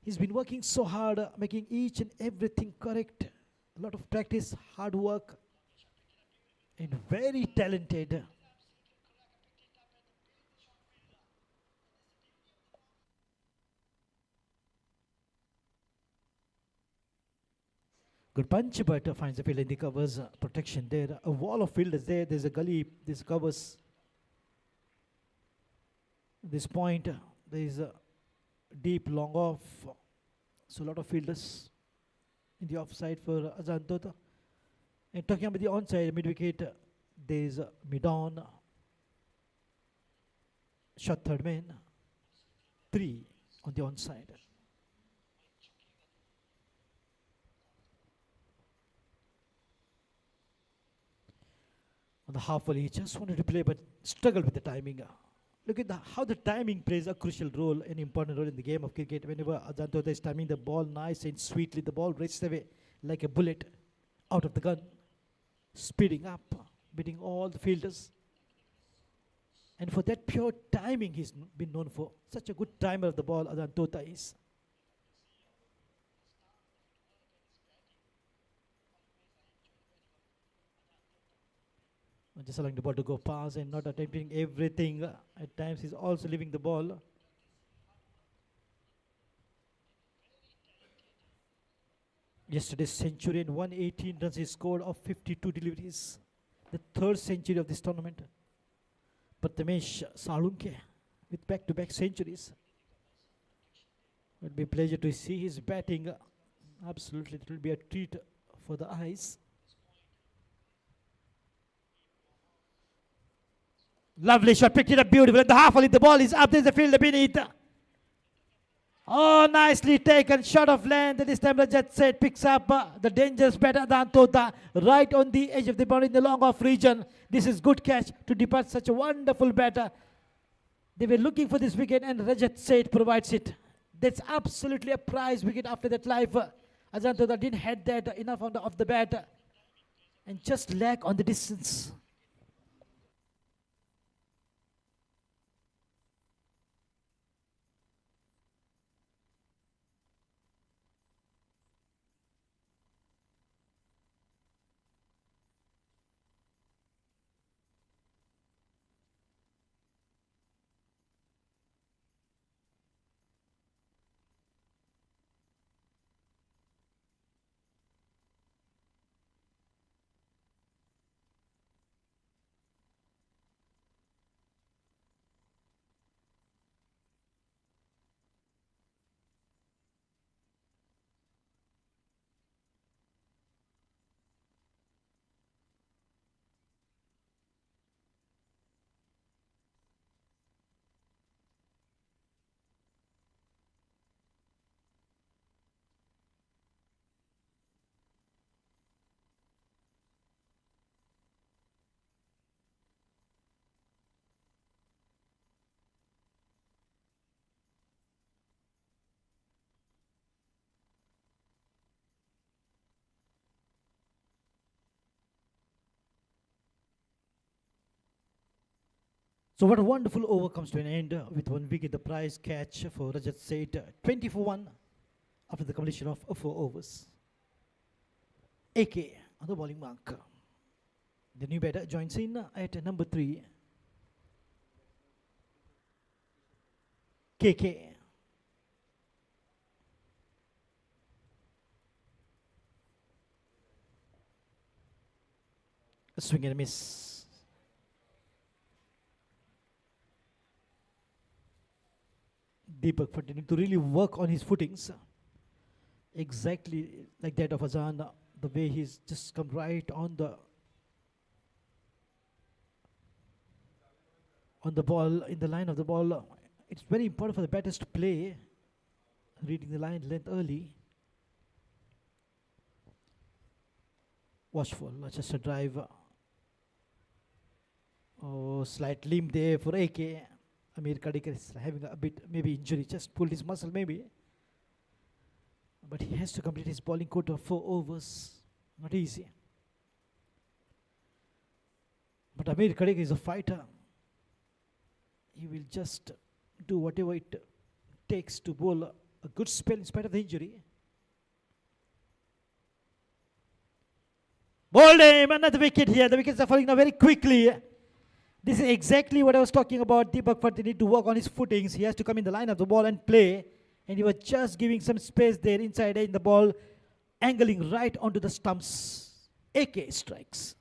He's been working so hard, making each and everything correct. A lot of practice, hard work, and very talented. Good punch, but finds the field in the covers. Protection there. A wall of fielders there. There's a gully. This covers. This point, there is a deep long off. So a lot of fielders in the offside for Azan Tota. And talking about the onside, mid-wicket, there is mid-on. Shot third man. 3 on the onside. On the half volley, he just wanted to play but struggled with the timing. Look at how the timing plays a crucial role, an important role in the game of cricket. Whenever Azan Tota is timing the ball nice and sweetly, the ball races away like a bullet out of the gun, speeding up, beating all the fielders. And for that pure timing, he's been known for. Such a good timer of the ball, Gajant Tota is. Just allowing the ball to go past and not attempting everything. At times, he's also leaving the ball. Yesterday's century and 118 runs he scored of 52 deliveries. The third century of this tournament. Prathamesh Salunke with back-to-back centuries. It will be a pleasure to see his batting. Absolutely, it will be a treat for the eyes. Lovely shot, picked it up beautiful. At the half volley, the ball is up. There's the fielder beneath. Oh, nicely taken. Shot of length. This time Rajat Seth picks up the dangerous batter Gajant Tota right on the edge of the boundary in the long off region. This is good catch to depart such a wonderful batter. They were looking for this wicket and Rajat Seth provides it. That's absolutely a prize wicket after that life. Gajant Tota didn't have that enough of the bat and just lack on the distance. So what a wonderful over comes to an end with one wicket, the prize catch for Rajat Seth, 20 for 1 after the completion of 4 overs. AK on the bowling mark. The new batter joins in at number 3. KK. A swing and a miss. Deepak continuing to really work on his footings. Exactly like that of Azan, the way he's just come right on the ball, in the line of the ball. It's very important for the batters to play, reading the line length early. Watchful, just a drive. Oh, slight limp there for AK. Amir Kadikar is having a bit, maybe injury, just pulled his muscle maybe. But he has to complete his bowling quota of 4 overs. Not easy. But Amir Kadikar is a fighter. He will just do whatever it takes to bowl a good spell in spite of the injury. Bowled him, another wicket here. The wickets are falling now very quickly. This is exactly what I was talking about. Deepak Patti need to work on his footings. He has to come in the line of the ball and play. And he was just giving some space there inside in the ball, angling right onto the stumps. AK strikes.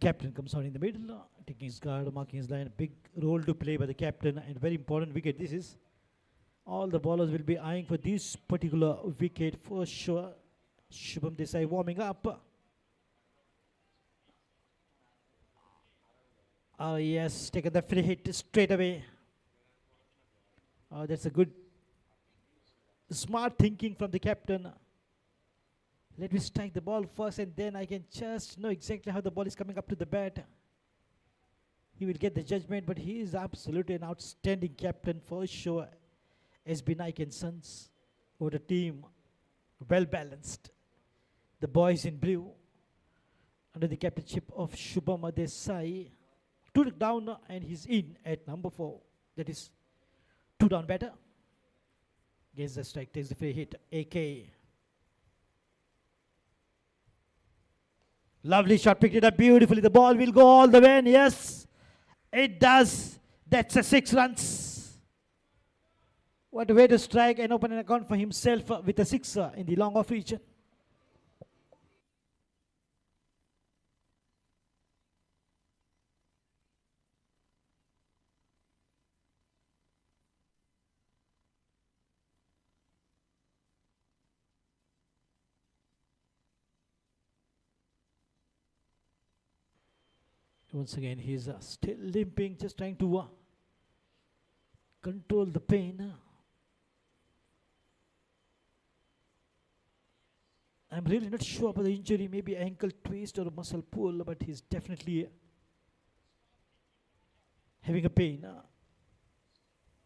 captain comes on in the middle, taking his guard, marking his line. Big role to play by the captain, and very important wicket. This is all the bowlers will be eyeing for this particular wicket for sure. Shubham Desai warming up. Oh yes, taken the free hit straight away. That's a good, smart thinking from the captain. Let me strike the ball first and then I can just know exactly how the ball is coming up to the bat. He will get the judgment, but he is absolutely an outstanding captain for sure. SB Naik and Sons over the team, well balanced. The boys in blue under the captainship of Shubham Desai. 2 down and he's in at number 4. That is 2 down batter. Gets the strike, takes the free hit. AK. Lovely shot, picked it up beautifully. The ball will go all the way, and yes, it does. That's a 6 runs. What a way to strike and open an account for himself with a 6 in the long off region. Once again, he's still limping, just trying to control the pain. I'm really not sure about the injury, maybe ankle twist or a muscle pull, but he's definitely having a pain.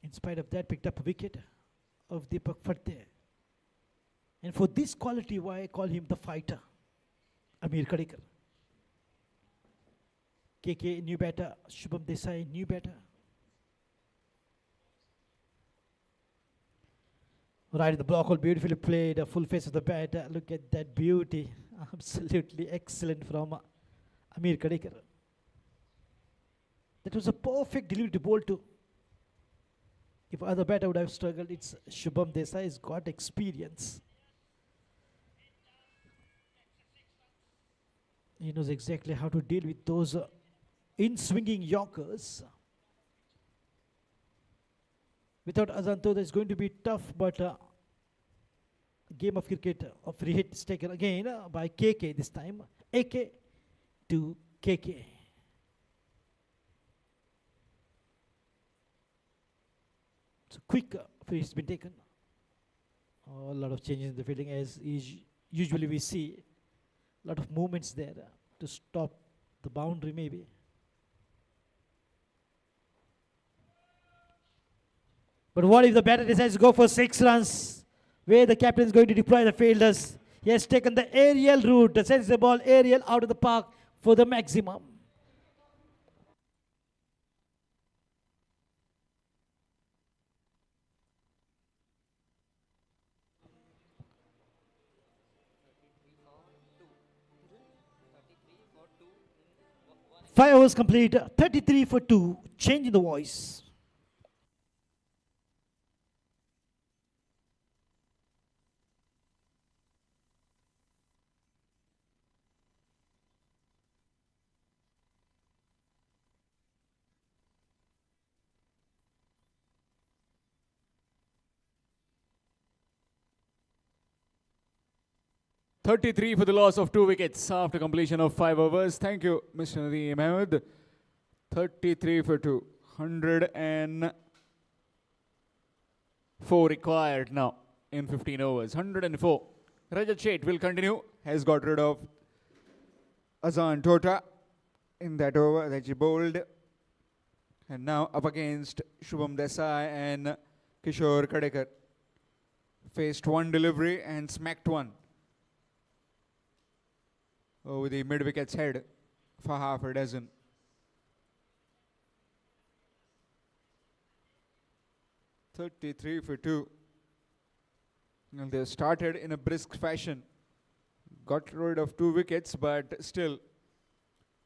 In spite of that, picked up a wicket of Deepak Fateh. And for this quality, why I call him the fighter, Amir Kadekar. KK new batter, Shubham Desai new batter. Right, the block hole beautifully played, a full face of the bat. Look at that beauty, absolutely excellent from Amir Kadekar. That was a perfect delivery to bowl to. If other batter would have struggled, it's Shubham Desai has got experience. He knows exactly how to deal with those in-swinging Yorkers. Without Azanto, that's going to be tough, but game of cricket, a free hit is taken again by KK this time. AK to KK. So quick free hit has been taken. A lot of changes in the fielding, as usually we see. A lot of movements there to stop the boundary maybe. But what if the batter decides to go for 6 runs, where the captain is going to deploy the fielders? He has taken the aerial route, sends the ball aerial out of the park for the maximum. Five overs complete, 33 for 2, change in the voice. $33 for the loss of 2 wickets after completion of 5 overs. Thank you, Mr. Nadeem Ahmed. 33 for 2. 104 required now in 15 overs. 104. Rajat Sheth will continue. Has got rid of Azan Tota in that over that he bowled. And now up against Shubham Desai and Kishore Kadekar. Faced one delivery and smacked one over the mid-wicket's head for half a dozen. $33 for 2. Well, they started in a brisk fashion. Got rid of 2 wickets, but still,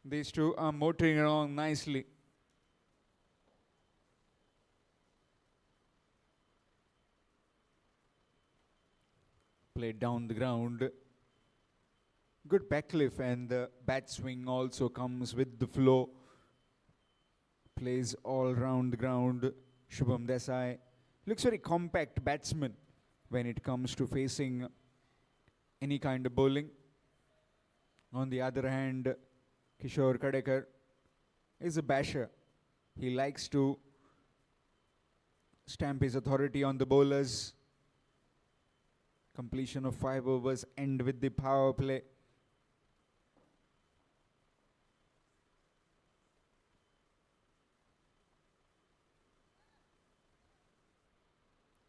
these two are motoring along nicely. Played down the ground. Good backlift, and the bat swing also comes with the flow. Plays all round the ground. Shubham Desai looks very compact batsman when it comes to facing any kind of bowling. On the other hand, Kishore Kadekar is a basher. He likes to stamp his authority on the bowlers. Completion of 5 overs end with the power play.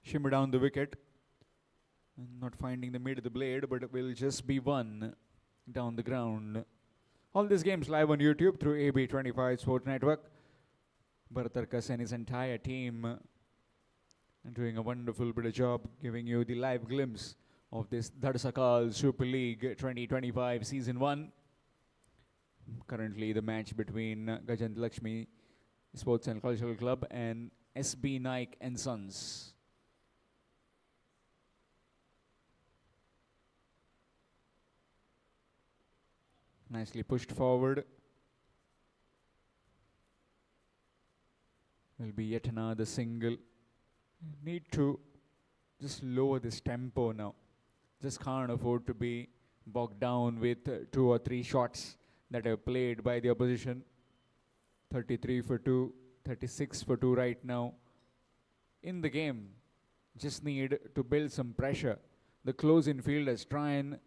Shimmer down the wicket. Not finding the mid of the blade, but it will just be one down the ground. All these games live on YouTube through AB25 Sport Network. Bharat Arkas and his entire team doing a wonderful bit of job giving you the live glimpse of this Dhadsakhal Super League 2025 Season 1. Currently the match between Gajant Lakshmi Sports and Cultural Club and SB Naik and Sons. Nicely pushed forward. Will be yet another single. Need to just lower this tempo now. Just can't afford to be bogged down with 2 or 3 shots that are played by the opposition. 33 for 2, 36 for 2 right now. In the game, just need to build some pressure. The close-in fielders try and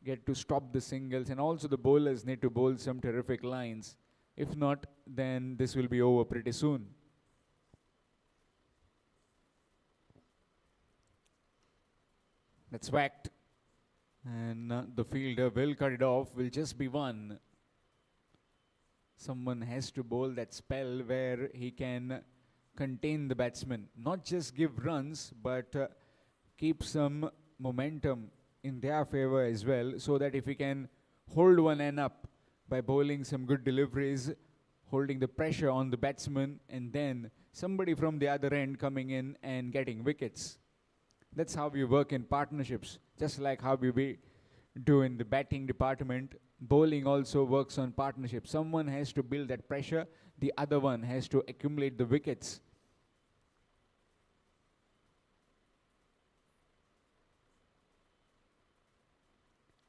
get to stop the singles, and also the bowlers need to bowl some terrific lines. If not, then this will be over pretty soon. That's whacked, and the fielder will cut it off. Will just be one. Someone has to bowl that spell where he can contain the batsman, not just give runs, but keep some momentum in their favor as well, so that if he can hold one end up by bowling some good deliveries, holding the pressure on the batsman, and then somebody from the other end coming in and getting wickets. That's how we work in partnerships, just like how we do in the batting department. Bowling also works on partnership. Someone has to build that pressure, the other one has to accumulate the wickets.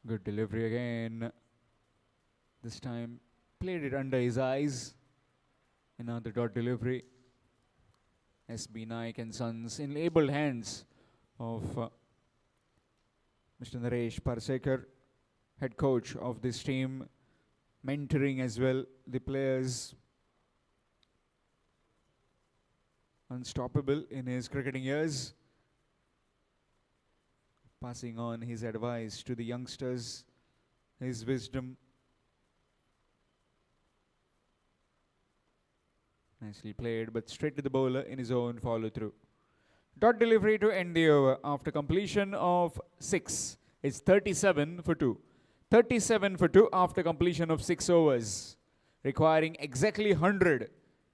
Good delivery again. This time played it under his eyes. Another dot delivery. SB Naik and Sons in able hands of Mr. Naresh Parsekar, head coach of this team, mentoring as well the players. Unstoppable in his cricketing years. Passing on his advice to the youngsters, his wisdom. Nicely played, but straight to the bowler in his own follow-through. Dot delivery to end the over after completion of 6. It's 37 for 2. 37 for 2 after completion of 6 overs, requiring exactly 100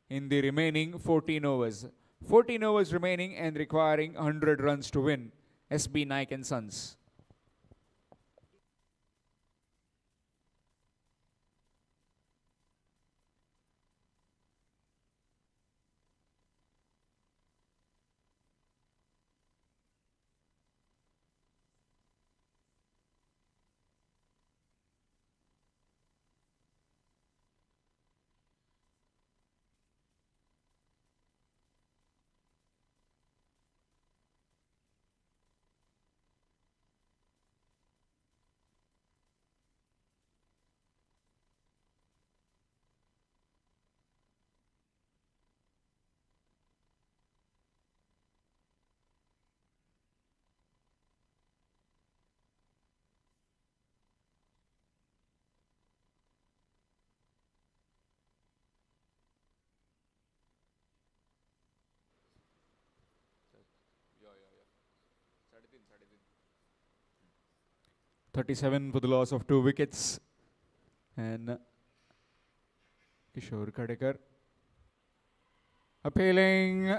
in the remaining 14 overs. 14 overs remaining and requiring 100 runs to win. SB Naik and Sons. Yeah. 37 for the loss of 2 wickets. And Kishore Kadekar appealing.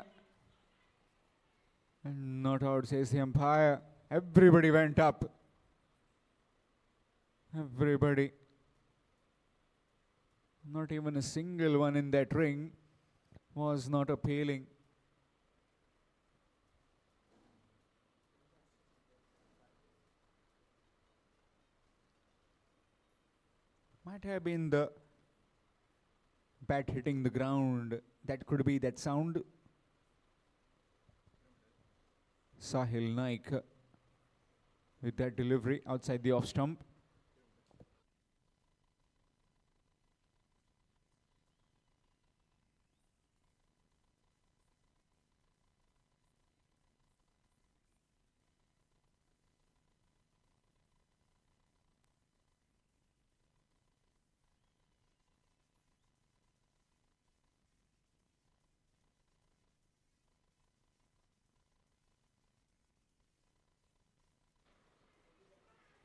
And not out, says the umpire. Everybody went up. Everybody. Not even a single one in that ring was not appealing. Might have been the bat hitting the ground. That could be that sound. Sahil Naik with that delivery outside the off stump.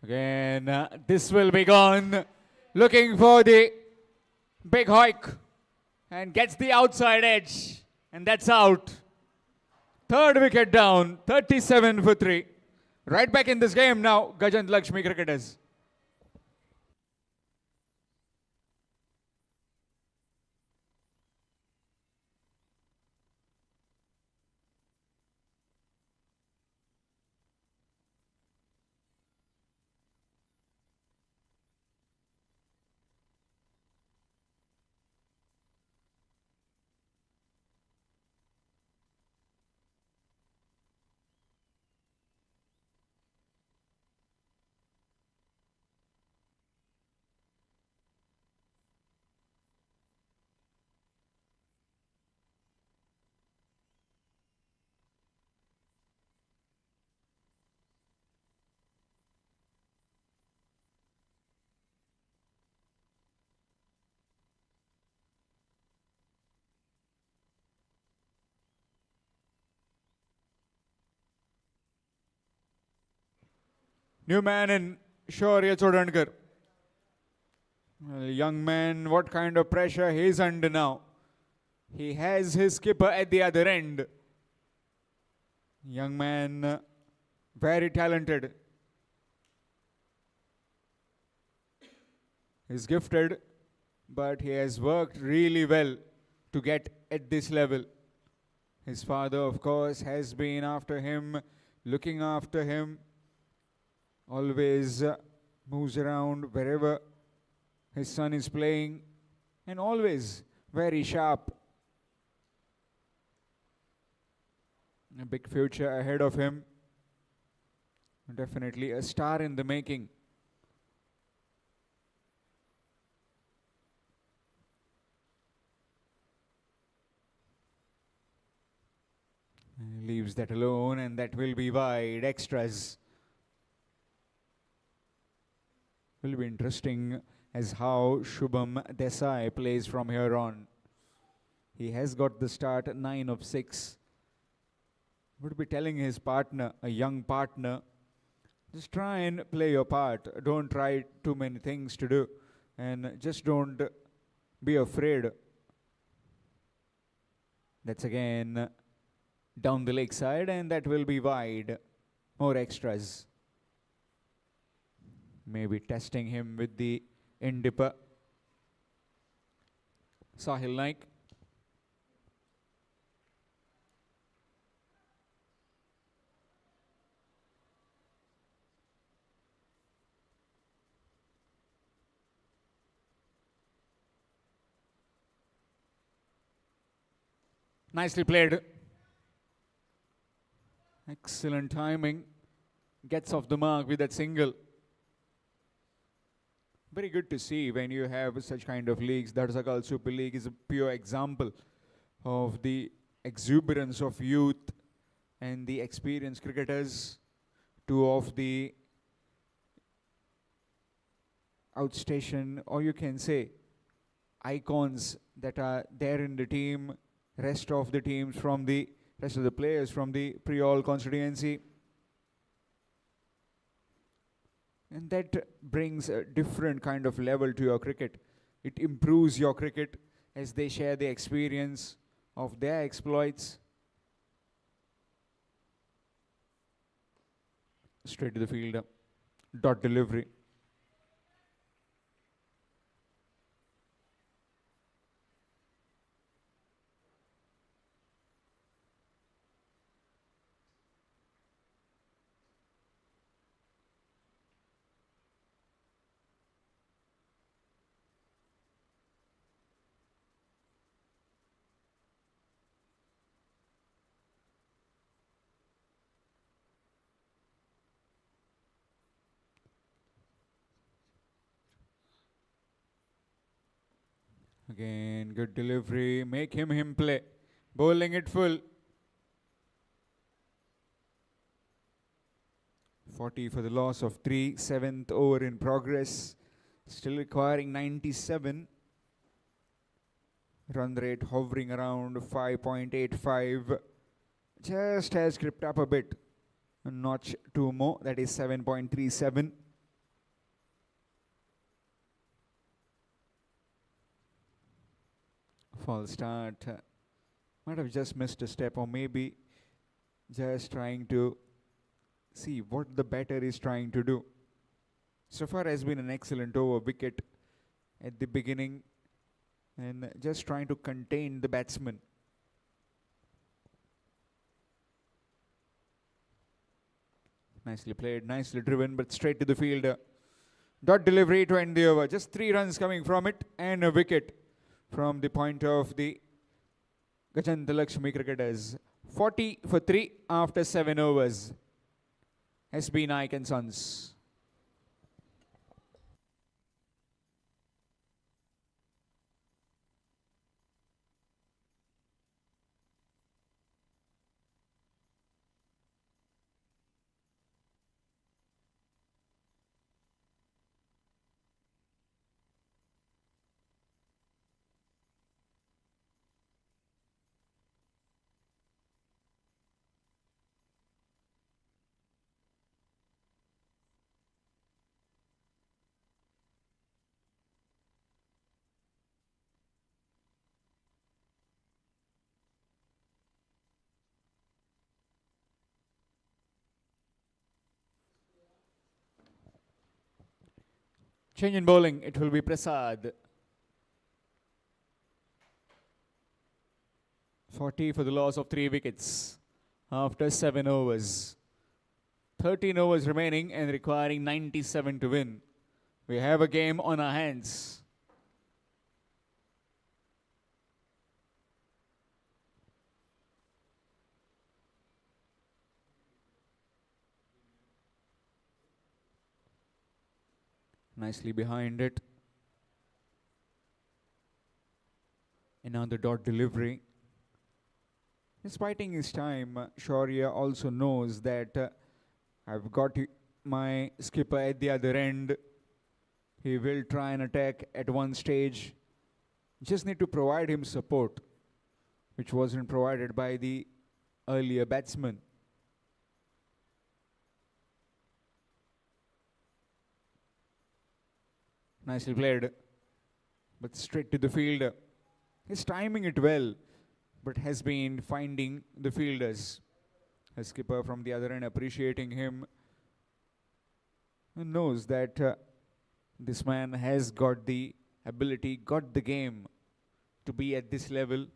Again, this will be gone. Looking for the big hike and gets the outside edge. And that's out. Third wicket down, 37 for 3. Right back in this game now, Gajant Lakshmi cricketers. New man in Shaurya Chodankar. Well, young man, what kind of pressure he's under now. He has his skipper at the other end. Young man, very talented. He's gifted, but he has worked really well to get at this level. His father, of course, has been after him, looking after him. Always moves around wherever his son is playing, and always very sharp. A big future ahead of him. Definitely a star in the making. Leaves that alone, and that will be wide. Extras. Will be interesting as how Shubham Desai plays from here on. He has got the start 9 of 6. Would be telling his partner, a young partner, just try and play your part. Don't try too many things to do, and just don't be afraid. That's again down the leg side, and that will be wide. More extras. Maybe testing him with the end dipper. Sahil Naik. Nicely played. Excellent timing. Gets off the mark with that single. Very good to see when you have such kind of leagues. Dhadsakhal Super League is a pure example of the exuberance of youth and the experienced cricketers. Two of the outstation, or you can say icons that are there in the team. Rest of the teams from the rest of the players from the pre-all constituency. And that brings a different kind of level to your cricket. It improves your cricket as they share the experience of their exploits. Straight to the fielder. Dot delivery. Again, good delivery. Make him play. Bowling it full. 40 for the loss of 3. 7th over in progress. Still requiring 97. Run rate hovering around 5.85. Just has crept up a bit. A notch 2 more. That is 7.37. False start. Might have just missed a step, or maybe just trying to see what the batter is trying to do. So far has been an excellent over. Wicket at the beginning and just trying to contain the batsman. Nicely played, nicely driven, but straight to the fielder. Dot delivery to end the over. Just 3 runs coming from it and a wicket from the point of the Gajant Lakshmi cricketers. 40 for 3 after 7 overs. SB Naik and Sons. Change in bowling, it will be Prasad. 40 for the loss of 3 wickets after 7 overs. 13 overs remaining and requiring 97 to win. We have a game on our hands. Nicely behind it. Another dot delivery. He's biding his time. Shaurya also knows that I've got my skipper at the other end. He will try and attack at one stage. Just need to provide him support, which wasn't provided by the earlier batsman. Nicely played, but straight to the fielder. He's timing it well, but has been finding the fielders. A skipper from the other end appreciating him and knows that this man has got the ability, got the game to be at this level.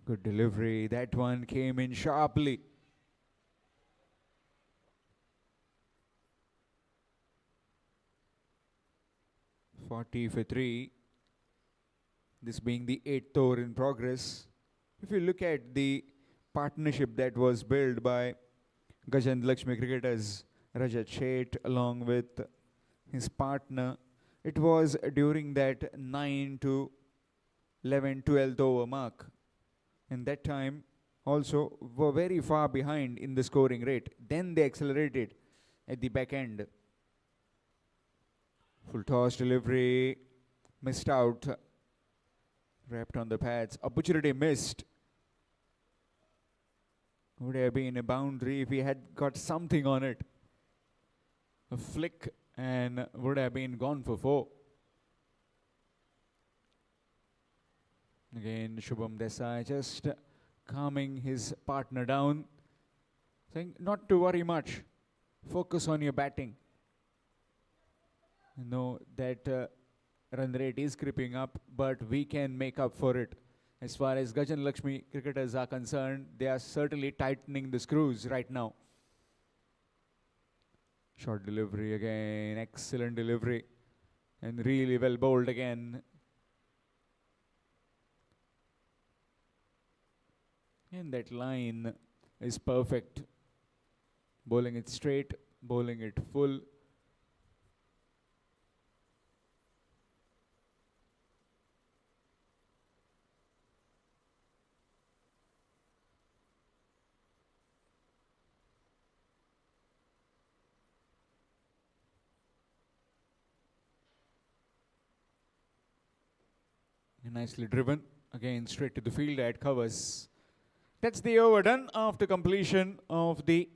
Good delivery. That one came in sharply. Forty for 3. This being the 8th over in progress. If you look at the partnership that was built by Gajant Lakshmi cricketers, Rajat Sheth along with his partner, it was during that 9 to 11, 12th over mark. And that time also were very far behind in the scoring rate. Then they accelerated at the back end. Full toss delivery, missed out. Wrapped on the pads. Opportunity missed. Would have been a boundary if he had got something on it. A flick and would have been gone for 4. Again, Shubham Desai just calming his partner down, saying not to worry much, focus on your batting. Know that run rate is creeping up, but we can make up for it. As far as Gajant Lakshmi cricketers are concerned, they are certainly tightening the screws right now. Short delivery again, excellent delivery, and really well bowled again. And that line is perfect. Bowling it straight, bowling it full. Nicely driven. Again, straight to the field at covers. That's the over done after completion of the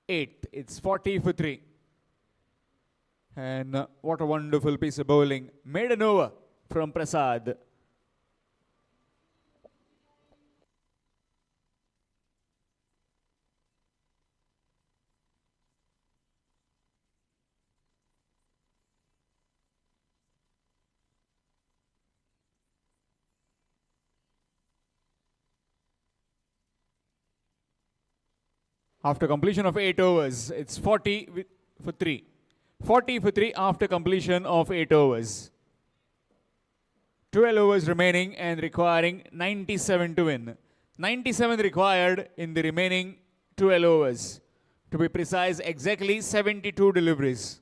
8th. It's 40 for 3. And what a wonderful piece of bowling. Made an over from Prasad. After completion of 8 overs, it's 40 for 3. 40 for 3 after completion of 8 overs. 12 overs remaining and requiring 97 to win. 97 required in the remaining 12 overs. To be precise, exactly 72 deliveries.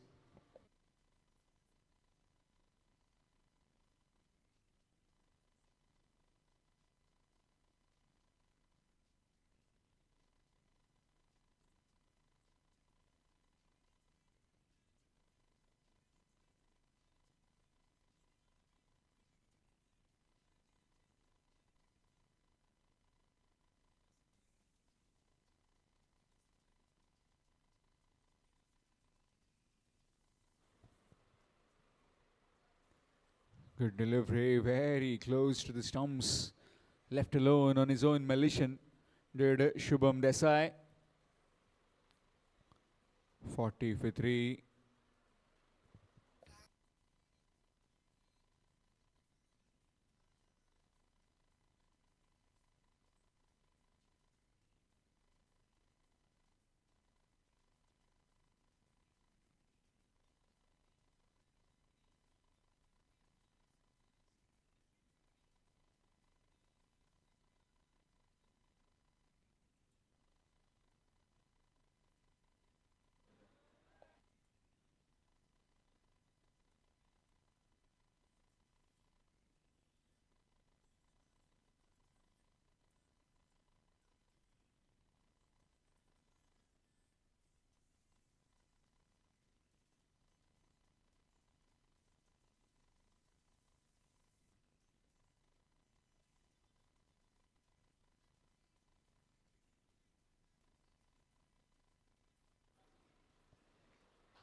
Good delivery, very close to the stumps. Left alone on his own volition did Shubham Desai. 40 for 3.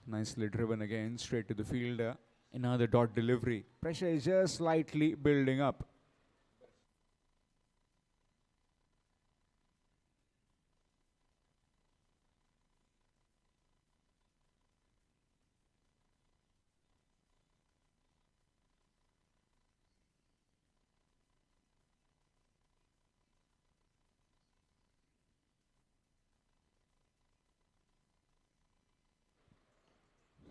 Nicely driven again, straight to the fielder. Another dot delivery. Pressure is just slightly building up.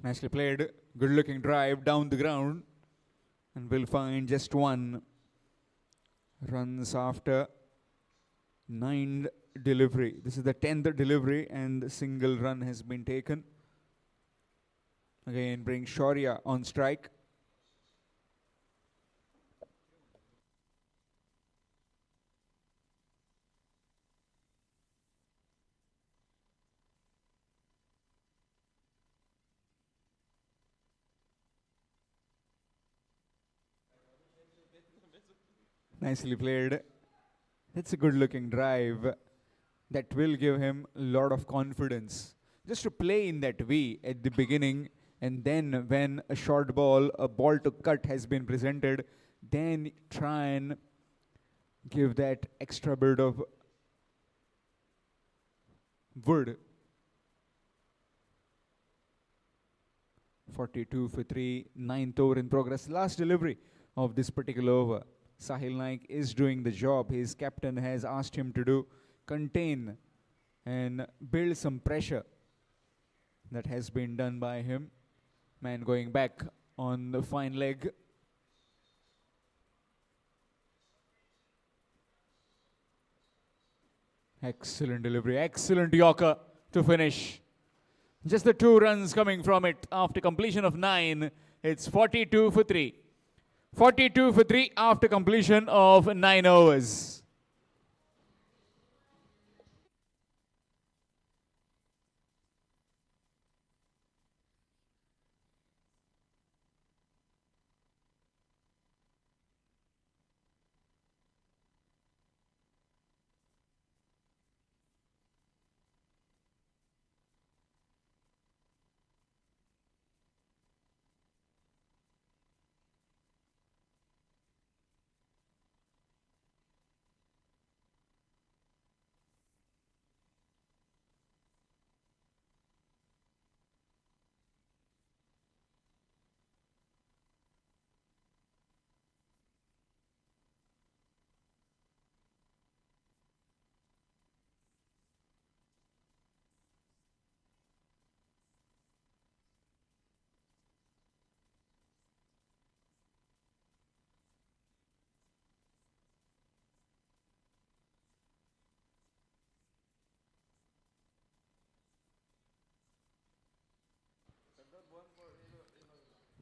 Nicely played. Good looking drive down the ground. And will find just one. Runs after 9 delivery. This is the 10th delivery and the single run has been taken. Again brings Shaurya on strike. Nicely played. It's a good looking drive that will give him a lot of confidence. Just to play in that way at the beginning, and then when a short ball, a ball to cut has been presented, then try and give that extra bit of wood. 42 for 3, 9th over in progress. Last delivery of this particular over. Sahil Naik is doing the job his captain has asked him to do. Contain and build some pressure. That has been done by him. Man going back on the fine leg. Excellent delivery. Excellent Yorker to finish. Just the 2 runs coming from it after completion of 9. It's 42 for 3. 42 for 3 after completion of 9 overs.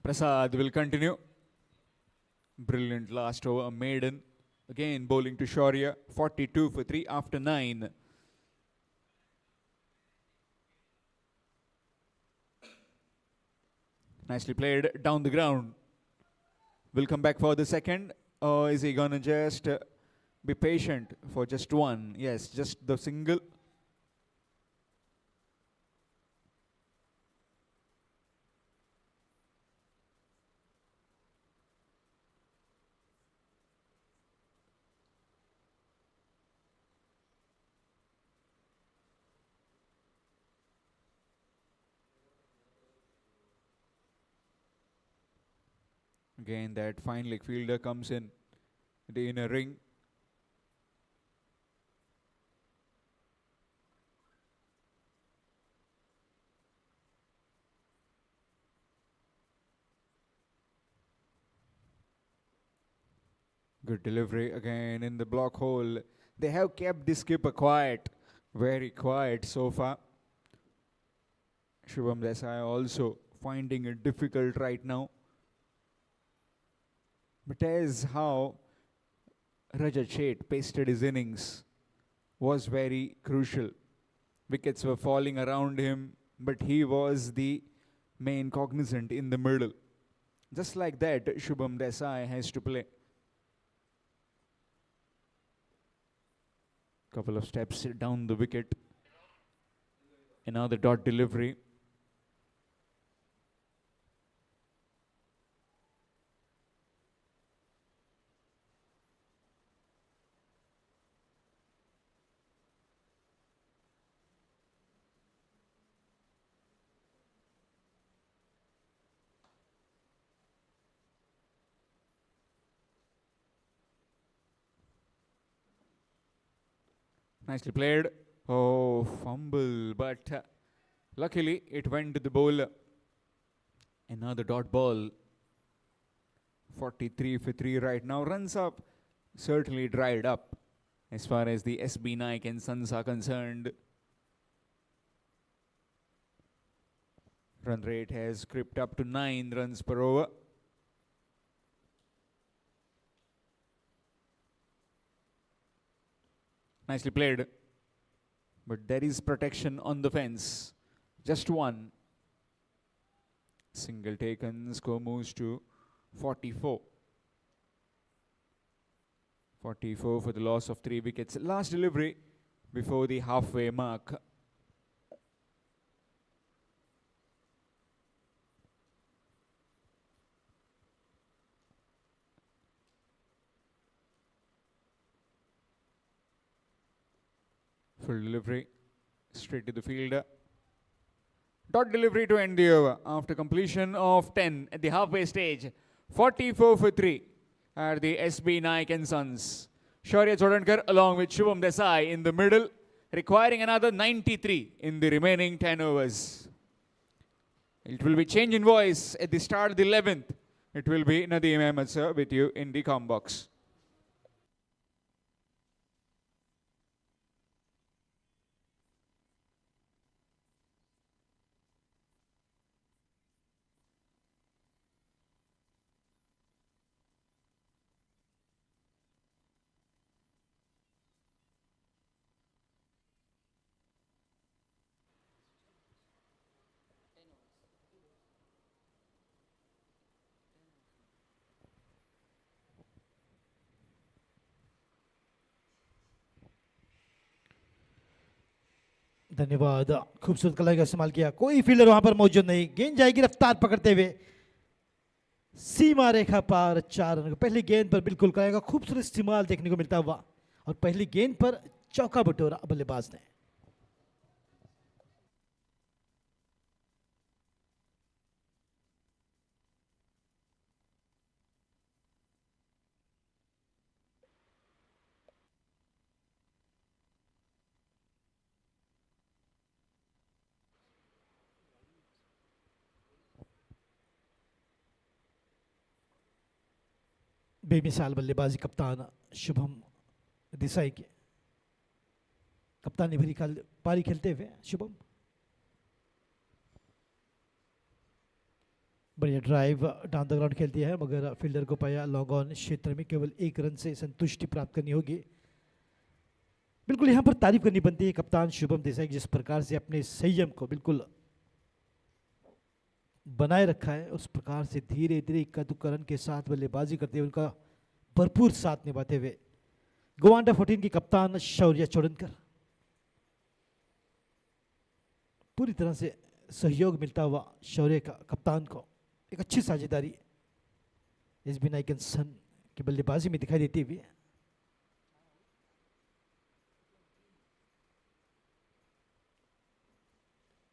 Prasad will continue. Brilliant last over, a maiden. Again bowling to Shaurya. 42 for 3 after 9. Nicely played down the ground. Will come back for the second. Or is he gonna just be patient for just one? Yes, just the single. Again, that fine leg fielder comes in the inner ring. Good delivery again in the block hole. They have kept the skipper quiet, very quiet so far. Shubham Desai also finding it difficult right now. But as how Rajat Sheth pasted his innings was very crucial. Wickets were falling around him, but he was the main cognizant in the middle. Just like that, Shubham Desai has to play. Couple of steps down the wicket. Another dot delivery. Nicely played. Oh, fumble, but luckily it went to the bowler. Another dot ball. 43 for 3 right now. Runs up certainly dried up as far as the SB Naik and Sons are concerned. Run rate has crept up to 9 runs per over. Nicely played. But there is protection on the fence. Just one. Single taken. Score moves to 44. 44 for the loss of 3 wickets. Last delivery before the halfway mark. Full delivery, straight to the fielder. Dot delivery to end the over after completion of 10 at the halfway stage. 44 for 3 are the SB Naik and Sons. Shaurya Chodankar along with Shubham Desai in the middle, requiring another 93 in the remaining 10 overs. It will be change in voice at the start of the 11th. It will be Nadeem Ahmed sir with you in the comm box. धन्यवाद, खूबसूरत कलाई का इस्तेमाल किया, कोई fielder वहां पर मौजूद नहीं, गेंद जाएगी रफ्तार पकड़ते हुए सीमा रेखा पार 4 रन। पहली गेंद पर बिल्कुल कलाई का खूबसूरत इस्तेमाल देखने को मिलता हुआ और पहली गेंद पर चौका बटोरा बल्लेबाज ने। बेमिसाल बल्लेबाजी कप्तान शुभम देसाई के, कप्तानी भरी पारी खेलते हुए शुभम। बढ़िया ड्राइव डाउन द ग्राउंड खेलती है मगर फील्डर को पाया लॉन्ग ऑन क्षेत्र में, केवल 1 रन से संतुष्टि प्राप्त करनी होगी। बिल्कुल यहाँ पर तारीफ करनी बनती है कप्तान शुभम देसाई, जिस प्रकार से अपने संयम को बिल्कुल बनाए रखा है, उस प्रकार से धीरे धीरे इक्का दुक्का रन के साथ बल्लेबाजी करते हुए उनका भरपूर साथ निभाते हुए गोवा अंडर 14 की कप्तान शौर्य चौड़नकर। पूरी तरह से सहयोग मिलता हुआ शौर्य का कप्तान को एक अच्छी साझेदारी एसबी नाइक एंड सन की बल्लेबाजी में दिखाई देती हुई।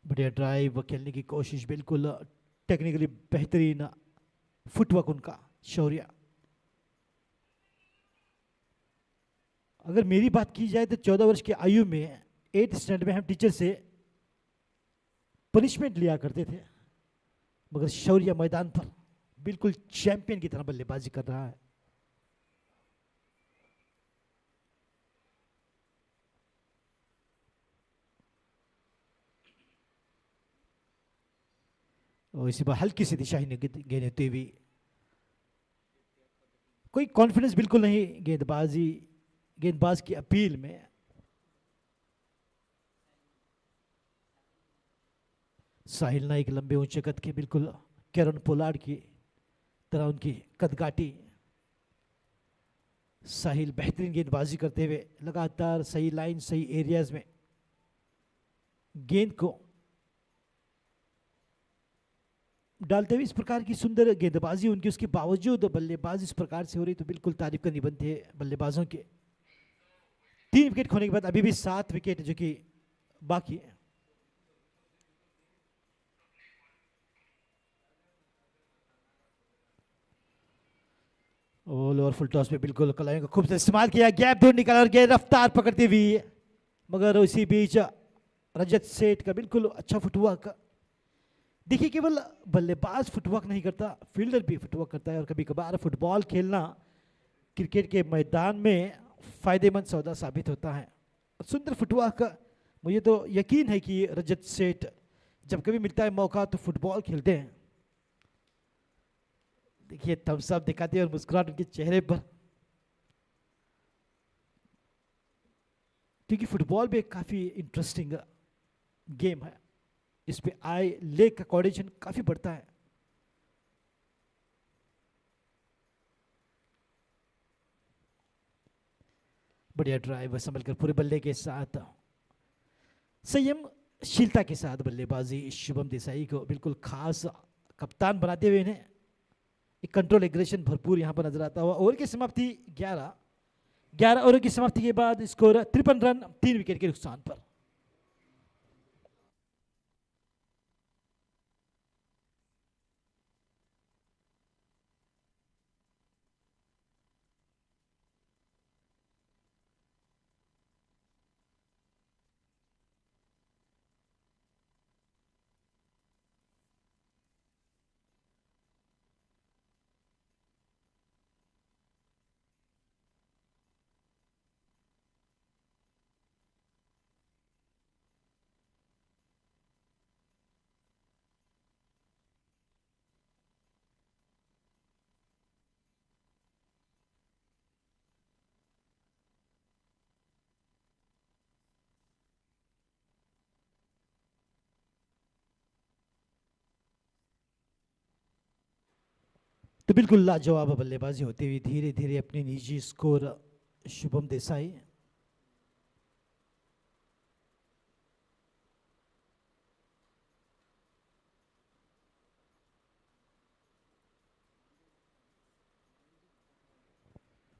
बढ़िया ड्राइव खेलने की कोशिश, बिल्कुल टेक्निकली बेहतरीन फुटवर्क उनका शौर्य। अगर मेरी बात की जाए तो 14 वर्ष की आयु में 8th स्टैंडर्ड में हम टीचर से पनिशमेंट लिया करते थे, मगर शौर्य मैदान पर बिल्कुल चैंपियन की तरह बल्लेबाजी कर रहा है। और इसी बार हल्की सी दिशा ही गेंद होती हुई, कोई कॉन्फिडेंस बिल्कुल नहीं गेंदबाज की अपील में। साहिल नाइक लंबे ऊंचे कद के, बिल्कुल कैरन पोलार्ड की तरह उनकी कदकाठी। साहिल बेहतरीन गेंदबाजी करते हुए लगातार सही लाइन सही एरियाज में गेंद को डालते हुए इस प्रकार की सुंदर गेंदबाजी उनकी, उसके बावजूद बल्लेबाजी इस प्रकार से हो रही तो बिल्कुल तारीफ करनी बनती है बल्लेबाजों के। 3 विकेट खोने के बाद अभी भी 7 विकेट जो कि बाकी है। और फुल टॉस पे बिल्कुल कलाइयों का खूब से इस्तेमाल किया, गैप दूर निकाला और गेंद रफ्तार पकड़ती हुई, मगर उसी बीच रजत सेठ का बिल्कुल अच्छा फुटवर्क। देखिए केवल बल्लेबाज फुटवर्क नहीं करता, फील्डर भी फुटवर्क करता है और कभी कभार फुटबॉल खेलना क्रिकेट के मैदान में फायदेमंद सौदा साबित होता है। सुंदर फुटवर्क, मुझे तो यकीन है कि रजत सेठ जब कभी मिलता है मौका तो फुटबॉल खेलते हैं। देखिए थम्स अप दिखाते हैं और मुस्कुराहट उनके चेहरे पर, क्योंकि फुटबॉल भी एक काफी इंटरेस्टिंग गेम है, इस पे आई लेग का कोऑर्डिनेशन काफी बढ़ता है। बढ़िया ड्राइव संभलकर पूरे बल्ले के साथ संयमशीलता के साथ बल्लेबाजी शुभम देसाई को बिल्कुल खास कप्तान बनाते हुए इन्हें एक कंट्रोल एग्रेशन भरपूर यहां पर नजर आता हुआ। ओवर की समाप्ति 11 ओवर की समाप्ति के बाद स्कोर 53 रन 3 विकेट के नुकसान पर। तो बिल्कुल लाजवाब बल्लेबाजी होती हुई धीरे धीरे अपनी निजी स्कोर शुभम देसाई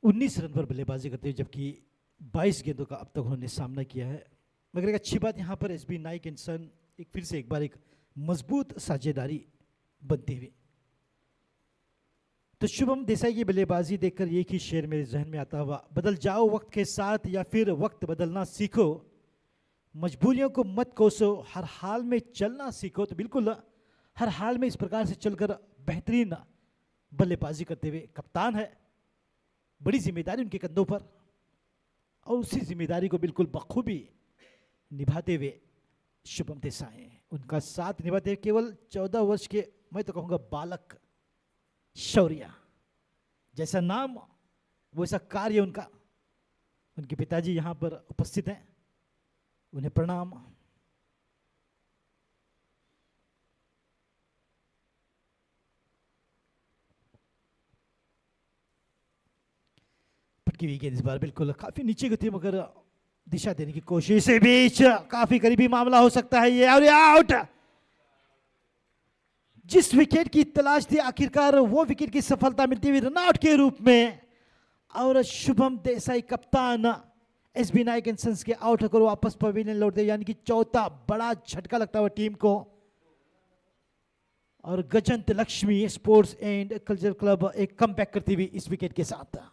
19 रन पर बल्लेबाजी करते हुए, जबकि 22 गेंदों का अब तक उन्होंने सामना किया है। मगर एक अच्छी बात यहाँ पर एसबी नाइक एंड सन फिर से एक बार एक मजबूत साझेदारी बनती हुई। तो शुभम देसाई की बल्लेबाजी देखकर एक ही शेर मेरे जहन में आता हुआ, बदल जाओ वक्त के साथ या फिर वक्त बदलना सीखो, मजबूरियों को मत कोसो, हर हाल में चलना सीखो। तो बिल्कुल हर हाल में इस प्रकार से चलकर बेहतरीन बल्लेबाजी करते हुए कप्तान है, बड़ी जिम्मेदारी उनके कंधों पर, और उसी जिम्मेदारी को बिल्कुल बखूबी निभाते हुए शुभम देसाई, उनका साथ निभाते हुए केवल 14 वर्ष के, मैं तो कहूँगा बालक शौर्य, जैसा नाम वैसा कार्य उनका। उनके पिताजी यहाँ पर उपस्थित हैं, उन्हें प्रणाम। पटकी हुई गेंद इस बार बिल्कुल काफी नीचे गई थी, मगर दिशा देने की कोशिश से बीच काफी करीबी मामला हो सकता है ये, और ये आउट। जिस विकेट की तलाश थी आखिरकार वो विकेट की सफलता मिलती हुई रनआउट के रूप में, और शुभम देसाई कप्तान एसबी नाइक एंड सन्स के आउट होकर वापस पवेलियन लौटते, यानी कि चौथा बड़ा झटका लगता हुआ टीम को। और Gajant Lakshmi sports and culture club एक कमबैक करती हुई इस विकेट के साथ।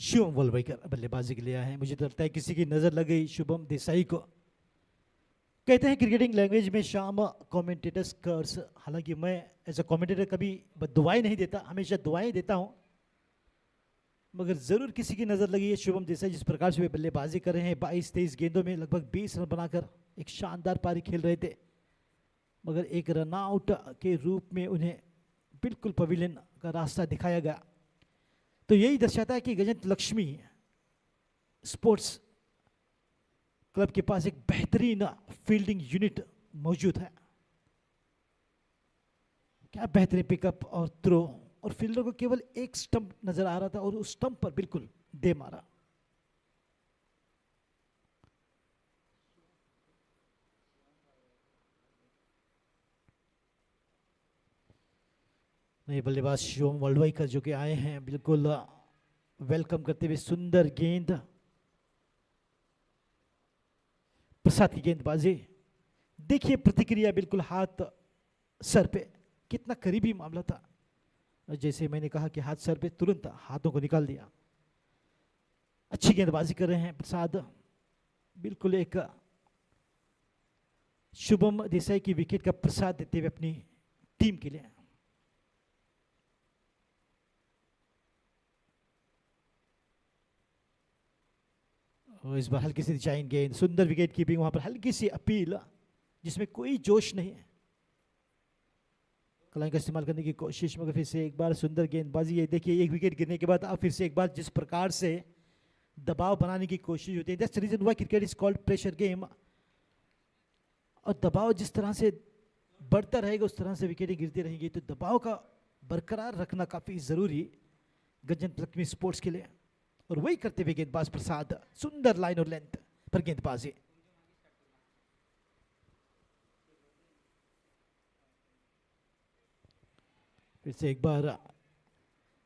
शुभम वलवईकर बल्लेबाजी के लिए आए हैं। मुझे तो लगता है किसी की नजर लग गई शुभम देसाई को। कहते हैं क्रिकेटिंग लैंग्वेज में शाम कमेंटेटर्स कर्स, हालांकि मैं एज अ कमेंटेटर कभी दुआएं नहीं देता, हमेशा दुआएं देता हूं, मगर जरूर किसी की नजर लगी है शुभम देसाई जिस प्रकार से वे बल्लेबाजी कर रहे हैं। 22-23 गेंदों में लगभग 20 रन बनाकर एक शानदार पारी खेल रहे थे, मगर एक रनआउट के रूप में उन्हें बिल्कुल पवेलियन का रास्ता दिखाया गया। तो यही दर्शाता है कि गजंत लक्ष्मी स्पोर्ट्स क्लब के पास एक बेहतरीन फील्डिंग यूनिट मौजूद है। क्या बेहतरीन पिकअप और थ्रो, और फील्डर को केवल एक स्टंप नजर आ रहा था और उस स्टंप पर बिल्कुल दे मारा। नए बल्लेबाज शिवम वलवईकर जो कि आए हैं, बिल्कुल वेलकम करते हुए सुंदर गेंद, प्रसाद की गेंदबाजी। देखिए प्रतिक्रिया, बिल्कुल हाथ सर पे, कितना करीबी मामला था। जैसे मैंने कहा कि हाथ सर पे, तुरंत हाथों को निकाल दिया। अच्छी गेंदबाजी कर रहे हैं प्रसाद, बिल्कुल एक शुभम देसाई की विकेट का प्रसाद देते हुए अपनी टीम के लिए। और इस बार हल्की सी डिजाइन गेंद, सुंदर विकेट कीपिंग, वहां पर हल्की सी अपील जिसमें कोई जोश नहीं है, कलाई का इस्तेमाल करने की कोशिश, मगर फिर से एक बार सुंदर गेंदबाजी। ये देखिए एक विकेट गिरने के बाद अब फिर से एक बार जिस प्रकार से दबाव बनाने की कोशिश होती है, that's the reason why cricket is called pressure game. और दबाव जिस तरह से बढ़ता रहेगा उस तरह से विकेटें गिरती रहेंगी, तो दबाव का बरकरार रखना काफी जरूरी गजंत लक्ष्मी स्पोर्ट्स के लिए। और वही करते हुए गेंदबाज प्रसाद, सुंदर लाइन और लेंथ पर गेंदबाजी। फिर से एक बार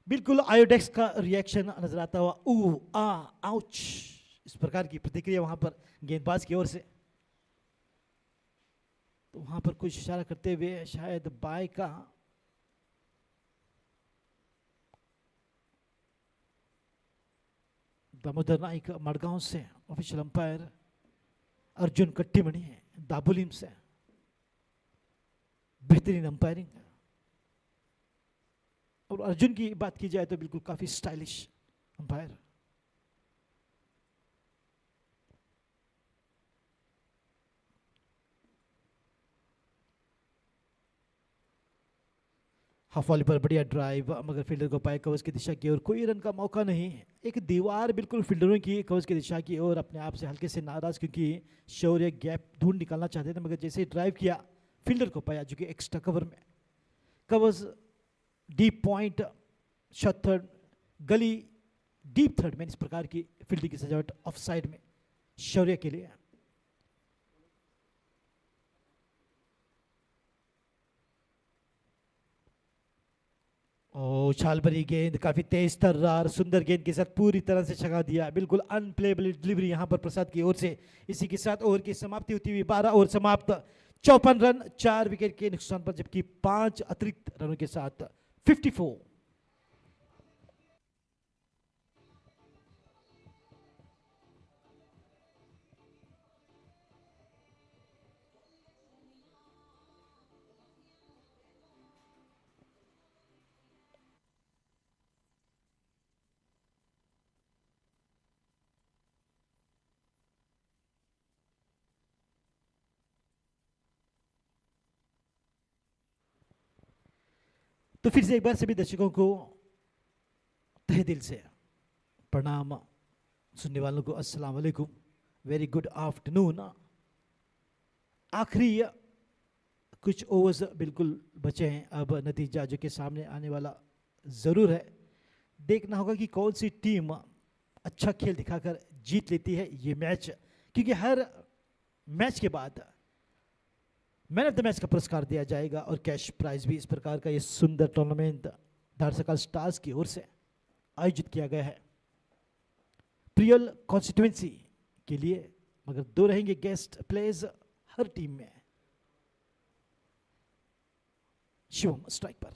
बिल्कुल आयोडेक्स का रिएक्शन नजर आता हुआ, ऊ आ आउच, इस प्रकार की प्रतिक्रिया वहां पर गेंदबाज की ओर से। तो वहां पर कुछ इशारा करते हुए शायद बाय का, दामोदर नाइक मडगांव से ऑफिशियल अंपायर, अर्जुन कट्टीमणि दाबोलीम से बेहतरीन अंपायरिंग। और अर्जुन की बात की जाए तो बिल्कुल काफी स्टाइलिश अंपायर। हाफ वॉली पर बढ़िया ड्राइव, मगर फील्डर को पाए कवर्स की दिशा की ओर, कोई रन का मौका नहीं। एक दीवार बिल्कुल फील्डरों की कवर्स की दिशा की ओर, अपने आप से हल्के से नाराज क्योंकि शौर्य गैप ढूंढ निकालना चाहते थे, मगर जैसे ही ड्राइव किया फील्डर को पाया जो कि एक्स्ट्रा कवर में। Covers deep point, short third, गली डीप थर्ड में इस प्रकार की फील्डिंग की सजावट ऑफ साइड में शौर्य के लिए। उछाल भरी गेंद, काफी तेज तर्रार सुंदर गेंद के साथ पूरी तरह से छका दिया, बिल्कुल अनप्लेबल डिलीवरी यहां पर प्रसाद की ओर से। इसी के साथ ओवर की समाप्ति होती हुई 12 ओवर समाप्त, 54 रन 4 विकेट के नुकसान पर, जबकि 5 अतिरिक्त रनों के साथ 54। तो फिर से एक बार सभी दर्शकों को तहे दिल से प्रणाम, सुनने वालों को अस्सलाम वालेकुम, वेरी गुड आफ्टरनून। आखिरी कुछ ओवर्स बिल्कुल बचे हैं, अब नतीजा जो कि सामने आने वाला ज़रूर है। देखना होगा कि कौन सी टीम अच्छा खेल दिखाकर जीत लेती है ये मैच, क्योंकि हर मैच के बाद मैन ऑफ द मैच का पुरस्कार दिया जाएगा और कैश प्राइज भी। इस प्रकार का ये सुंदर टूर्नामेंट धारसकाल स्टार्स की ओर से आयोजित किया गया है प्रियल कॉन्स्टिट्यूएंसी के लिए, मगर 2 रहेंगे गेस्ट प्लेयर्स हर टीम में। शिवम स्ट्राइक पर,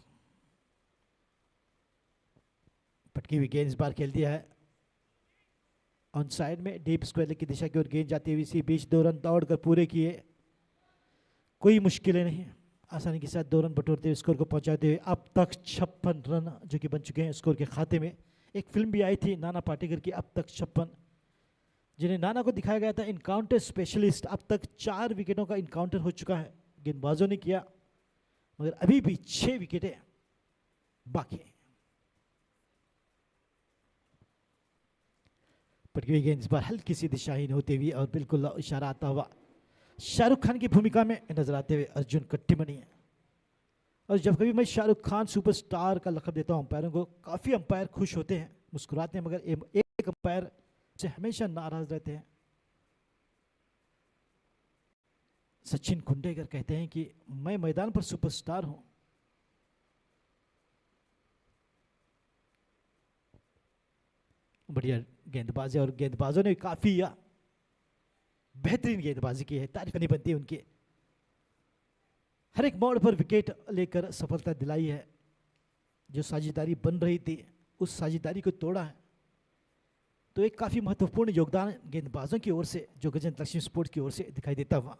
पटकी हुई गेंद इस बार खेल दिया है ऑन साइड में, डीप स्क्वायर की दिशा की ओर गेंद जाती हुई, इसी बीच 2 रन दौड़कर पूरे किए, कोई मुश्किलें नहीं, आसानी के साथ 2 रन बटोरते हुए स्कोर को पहुंचाते हुए अब तक 56 रन जो कि बन चुके हैं स्कोर के खाते में। एक फिल्म भी आई थी नाना पाटेकर की, अब तक 56, जिन्हें नाना को दिखाया गया था इनकाउंटर स्पेशलिस्ट। अब तक 4 विकेटों का इनकाउंटर हो चुका है, गेंदबाजों ने किया, मगर अभी भी 6 विकेटें बाकी हैं। पटकी हुई गेंद इस बार हल्की सी दिशाहीन होते हुए और बिल्कुल इशारा आता हुआ शाहरुख खान की भूमिका में नजर आते हुए अर्जुन कट्टीमनी है। और जब कभी मैं शाहरुख खान सुपरस्टार का लक़ब देता हूं अंपायरों को, काफ़ी अंपायर खुश होते हैं, मुस्कुराते हैं, मगर एक अंपायर से हमेशा नाराज रहते हैं। सचिन कुंडेकर कहते हैं कि मैं मैदान पर सुपरस्टार हूं, बढ़िया गेंदबाजी, और गेंदबाजों ने काफ़ी बेहतरीन गेंदबाजी की है, तारीफ नहीं बनती है उनकी। हर एक मोड़ पर विकेट लेकर सफलता दिलाई है, जो साझेदारी बन रही थी उस साझेदारी को तोड़ा है। तो एक काफ़ी महत्वपूर्ण योगदान गेंदबाजों की ओर से जो गजंत लक्ष्मी स्पोर्ट्स की ओर से दिखाई देता हुआ।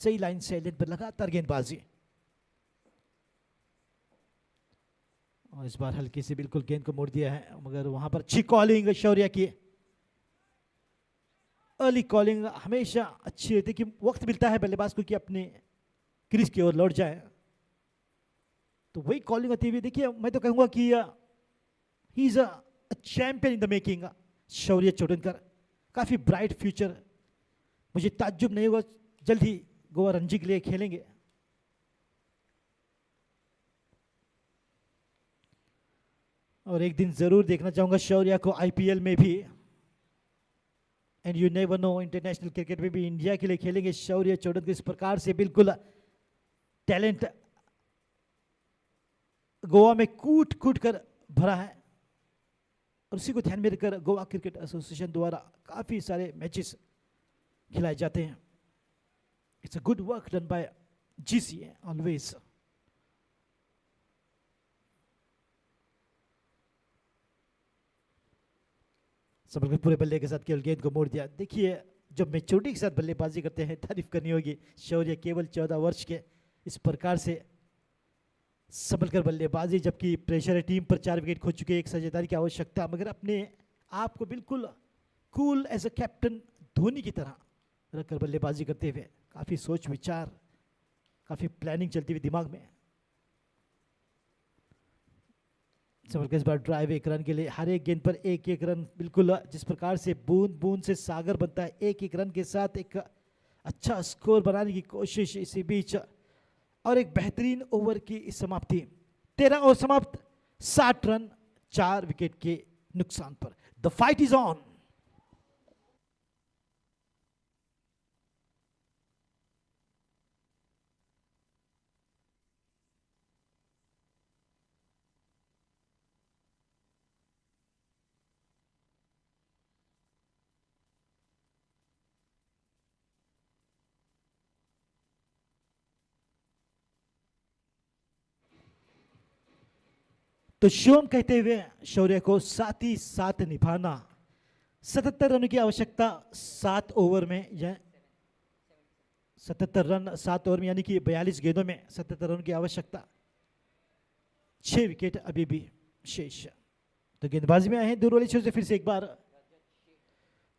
सही लाइन से लेन पर लगातार गेंदबाजी, और इस बार हल्की से बिल्कुल गेंद को मोड़ दिया है, मगर वहां पर अच्छी कॉलिंग शौर्य की। अर्ली कॉलिंग हमेशा अच्छी रहती है कि वक्त मिलता है बल्लेबाज को कि अपने क्रीज की ओर लौट जाए, तो वही कॉलिंग होती हुई। देखिए मैं तो कहूंगा कि he is a champion in the making, Shaurya Chodankar, काफ़ी ब्राइट फ्यूचर, मुझे ताज्जुब नहीं होगा जल्द ही गोवा रणजी के लिए खेलेंगे। और एक दिन जरूर देखना चाहूंगा शौर्य को आईपीएल में भी, and you never know, international cricket में भी इंडिया के लिए खेलेंगे शौर्य चोडनकर। इस प्रकार से बिल्कुल टैलेंट गोवा में कूट कूट कर भरा है, और उसी को ध्यान में रखकर गोवा क्रिकेट एसोसिएशन द्वारा काफ़ी सारे मैचेस खिलाए जाते हैं। It's a good work done by GCA always. संभल पूरे बल्ले के साथ केवल गेंद को मोड़ दिया। देखिए जब मैच्योरिटी के साथ बल्लेबाजी करते हैं, तारीफ करनी होगी, शौर्य केवल 14 वर्ष के इस प्रकार से संभल कर बल्लेबाजी, जबकि प्रेशर है टीम पर, 4 विकेट खो चुके, एक साझेदारी की आवश्यकता, मगर अपने आप को बिल्कुल cool as a captain Dhoni की तरह रखकर बल्लेबाजी करते हुए, काफ़ी सोच विचार, काफ़ी प्लानिंग चलती हुई दिमाग में। चमक इस बार ड्राइव 1 रन के लिए, हर एक गेंद पर एक एक रन, बिल्कुल जिस प्रकार से बूंद बूंद से सागर बनता है, एक एक रन के साथ एक अच्छा स्कोर बनाने की कोशिश इसी बीच, और एक बेहतरीन ओवर की समाप्ति। 13 ओवर समाप्त, 60 रन 4 विकेट के नुकसान पर। The fight is on. तो शिवम कहते हुए शौर्य को साथ ही साथ निभाना। 77 रन की आवश्यकता 7 ओवर में, यह 77 रन 7 ओवर में, यानी कि 42 गेंदों में 77 रन की आवश्यकता। 6 विकेट अभी भी शेष। तो गेंदबाजी में आए हैं दूर वाली छोर से फिर से एक बार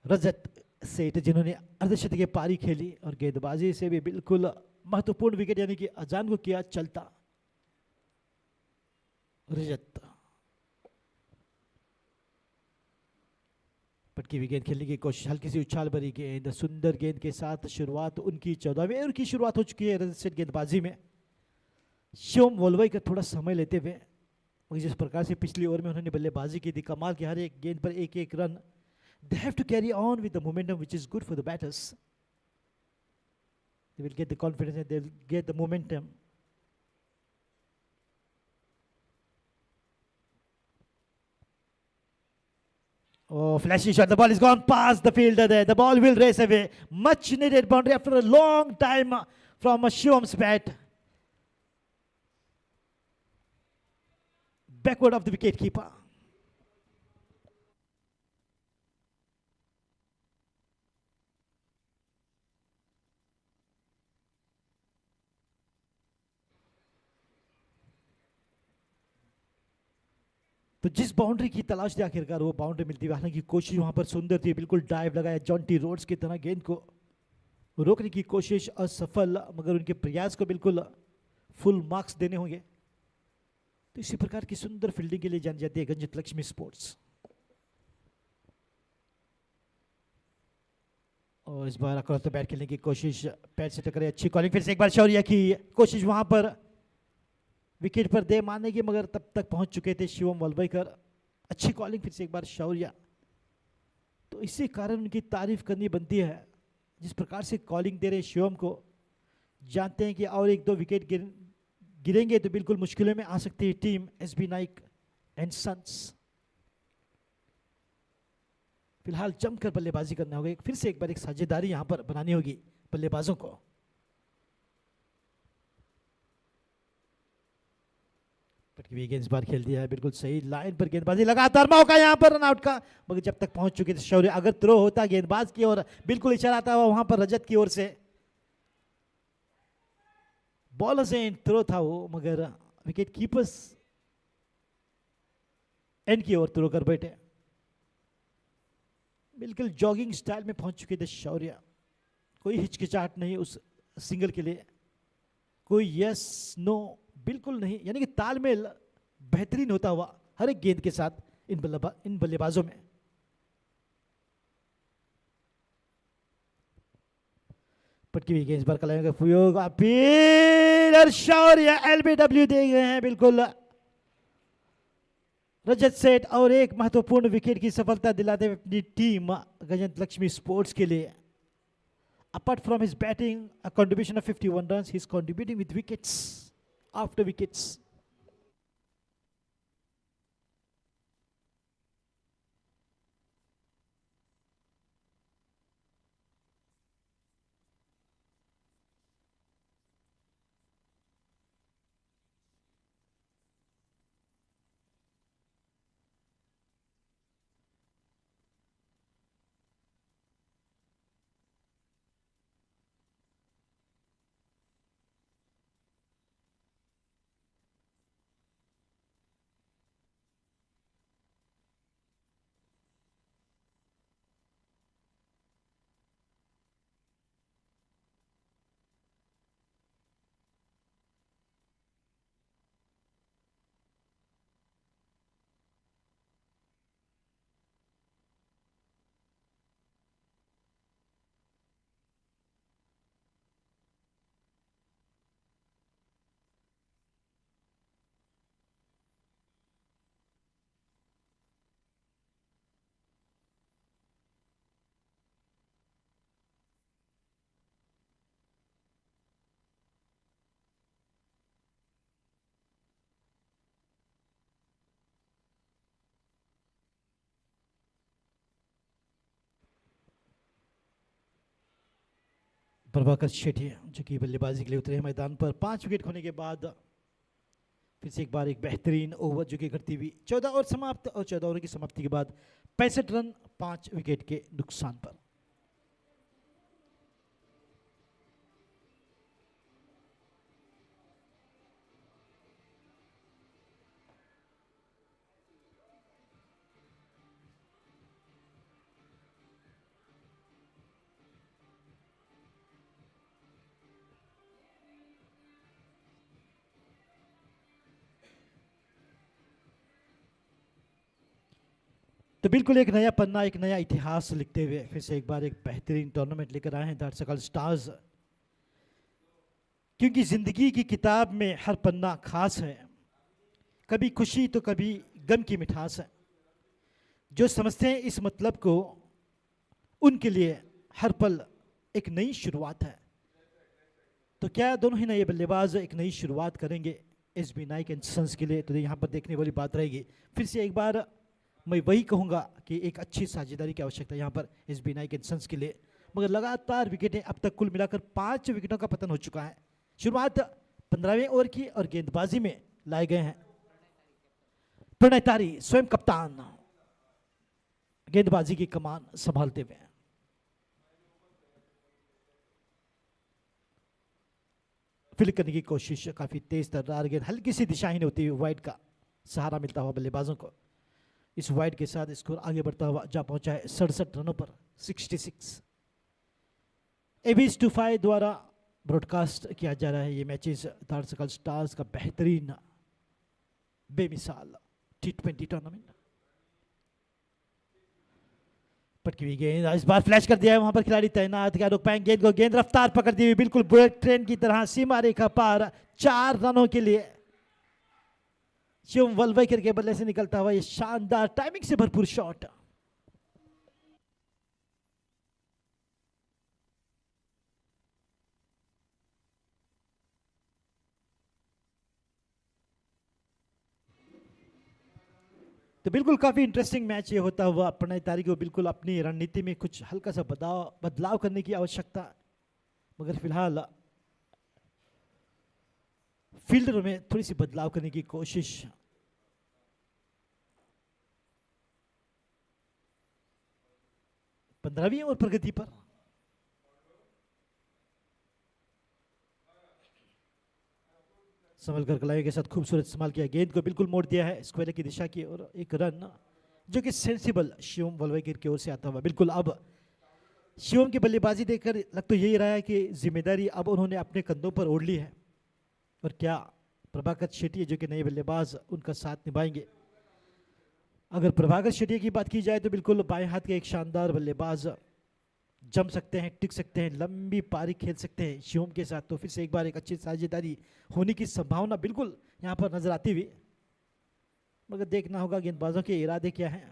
रजत सेठ, जिन्होंने अर्धशतकीय पारी खेली और गेंदबाजी से भी बिल्कुल महत्वपूर्ण विकेट यानी कि अजान को किया चलता। रजत पटकी हुई गेंद खेलने की कोशिश, हल्की सी उछाल भरी गेंद, सुंदर गेंद के साथ शुरुआत उनकी 14वें ओवर की शुरुआत हो चुकी है रजत सेठ गेंदबाजी में। शिवम वोलवाईकर थोड़ा समय लेते हुए, जिस प्रकार से पिछली ओवर में उन्होंने बल्लेबाजी की थी, कमाल की हर एक गेंद पर एक एक run. They have to carry on with the momentum, which is good for the batters. They will get the confidence and they'll get the momentum. Oh, flashy shot. The ball is gone past the fielder there. The ball will race away. Much needed boundary after a long time from Shivam's bat. Backward of the wicket keeper. तो जिस boundary की तलाश थी आखिरकार वो boundary मिलती है। हालांकि कोशिश वहां पर सुंदर थी, बिल्कुल डाइव लगाया जॉन्टी रोड्स की तरह, गेंद को रोकने की कोशिश असफल, मगर उनके प्रयास को बिल्कुल फुल मार्क्स देने होंगे। तो इसी प्रकार की सुंदर फील्डिंग के लिए जानी जाती है गंजत लक्ष्मी स्पोर्ट्स। और इस बार अक्रॉस द बैट खेलने की कोशिश, पैर से टकराई, अच्छी कॉलिंग, फिर से एक बार शौर्य की कोशिश वहां पर विकेट पर दे मारने की, मगर तब तक पहुंच चुके थे शिवम वोलवाईकर। अच्छी कॉलिंग, फिर से एक बार शौर्य। तो इसी कारण उनकी तारीफ करनी बनती है, जिस प्रकार से कॉलिंग दे रहे शिवम को। जानते हैं कि और एक दो विकेट गिरेंगे तो बिल्कुल मुश्किलों में आ सकती है team S B Naik and sons. फिलहाल जमकर बल्लेबाजी करना होगा, फिर से एक बार एक साझेदारी यहां पर बनानी होगी बल्लेबाजों को। पटकी हुई गेंद इस बार खेल दिया है, बिल्कुल सही लाइन पर गेंदबाजी, लगातार मौका यहां पर रन आउट का, मगर जब तक पहुंच चुके थे शौर्य। अगर थ्रो होता गेंदबाज की ओर, बिल्कुल इशारा आता हुआ वहां पर रजत की ओर से। बॉलर से थ्रो था वो, मगर विकेट कीपर्स एंड की ओर थ्रो कर बैठे। बिल्कुल जॉगिंग स्टाइल में पहुंच चुके थे शौर्य, कोई हिचकिचाहट नहीं उस सिंगल के लिए, कोई यस नो बिल्कुल नहीं, यानी कि तालमेल बेहतरीन होता हुआ हर एक गेंद के साथ इन बल्लेबाजों में। पटकी हुई गेंद इस बार कलाइयों का प्रयोग, अपील और शौर्य एलबीडब्ल्यू दे गए हैं बिल्कुल रजत सेठ, और एक महत्वपूर्ण विकेट की सफलता दिलाते हुए अपनी टीम गजंत लक्ष्मी स्पोर्ट्स के लिए। Apart from his batting, a contribution of 51 runs, he's contributing with wickets after wickets. Prabhakar Shetty जो कि बल्लेबाजी के लिए उतरे हैं मैदान पर। 5 विकेट खोने के बाद फिर से एक बार एक बेहतरीन ओवर जो कि करती हुई 14 ओवर समाप्त, और 14 ओवर की समाप्ति के बाद 65 रन 5 विकेट के नुकसान पर। तो बिल्कुल एक नया पन्ना, एक नया इतिहास लिखते हुए फिर से एक बार एक बेहतरीन टूर्नामेंट लेकर आए हैं धारसकल स्टार्स। क्योंकि जिंदगी की किताब में हर पन्ना खास है, कभी खुशी तो कभी गम की मिठास है। जो समझते हैं इस मतलब को, उनके लिए हर पल एक नई शुरुआत है। तो क्या दोनों ही नए बल्लेबाज एक नई शुरुआत करेंगे एसबी नाइक एंड सन्स के लिए? तो यहाँ पर देखने वाली बात रहेगी। फिर से एक बार मैं वही कहूँगा कि एक अच्छी साझेदारी की आवश्यकता है यहाँ पर एसबी नाइक एंड सन्स के लिए। मगर लगातार विकेटें अब तक कुल मिलाकर 5 विकेटों का पतन हो चुका है। शुरुआत 15वें ओवर की और गेंदबाजी में लाए गए हैं प्रणय तारी, स्वयं कप्तान, गेंदबाजी की कमान संभालते हुए। फील्ड करने की कोशिश, काफी तेज तर्रार गेंद, हल्की सी दिशाहीन होती हुई वाइड का सहारा मिलता हुआ बल्लेबाजों को। इस वाइड के साथ स्कोर आगे बढ़ता हुआ जा पहुंचा है 67 रनों पर, 66। एबी25 द्वारा ब्रॉडकास्ट किया जा रहा है ये मैचेस। धारसकल स्टार्स का बेहतरीन बेमिसाल T20 टूर्नामेंट। पटकी हुई गेंद, इस बार फ्लैश कर दिया है, वहां पर खिलाड़ी तैनात, क्या रोक पाएंगे गेंद को? गेंद रफ्तार पकड़ दी हुई बिल्कुल बुलेट ट्रेन की तरह सीमा रेखा पार। 4 रनों के लिए शिवम वलवईकर के बल्ले से निकलता हुआ ये शानदार टाइमिंग से भरपूर शॉट। तो बिल्कुल काफी इंटरेस्टिंग मैच ये होता हुआ। प्रणय तारी को बिल्कुल अपनी रणनीति में कुछ हल्का सा बदलाव करने की आवश्यकता, मगर फिलहाल फील्डर में थोड़ी सी बदलाव करने की कोशिश। पंद्रहवीं ओवर प्रगति पर संभल कर कलाई के साथ खूबसूरत इस्तेमाल किया, गेंद को बिल्कुल मोड़ दिया है स्क्वायर की दिशा की और एक रन जो कि सेंसिबल शिवम वलवईकर की ओर से आता हुआ। बिल्कुल अब शिवम की बल्लेबाजी देखकर लग तो यही रहा है कि जिम्मेदारी अब उन्होंने अपने कंधों पर ओढ़ ली है, और क्या प्रभाकर शेट्टी जो कि नए बल्लेबाज उनका साथ निभाएंगे। अगर प्रभाकर शेट्टी की बात की जाए तो बिल्कुल बाएं हाथ के एक शानदार बल्लेबाज, जम सकते हैं, टिक सकते हैं, लंबी पारी खेल सकते हैं शिवम के साथ। तो फिर से एक बार एक अच्छी साझेदारी होने की संभावना बिल्कुल यहाँ पर नजर आती हुई, मगर देखना होगा गेंदबाजों के इरादे क्या हैं।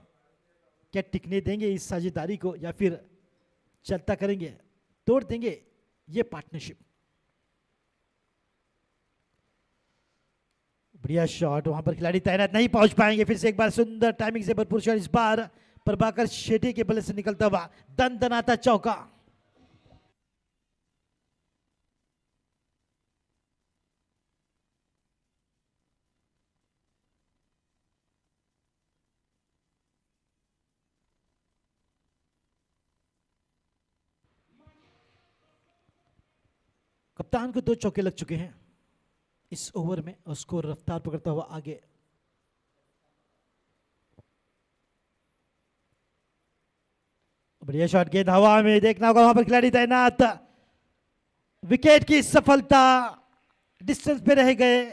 क्या टिकने देंगे इस साझेदारी को या फिर चलता करेंगे, तोड़ देंगे ये पार्टनरशिप। बढ़िया शॉट, वहां पर खिलाड़ी तैनात नहीं पहुंच पाएंगे। फिर से एक बार सुंदर टाइमिंग से भरपूर शॉट, इस बार प्रभाकर शेट्टी के बल्ले से निकलता हुआ दनदनाता चौका। कप्तान को 2 चौके लग चुके हैं इस ओवर में, और स्कोर रफ्तार पकड़ता हुआ आगे। बढ़िया शॉट, गेंद हवा में, देखना होगा वहां पर खिलाड़ी तैनात। विकेट की सफलता, डिस्टेंस पे रह गए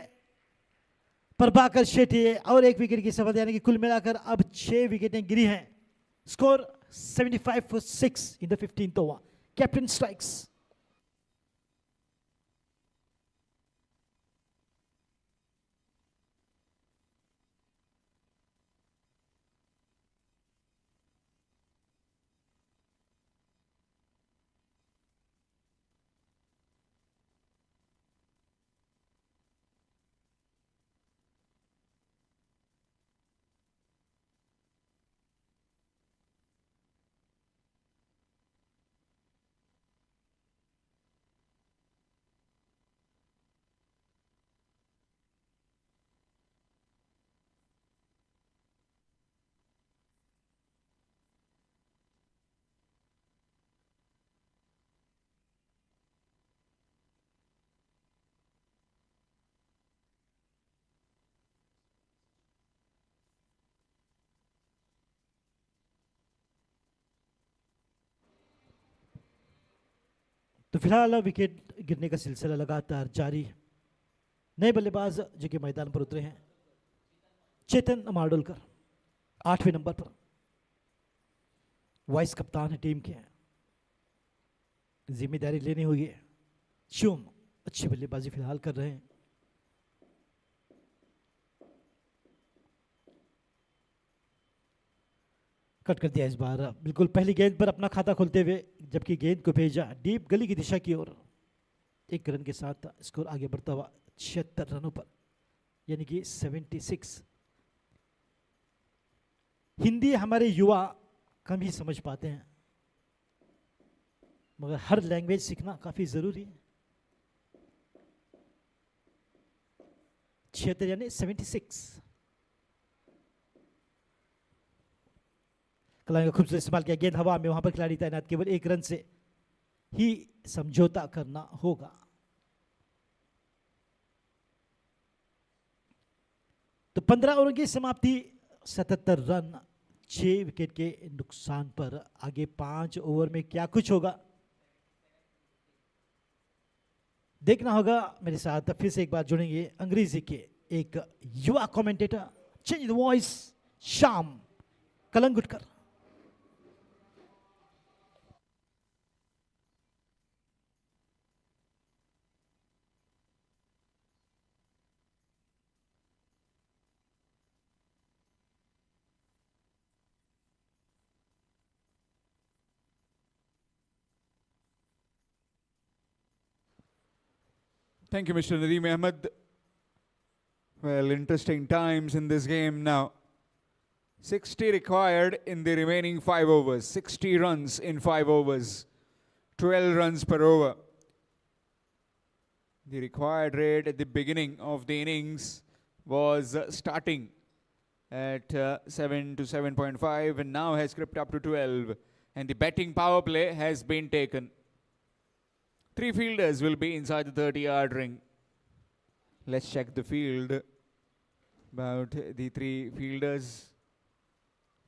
प्रभाकर शेट्टी, और 1 विकेट की सफलता, यानी कि कुल मिलाकर अब 6 विकेटें गिरी हैं। Score 75 for 6 in the 15th over. Captain strikes. तो फिलहाल विकेट गिरने का सिलसिला लगातार जारी है। नए बल्लेबाज जो कि मैदान पर उतरे हैं, चेतन मार्डोलकर 8वें नंबर पर, वाइस कप्तान है टीम के, जिम्मेदारी लेनी हुई है। शिवम अच्छी बल्लेबाजी फिलहाल कर रहे हैं। कट कर दिया इस बार, बिल्कुल पहली गेंद पर अपना खाता खोलते हुए, जबकि गेंद को भेजा डीप गली की दिशा की ओर। 1 रन के साथ स्कोर आगे बढ़ता हुआ 76 रनों पर, यानी कि 76। हिंदी हमारे युवा कम ही समझ पाते हैं, मगर हर लैंग्वेज सीखना काफी जरूरी है। 76 यानी 76। कलांग का खूबसूरत इस्तेमाल किया, गेंद हवा में, वहां पर खिलाड़ी तैनात, केवल 1 रन से ही समझौता करना होगा। तो 15 ओवर की समाप्ति, 77 रन 6 विकेट के नुकसान पर। आगे 5 ओवर में क्या कुछ होगा देखना होगा। मेरे साथ फिर से एक बार जुड़ेंगे अंग्रेजी के एक युवा commentator, change the voice, Shyam Kalangutkar. Thank you, Mr. Nadeem Ahmed. Well, interesting times in this game now. 60 required in the remaining 5 overs. 60 runs in 5 overs. 12 runs per over. The required rate at the beginning of the innings was starting at 7 to 7.5 and now has crept up to 12. And the batting power play has been taken. 3 fielders will be inside the 30-yard ring. Let's check the field. About the 3 fielders.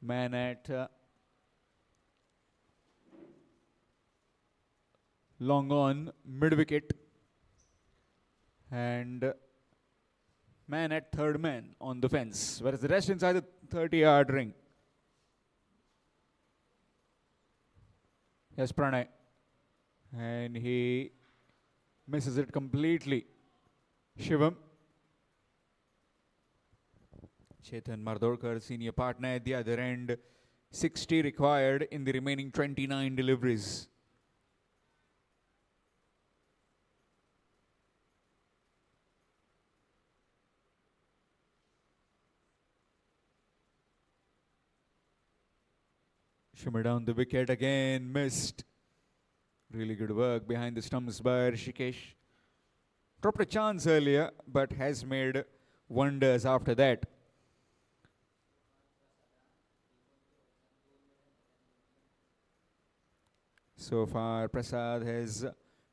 Man at long on, mid-wicket. And man at third man on the fence. Whereas the rest inside the 30-yard ring. Yes, Pranay. And he misses it completely. Shivam. Chetan Mardorkar, senior partner at the other end. 60 required in the remaining 29 deliveries. Shimmer down the wicket again, missed. Really good work behind the stumps by Rishikesh. Dropped a chance earlier, but has made wonders after that. So far, Prasad has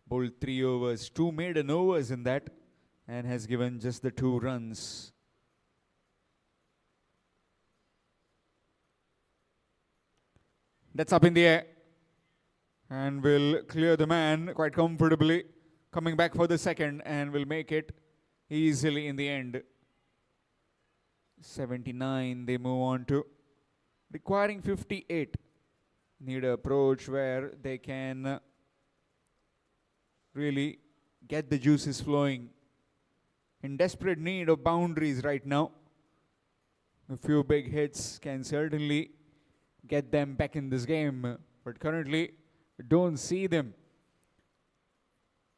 bowled 3 overs, 2 maiden overs in that, and has given just the 2 runs. That's up in the air. And will clear the man quite comfortably. Coming back for the second and will make it easily in the end. 79 they move on to. Requiring 58. Need an approach where they can really get the juices flowing. In desperate need of boundaries right now. A few big hits can certainly get them back in this game. But currently, don't see them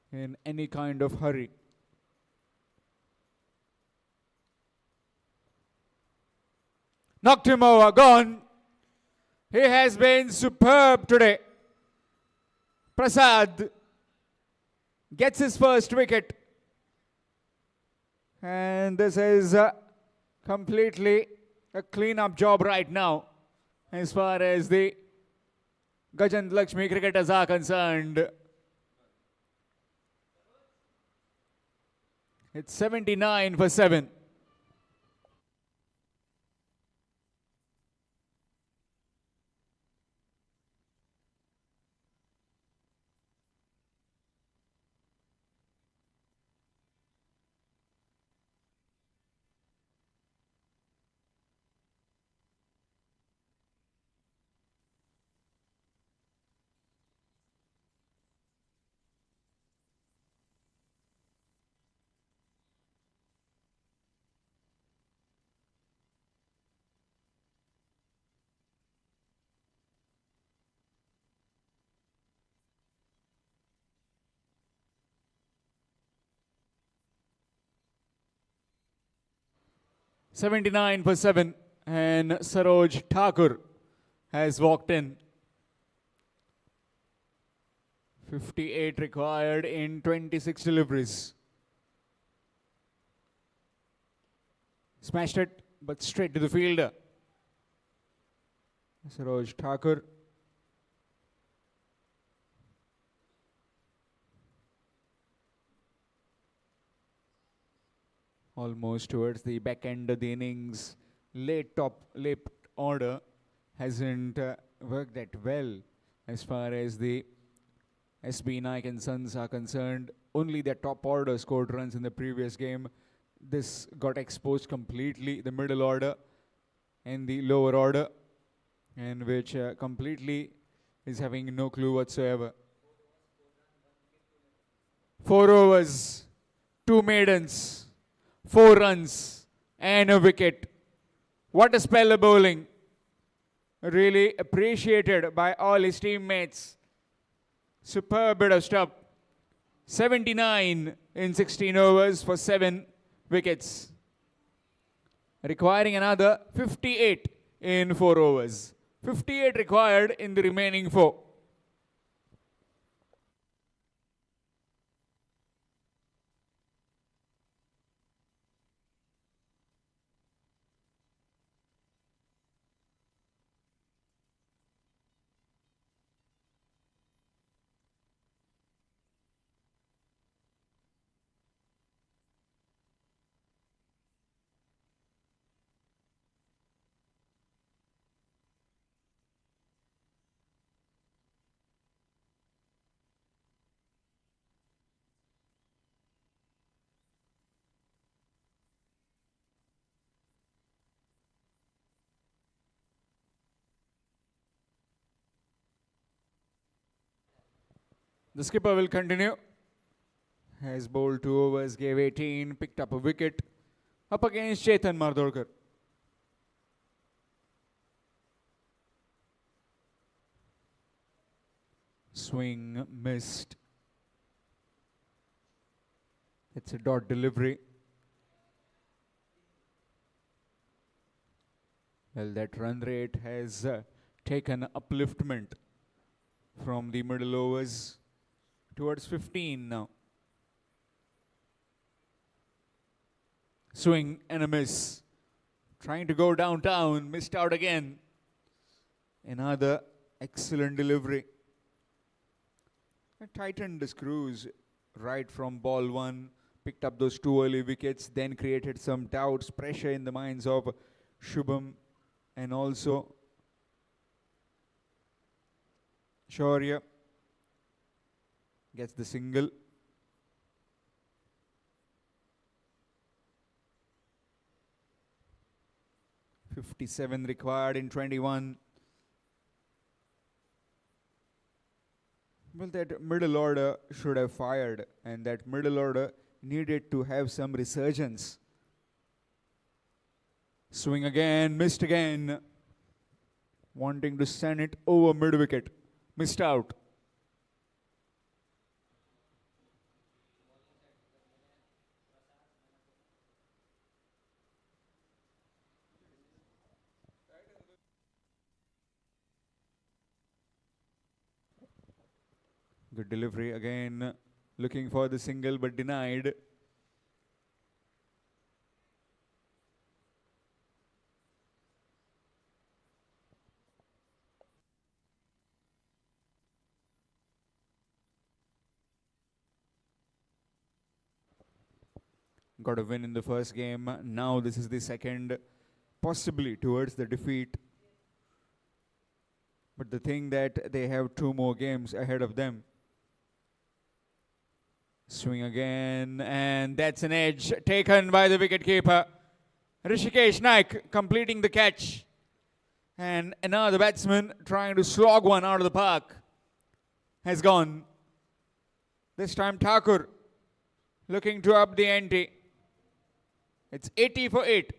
in any kind of hurry. Knocked him over, gone. He has been superb today. Prasad gets his first wicket. And this is completely a clean-up job right now as far as the Gajant Lakshmi cricketers are concerned. It's 79 for 7. 79 for 7. And Saroj Thakur has walked in. 58 required in 26 deliveries. Smashed it, but straight to the fielder. Saroj Thakur. Almost towards the back end of the innings. Late order hasn't worked that well as far as the SB Naik and Sons are concerned. Only their top order scored runs in the previous game. This got exposed completely, the middle order and the lower order, and which completely is having no clue whatsoever. 4 overs, 2 maidens, 4 runs and a wicket. What a spell of bowling. Really appreciated by all his teammates. Superb bit of stuff. 79 in 16 overs for 7 wickets. Requiring another 58 in 4 overs. 58 required in the remaining 4. The skipper will continue. Has bowled 2 overs, gave 18, picked up a wicket. Up against Chetan Mardolkar. Swing missed. It's a dot delivery. Well, that run rate has taken upliftment from the middle overs towards 15 now. Swing and a miss. Trying to go downtown, missed out again. Another excellent delivery. Tightened the screws right from ball 1, picked up those 2 early wickets, then created some doubts, pressure in the minds of Shubham and also Shaurya. Gets the single. .57 required in 21. Well, that middle order should have fired, and that middle order needed to have some resurgence. Swing again, missed again. Wanting to send it over mid-wicket. Missed out. Good delivery again, looking for the single but denied. Got a win in the first game. Now this is the second, possibly towards the defeat. But the thing that they have 2 more games ahead of them. Swing again, and that's an edge taken by the wicketkeeper. Rishikesh Naik completing the catch. And another batsman trying to slog one out of the park has gone. This time Thakur looking to up the ante. It's 80 for 8.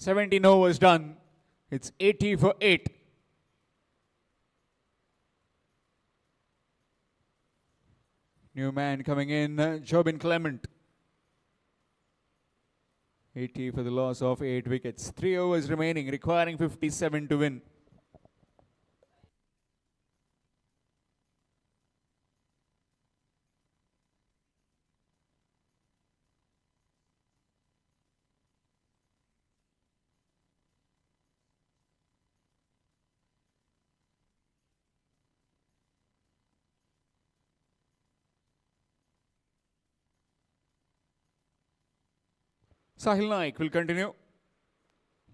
17 overs done. It's 80 for 8. New man coming in, Jobin Clement. 80 for the loss of 8 wickets. 3 overs remaining, requiring 57 to win. Sahil Naik will continue.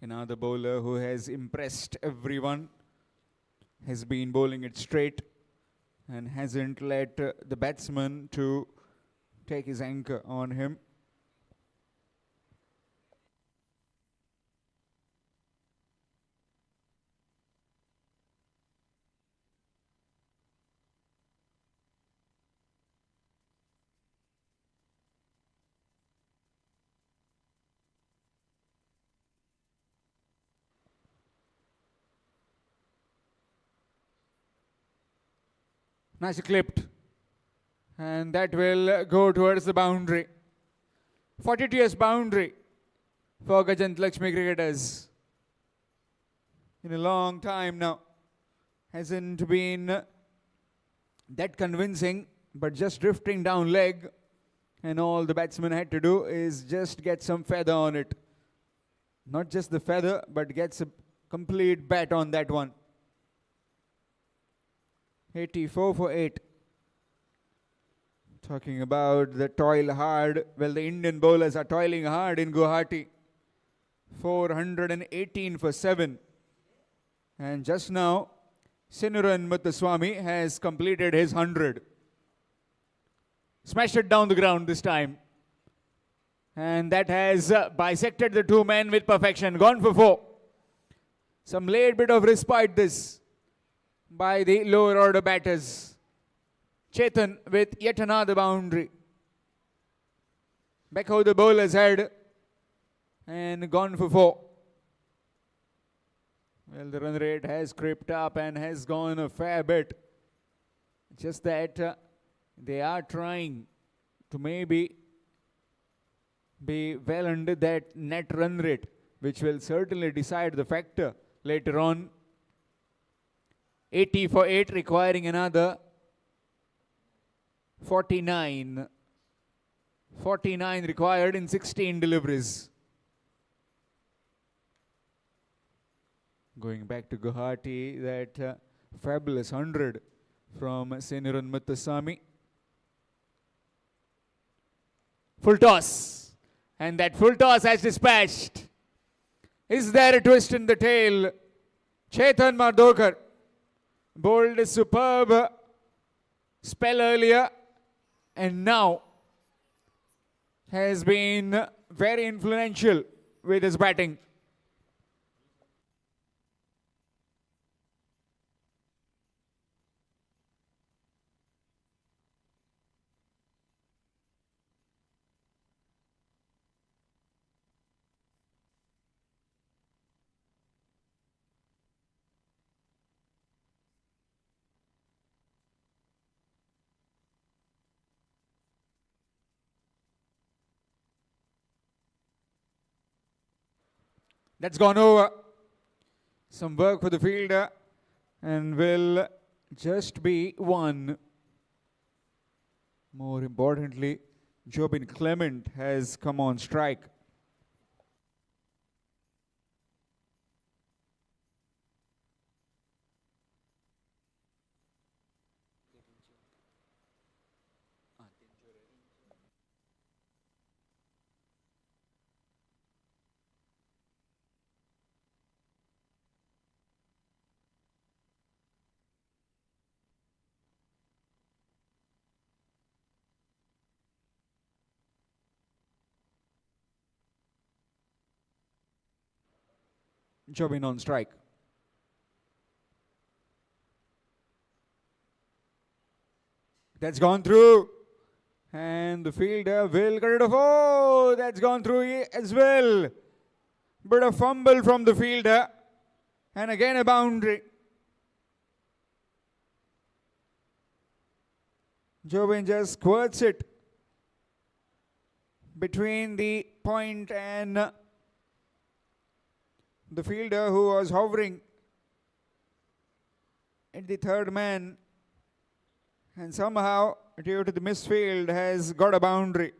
Another bowler who has impressed everyone. Has been bowling it straight and hasn't let the batsman to take his anchor on him. Nicely clipped. And that will go towards the boundary. 42 years boundary for Gajant Lakshmi cricketers. In a long time now. Hasn't been that convincing, but just drifting down leg. And all the batsman had to do is just get some feather on it. Not just the feather, but gets a complete bat on that one. 84 for 8. Talking about the toil hard. Well, the Indian bowlers are toiling hard in Guwahati. 418 for 7. And just now, Sinuran Muthuswamy has completed his 100. Smashed it down the ground this time. And that has bisected the two men with perfection. Gone for 4. Some late bit of respite this by the lower order batters. Chetan with yet another boundary. Back over the bowler's head and gone for 4. Well, the run rate has crept up and has gone a fair bit. Just that they are trying to maybe be well under that net run rate, which will certainly decide the factor later on. 80 for 8, requiring another 49. 49 required in 16 deliveries. Going back to Guwahati, that fabulous 100 from Sinuran Muthuswamy. Full toss. And that full toss has dispatched. Is there a twist in the tail? Chetan Mardokar bowled a superb spell earlier and now has been very influential with his batting. That's gone over. Some work for the fielder and will just be 1. More importantly, Jobin Clement has come on strike. Jobin on strike. That's gone through. And the fielder will get rid of. Oh, that's gone through as well. But a fumble from the fielder. And again a boundary. Jobin just squirts it between the point and the fielder who was hovering at the third man, and somehow due to the misfield has got a boundary.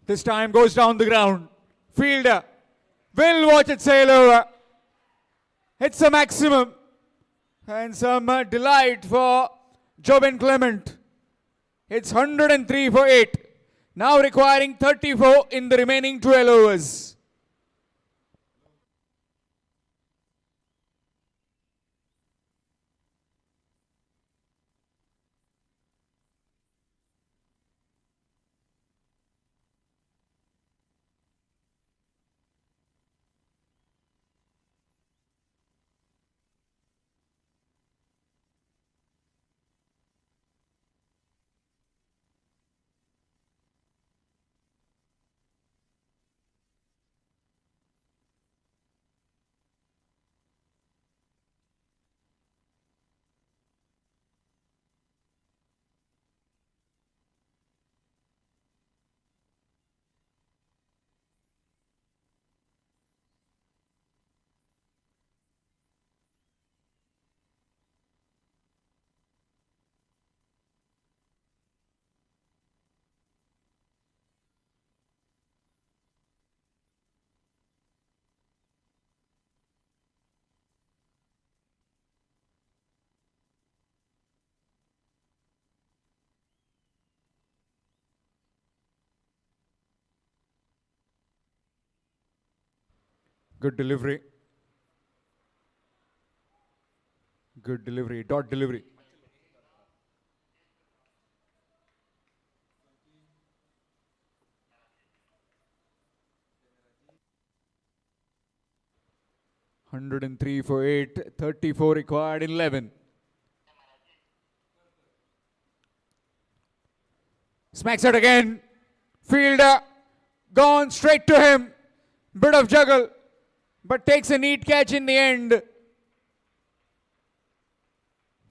This time goes down the ground. Fielder will watch it sail over. It's a maximum. And some delight for Jobin Clement. It's 103 for 8. Now requiring 34 in the remaining 12 overs. Good delivery. Good delivery. Dot delivery. (103 for 8). 34 required in 11. Smacks it again. Fielder gone straight to him. Bit of juggle, but takes a neat catch in the end.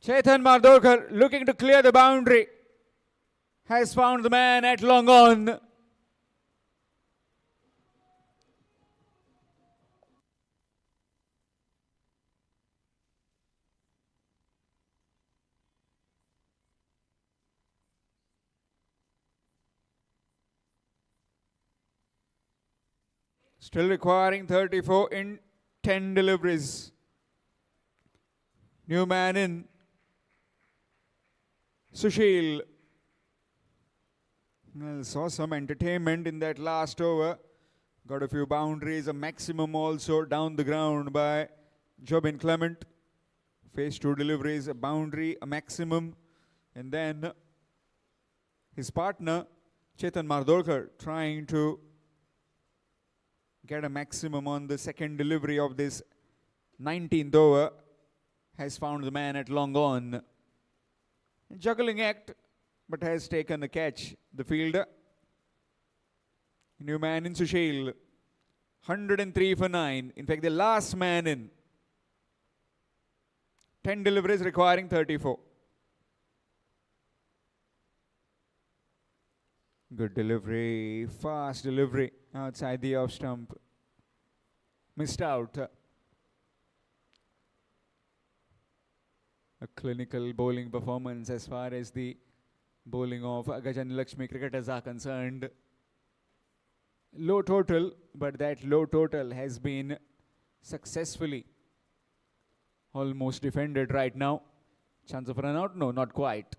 Chetan Mardolkar, looking to clear the boundary, has found the man at long on. Still requiring 34 in 10 deliveries. New man in. Sushil. Well, saw some entertainment in that last over. Got a few boundaries, a maximum also down the ground by Jobin Clement. Faced 2 deliveries, a boundary, a maximum. And then his partner, Chetan Mardolkar, trying to get a maximum on the second delivery of this 19th over, has found the man at long on. Juggling act, but has taken the catch. The fielder, new man in Sushil, 103 for 9. In fact, the last man in. 10 deliveries requiring 34. Good delivery, fast delivery outside the off stump. Missed out. A clinical bowling performance as far as the bowling of Gajant Lakshmi cricketers are concerned. Low total, but that low total has been successfully almost defended right now. Chance of run out? No, not quite.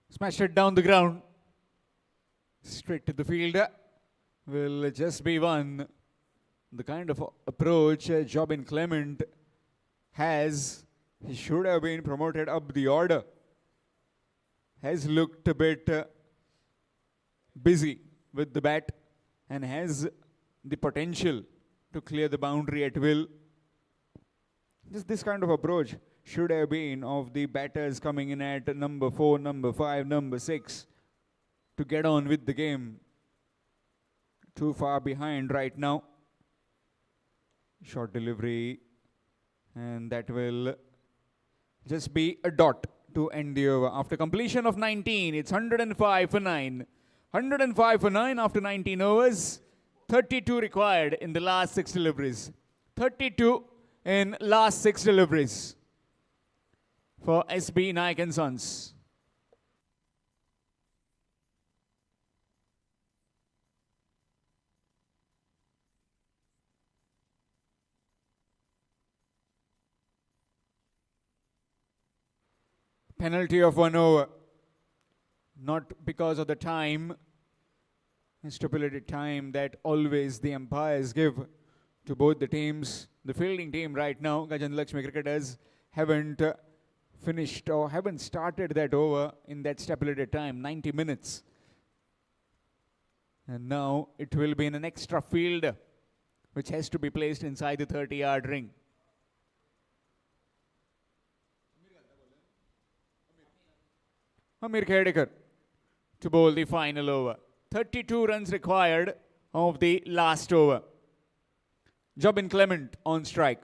Smashed it down the ground. Straight to the field. Will just be one. The kind of approach Jobin Clement has, he should have been promoted up the order. Has looked a bit busy with the bat and has the potential to clear the boundary at will. Just this kind of approach should have been of the batters coming in at number 4, number 5, number 6 to get on with the game. Too far behind right now. Short delivery, and that will just be a dot to end the over. After completion of 19, it's 105 for 9. 105 for 9 after 19 overs. 32 required in the last 6 deliveries. 32 in last 6 deliveries for SB Naik and Sons. Penalty of 1 over. Not because of the time, stipulated time that always the umpires give to both the teams. The fielding team right now, Gajant Lakshmi cricketers, haven't finished or haven't started that over in that stipulated time, 90 minutes. And now it will be in an extra field which has to be placed inside the 30-yard ring. Amir Khedekar to bowl the final over. 32 runs required of the last over. Jobin Clement on strike.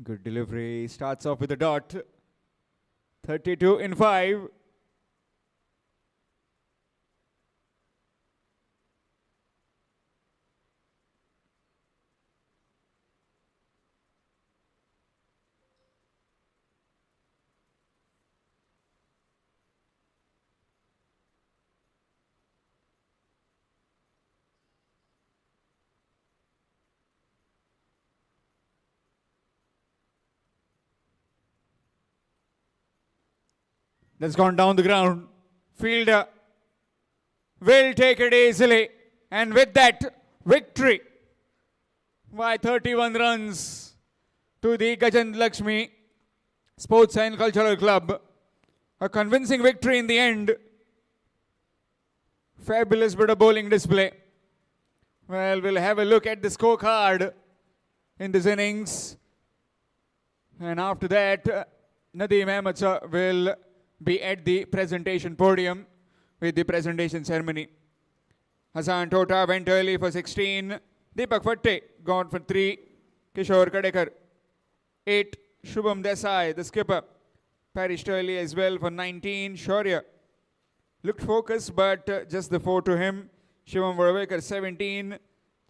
Good delivery. Starts off with a dot. 32 in 5. That's gone down the ground. Fielder will take it easily. And with that, victory by 31 runs to the Gajant Lakshmi Sports and Cultural Club. A convincing victory in the end. Fabulous bit of bowling display. Well, we'll have a look at the scorecard in this innings. And after that, Nadeem Ahmed sir will be at the presentation podium with the presentation ceremony. Hassan Tota went early for 16. Deepak Fatte gone for 3. Kishore Kadekar 8. Shubham Desai, the skipper, perished early as well for 19. Shaurya looked focused, but just the 4 to him. Shivam Varavekar 17.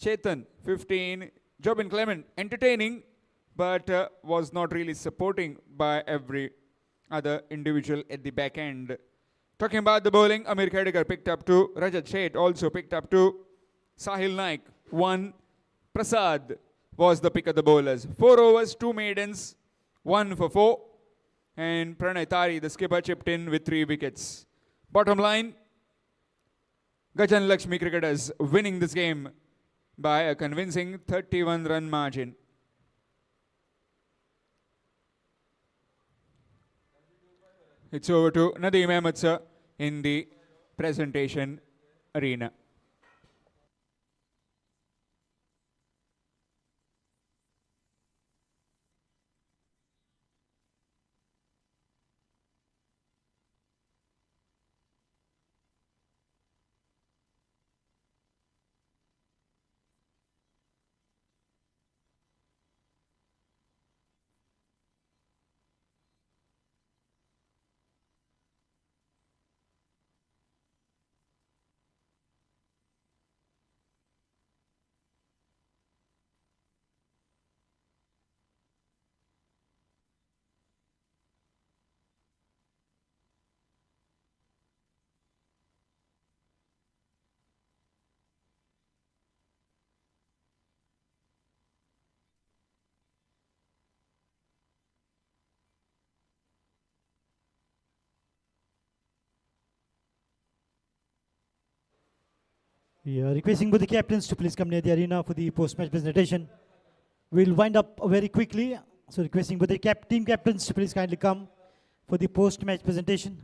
Chetan 15. Jobin Clement entertaining, but was not really supporting by every other individual at the back end. Talking about the bowling, Amir Khedekar picked up 2. Rajat Sheth also picked up 2. Sahil Naik 1. Prasad was the pick of the bowlers. 4 overs, 2 maidens, 1 for 4. And Pranay Tari, the skipper, chipped in with 3 wickets. Bottom line, Gajant Lakshmi cricketers winning this game by a convincing 31-run margin. It's over to Nadeem Ahmed sir in the presentation arena. Yeah, requesting both the captains to please come near the arena for the post-match presentation. We'll wind up very quickly. So requesting both the team captains to please kindly come for the post-match presentation.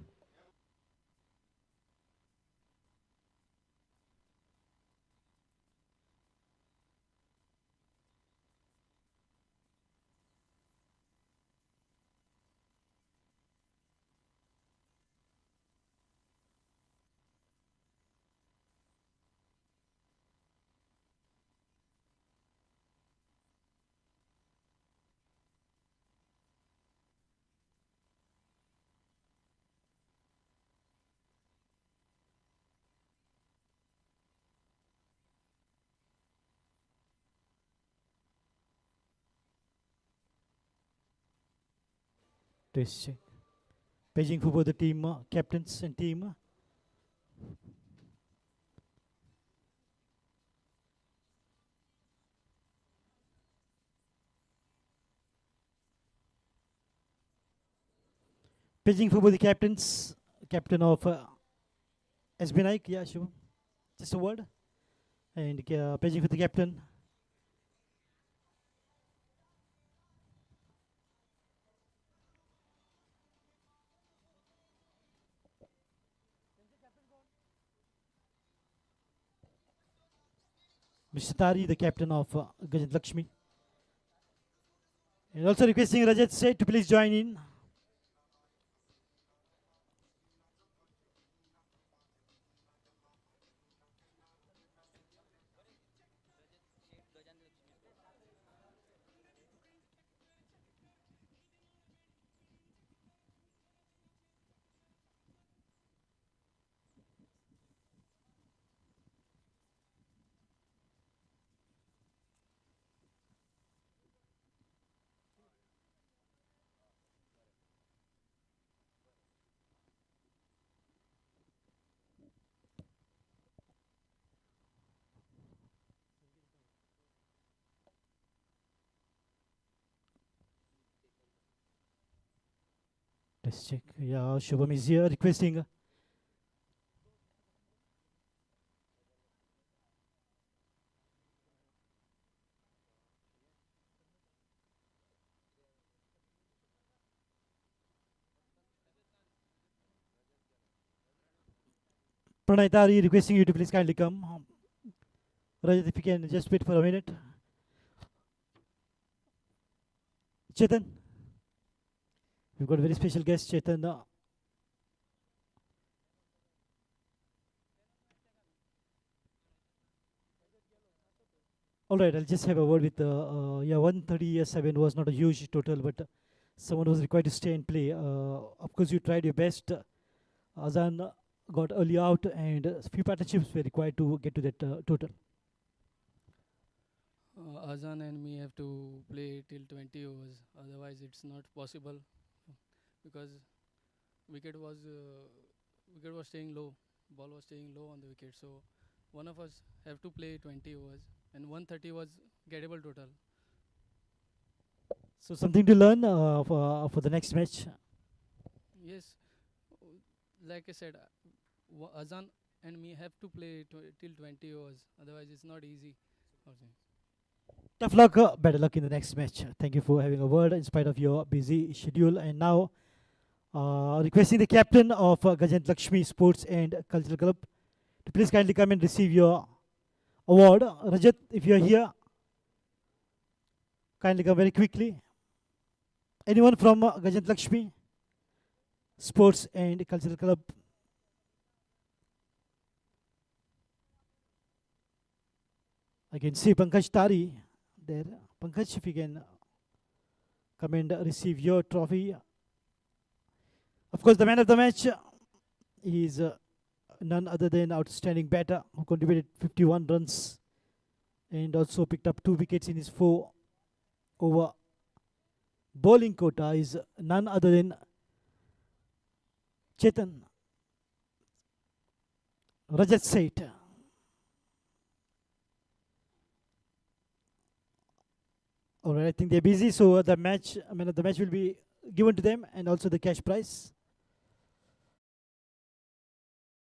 Test check. Paging for both the team captains and team. Paging for both the captains. Captain of SB Naik. Yeah, sure. Just a word. And paging for the captain. Mr. Tari, the captain of Gajant Lakshmi. And also requesting Rajat Seth to please join in. Let's check. Yeah, Shubham is here requesting. Pranay Tari requesting you to please kindly come. Rajat, if you can just wait for a minute. Chetan. We've got a very special guest, Chetan. All right, I'll just have a word with yeah, 137 was not a huge total, but someone was required to stay and play. Of course, you tried your best. Azan got early out, and a few partnerships were required to get to that total. Azan and me have to play till 20 overs. Otherwise, it's not possible because wicket was staying low. Ball was staying low on the wicket. So one of us have to play 20 overs, and 130 was gettable total. So something to learn for the next match. Yes, like I said, Azan and me have to play till 20 overs. Otherwise, it's not easy. Tough luck, better luck in the next match. Thank you for having a word in spite of your busy schedule. And now, requesting the captain of Gajant Lakshmi Sports and Cultural Club to please kindly come and receive your award. Rajat, if you are here, kindly come very quickly. Anyone from Gajant Lakshmi Sports and Cultural Club? I can see Pankaj Tari there. Pankaj, if you can come and receive your trophy. Of course, the man of the match is none other than outstanding batter who contributed 51 runs and also picked up 2 wickets in his 4-over bowling quota is none other than Chetan Rajat Seth. All right, I think they're busy, so the match will be given to them, and also the cash prize.